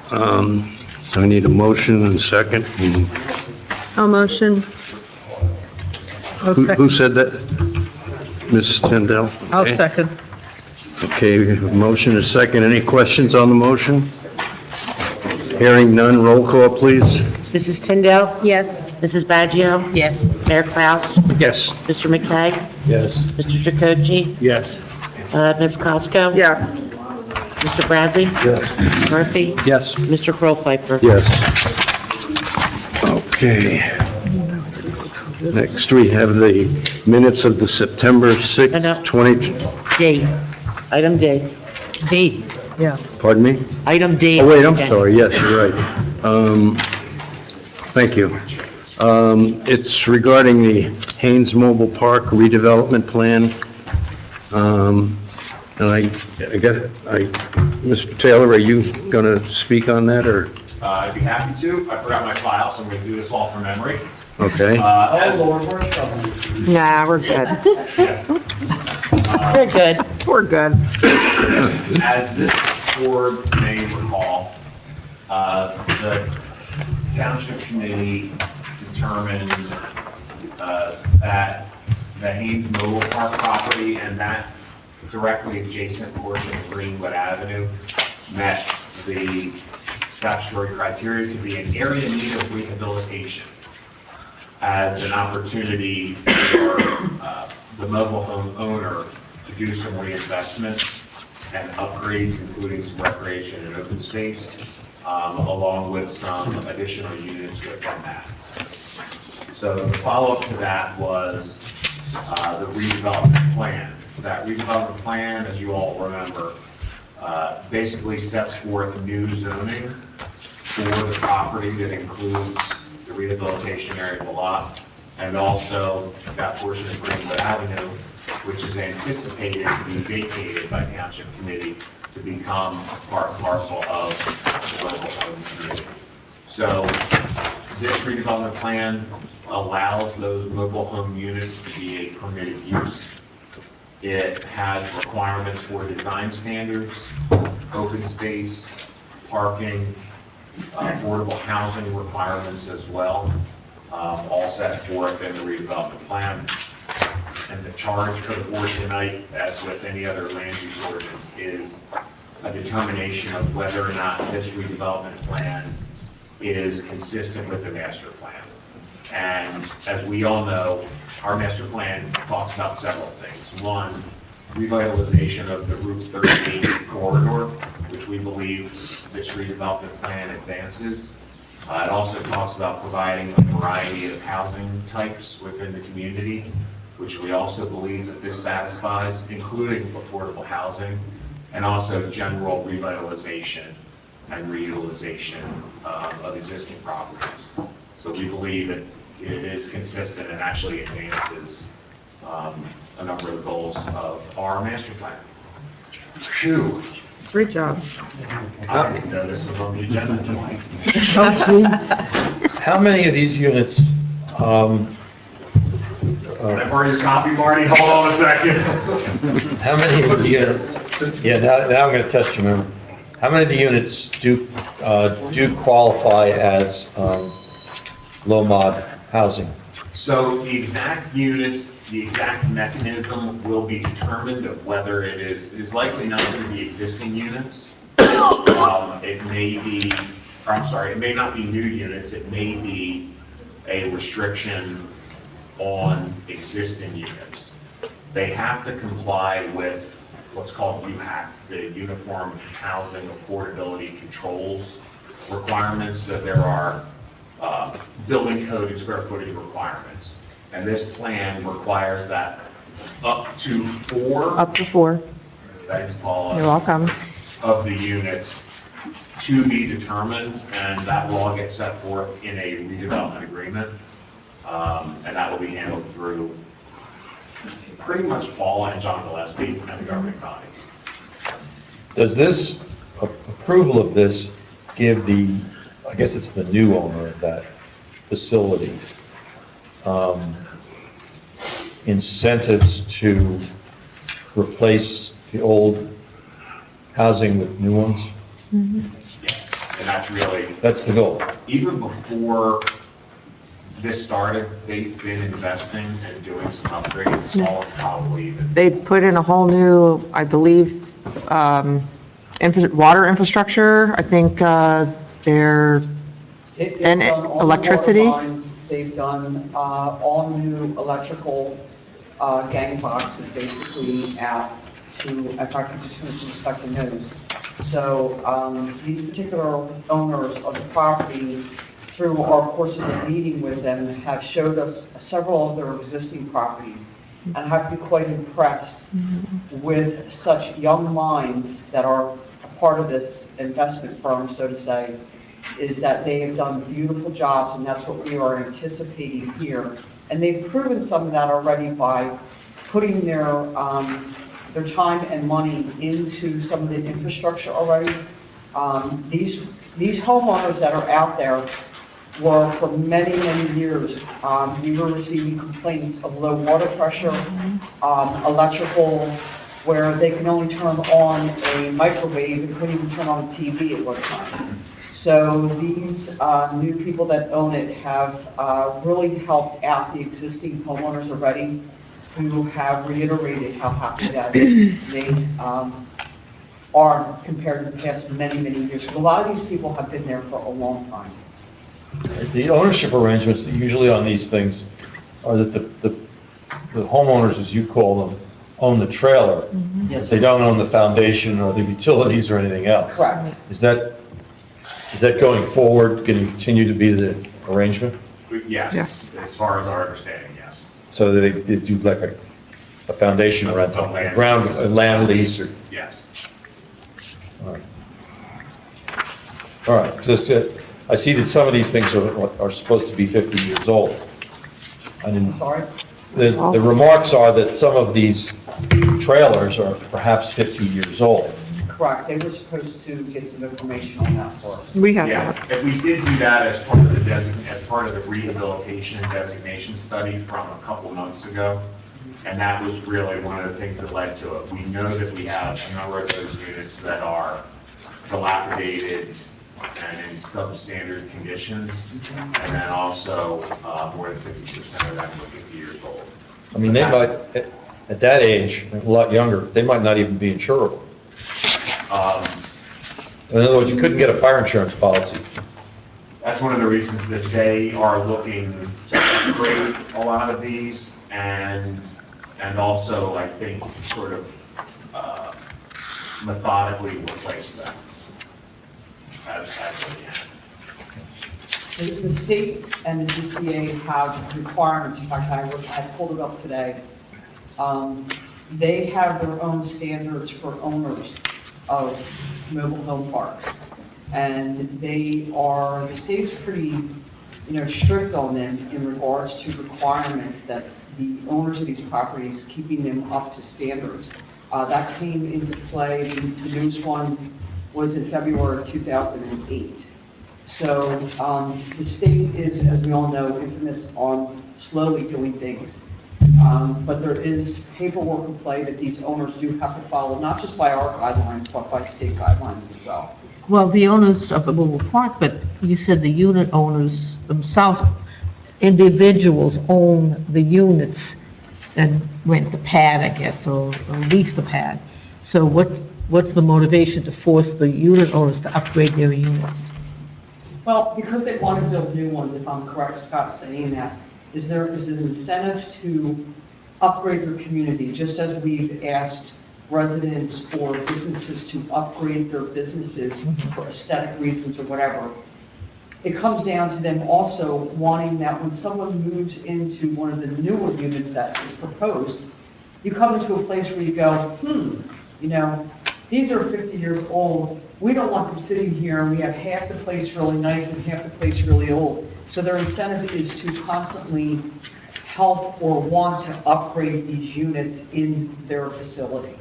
B: So I need a motion and second. And
H: I'll motion.
B: Who said that? Ms. Tyndall?
L: I'll
B: Okay.
L: second.
B: Okay, we have a motion and a second. Any questions on the motion? Hearing none, roll call, please.
C: Mrs. Tyndall?
H: Yes.
C: Mrs. Baggio?
L: Yes.
C: Mayor Klaus?
K: Yes.
C: Mr. McKay?
G: Yes.
C: Mr. Tricocci?
K: Yes.
C: Ms. Casco?
N: Yes.
C: Mr. Bradley?
P: Yes.
C: Murphy?
K: Yes.
C: Mr. Kroll-Pfeiffer?
B: Yes. Okay. Next, we have the minutes of the September
C: No,
B: 6th, 20,
C: D. Item D. D. Yeah.
B: pardon me?
C: Item D.
B: Oh, wait, I'm sorry, yes, you're right. Thank you. It's regarding the Haynes Mobile Park redevelopment plan. And Mr. Taylor, are you going to speak on that, or?
F: I'd be happy to. I forgot my file, so I'm going to do this all from memory.
B: Okay.
N: Nah, we're good.
C: We're good.
N: We're good.
F: As this board may recall, the township committee determined that the Haynes Mobile Park property and that directly adjacent portion of Greenwood Avenue met the statutory criteria to be an area in need of rehabilitation as an opportunity for the mobile home owner to do some reinvestment and upgrades, including some recreation and open space, along with some additional units within that. So the follow-up to that was the redevelopment plan. That redevelopment plan, as you all remember, basically sets forth new zoning for the property that includes the rehabilitation area of the lot, and also that portion of Greenwood Avenue, which is anticipated to be vacated by Township Committee to become part and parcel of the local home community. So this redevelopment plan allows those mobile home units to be a permitted use. It has requirements for design standards, open space, parking, affordable housing requirements as well, all set forth in the redevelopment plan. And the charge for the board tonight, as with any other land use ordinance, is a determination of whether or not this redevelopment plan is consistent with the master plan. And as we all know, our master plan talks about several things. One, revitalization of the Route 38 corridor, which we believe this redevelopment plan advances. It also talks about providing a variety of housing types within the community, which we also believe that this satisfies, including affordable housing, and also general revitalization and reutilization of existing properties. So we believe it is consistent and actually advances a number of the goals of our master plan. Phew.
N: Great job.
F: I didn't know this was on the agenda tonight.
G: How many of these units,
F: Can I borrow your copy, Marty? Hold on a second.
G: how many of the units, yeah, now I'm gonna test your memory. How many of the units do qualify as, low-mod housing?
F: So the exact units, the exact mechanism will be determined of whether it is likely not going to be existing units. It may be, or I'm sorry, it may not be new units, it may be a restriction on existing units. They have to comply with what's called UHAC, the Uniform Housing Affordability Controls requirements. So there are building code and square footage requirements. And this plan requires that up to four.
N: Up to 4.
F: Thanks, Paula.
N: You're welcome.
F: Of the units to be determined, and that will all get set forth in a redevelopment agreement. And that will be handled through pretty much Paula and John Gillespie and the governing body.
G: Does this, approval of this give the, I guess it's the new owner of that facility, incentives to replace the old housing with new ones?
F: And that's really,
G: That's the goal.
F: even before this started, they've been investing and doing some upgrades, smaller probably even.
N: They put in a whole new, I believe, water infrastructure. I think they're,
J: They've
N: and
J: done all the water
N: electricity.
J: lines, they've done all new electrical gang boxes basically out to, if I could just finish inspecting those. So these particular owners of the property, through our courses of meeting with them, have showed us several of their existing properties and have been quite impressed with such young minds that are a part of this investment firm, so to say, is that they have done beautiful jobs, and that's what we are anticipating here. And they've proven some of that already by putting their time and money into some of the infrastructure already. These homeowners that are out there were, for many, many years, we were receiving complaints of low water pressure, electrical where they can only turn on a microwave and couldn't even turn on a TV at one time. So these new people that own it have really helped out the existing homeowners already, who have reiterated how happy that they are compared to the past many, many years. A lot of these people have been there for a long time.
G: The ownership arrangements usually on these things are that the homeowners, as you call them, own the trailer.
J: Yes,
G: They don't own the foundation or the utilities or anything else.
J: Correct.
G: Is that going forward, going to continue to be the arrangement?
F: Yes. As far as our understanding, yes.
G: So they do like a foundation rental, a land lease or?
F: Yes.
G: All right, just, I see that some of these things are supposed to be 50 years old. I didn't,
J: Sorry?
G: the remarks are that some of these trailers are perhaps 50 years old.
J: Correct. They were supposed to get some information on that for us.
N: We have
F: Yeah,
N: that.
F: and we did do that as part of the rehabilitation and designation study from a couple months ago. And that was really one of the things that led to it. We know that we have a number of those units that are dilapidated and in substandard conditions. And then also, more than 50% of them are 50 years old.
G: I mean, they might, at that age, a lot younger, they might not even be insurable. In other words, you couldn't get a fire insurance policy.
F: That's one of the reasons that they are looking to upgrade a lot of these and also, I think, sort of methodically replace them as they can.
J: The state and the DCA have requirements. In fact, I pulled it up today. They have their own standards for owners of mobile home parks. And the state's pretty, strict on them in regards to requirements that the owners of these properties, keeping them up to standards. That came into play, the newest one was in February of 2008. So the state is, as we all know, infamous on slowly doing things. But there is paperwork in play that these owners do have to follow, not just by our guidelines, but by state guidelines as well.
L: Well, the owners of the mobile park, but you said the unit owners themselves, individuals own the units and rent the pad, I guess, or lease the pad. So what's the motivation to force the unit owners to upgrade their units?
J: Well, because they want to build new ones, if I'm correct, Scott, saying that, is an incentive to upgrade their community, just as we've asked residents or businesses to upgrade their businesses for aesthetic reasons or whatever. It comes down to them also wanting that when someone moves into one of the newer units that is proposed, you come into a place where you go, these are 50 years old. We don't want them sitting here and we have half the place really nice and half the place really old. So their incentive is to constantly help or want to upgrade these units in their facility.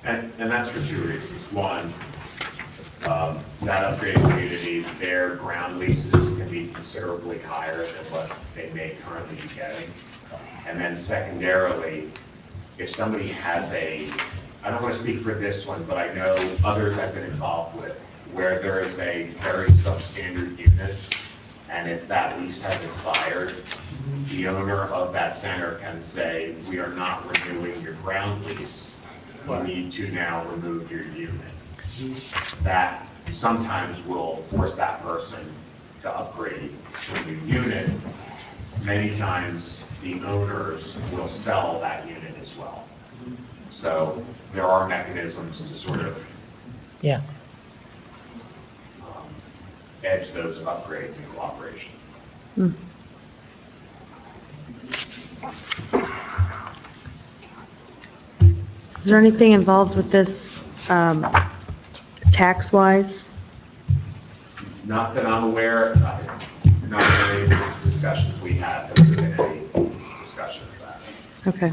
F: And that's for two reasons. One, that upgraded community, their ground leases can be considerably higher than what they may currently be getting. And then secondarily, if somebody has I don't want to speak for this one, but I know others I've been involved with, where there is a very substandard unit, and if that lease has expired, the owner of that center can say, we are not renewing your ground lease. We need to now remove your unit. That sometimes will force that person to upgrade to a new unit. Many times, the owners will sell that unit as well. So there are mechanisms to sort of edge those upgrades in cooperation.
R: Is there anything involved with this tax-wise?
F: Not that I'm aware, not really the discussions we had, has there been any discussion of that.
R: Okay.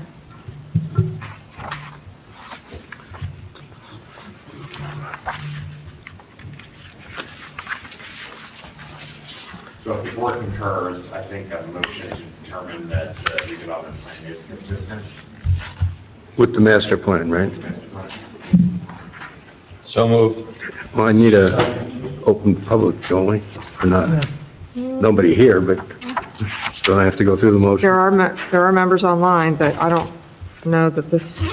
F: So if the board concurs, I think a motion to determine that the redevelopment plan is consistent.
B: With the master plan, right?
G: So moved.
B: Well, I need a open public, don't we? Or not? Nobody here, but don't I have to go through the motion?
N: There are members online, but I don't know that this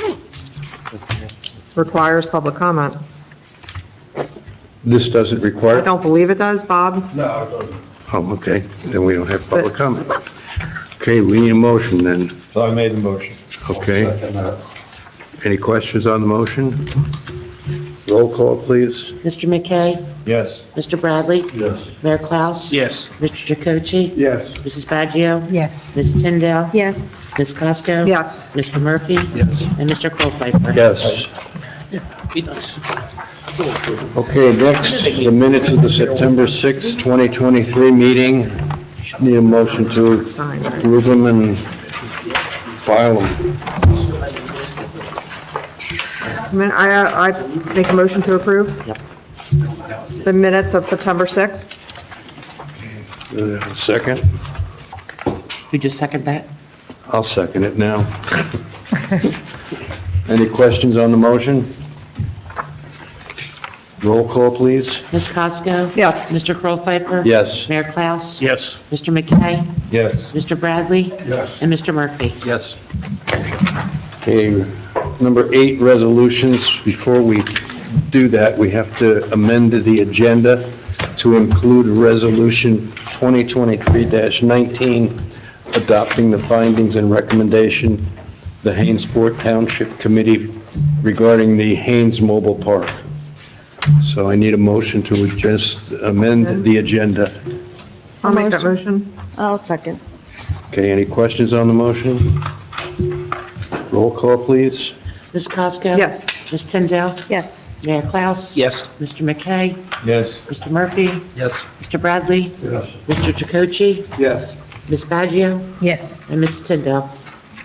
N: requires public comment.
B: This doesn't
N: I
B: require?
N: don't believe it does, Bob.
P: No, it doesn't.
B: Oh, okay, then we don't have public comment. Okay, we need a motion then,
G: So I made the motion.
B: okay? Any questions on the motion? Roll call, please.
C: Mr. McKay?
G: Yes.
C: Mr. Bradley?
P: Yes.
C: Mayor Klaus?
K: Yes.
C: Mr. Jacochi?
P: Yes.
C: Mrs. Baggio?
L: Yes.
C: Ms. Tyndall?
R: Yes.
C: Ms. Costo?
N: Yes.
C: Mr. Murphy?
P: Yes.
C: And Mr. Colpfeiffer?
B: Yes.
K: Be nice.
B: Okay, next, the minutes of the September 6, 2023 meeting. Need a motion to approve them and file them.
N: I make a motion to approve
C: Yep.
N: the minutes of September 6th.
B: Second?
C: You just second that?
B: I'll second it now. Any questions on the motion? Roll call, please.
C: Ms. Costo?
N: Yes.
C: Mr. Colpfeiffer?
B: Yes.
C: Mayor Klaus?
K: Yes.
C: Mr. McKay?
G: Yes.
C: Mr. Bradley?
P: Yes.
C: And Mr. Murphy?
K: Yes.
B: Okay, number 8, resolutions. Before we do that, we have to amend the agenda to include Resolution 2023-19, adopting the findings and recommendation, the Hainesport Township Committee regarding the Haynes Mobile Park. So I need a motion to just amend the agenda.
N: I'll make that motion.
R: I'll second.
B: Okay, any questions on the motion? Roll call, please.
C: Ms. Costo?
N: Yes.
C: Ms. Tyndall?
R: Yes.
C: Mayor Klaus?
K: Yes.
C: Mr. McKay?
G: Yes.
C: Mr. Murphy?
K: Yes.
C: Mr. Bradley?
P: Yes.
C: Mr. Jacochi?
P: Yes.
C: Ms. Baggio?
L: Yes.
C: And Ms. Tyndall?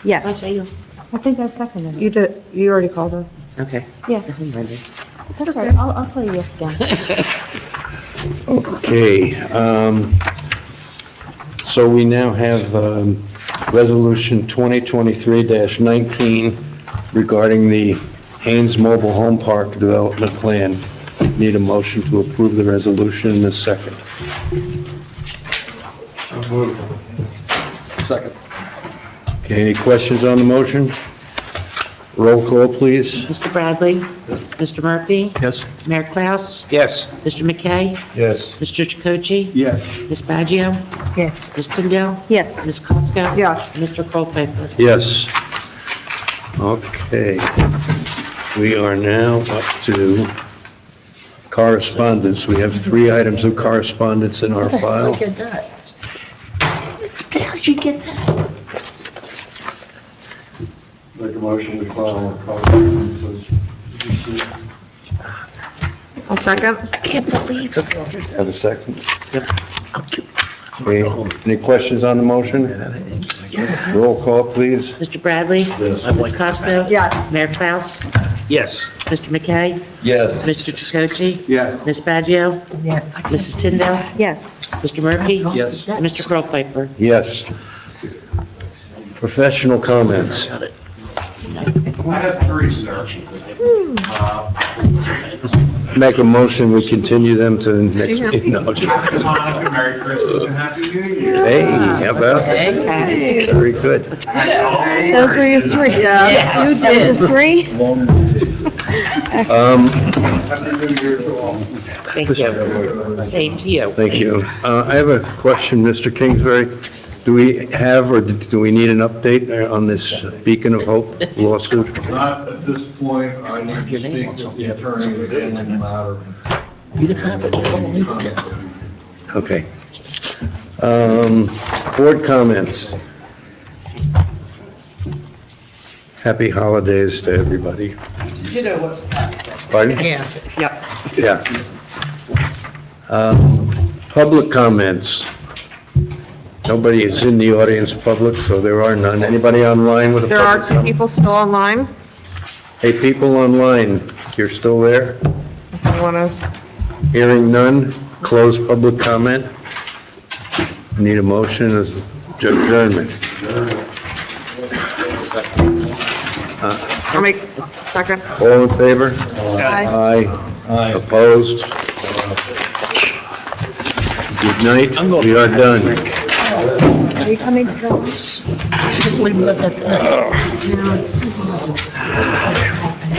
R: Yes.
C: I say you?
R: I think I seconded it.
N: You did, you already called us.
C: Okay.
R: Yeah.
C: I'm ready.
R: That's right. I'll tell you yes again.
B: Okay, so we now have Resolution 2023-19 regarding the Haynes Mobile Home Park Development Plan. Need a motion to approve the resolution in a second.
P: Second.
B: Okay, any questions on the motion? Roll call, please.
C: Mr. Bradley? Mr. Murphy?
K: Yes.
C: Mayor Klaus?
K: Yes.
C: Mr. McKay?
G: Yes.
C: Mr. Jacochi?
P: Yes.
C: Ms. Baggio?
L: Yes.
C: Ms. Tyndall?
R: Yes.
C: Ms. Costo?
N: Yes.
C: Mr. Colpfeiffer?
B: Yes. Okay. We are now up to correspondence. We have 3 items of correspondence in our file.
L: Look at that. Where the hell did you get that?
Q: Make a motion, we file a copy.
N: I'll second.
L: I can't believe it.
B: Have a second? Okay, any questions on the motion? Roll call, please.
C: Mr. Bradley?
B: Yes.
C: Ms. Costo?
N: Yes.
C: Mayor Klaus?
K: Yes.
C: Mr. McKay?
G: Yes.
C: Mr. Jacochi?
P: Yes.
C: Ms. Baggio?
L: Yes.
C: Mrs. Tyndall?
R: Yes.
C: Mr. Murphy?
K: Yes.
C: And Mr. Colpfeiffer?
B: Yes. Professional comments.
P: I have 3, sir.
B: Make a motion, we continue them to the next meeting. No, just-
F: Hanukkah, Merry Christmas, and Happy New Year.
B: Hey, how about that?
C: Okay.
B: Very good.
R: Those were your 3?
L: Yes.
R: You did the 3?
P: Happy New Year to all.
C: Thank you. Same to you.
B: Thank you. I have a question, Mr. Kingsbury. Do we have, or do we need an update on this Beacon of Hope lawsuit?
P: Not at this point, I need to speak to the attorney in the matter.
K: You didn't have it.
B: Okay. Board comments. Happy holidays to everybody.
J: You know what's
B: Pardon?
L: Yeah.
C: Yep.
B: Yeah. Public comments. Nobody is in the audience public, so there are none. Anybody online with a
N: There are
B: public
N: 2
B: comment?
N: people still online.
B: Hey, people online, you're still there?
N: If you want to,
B: Hearing none, close public comment. Need a motion of adjournment.
N: I'll make, second.
B: All in favor?
N: Aye.
B: Aye. Opposed? Good night, we are done.
R: Are you coming to the?
L: Just leave it at that.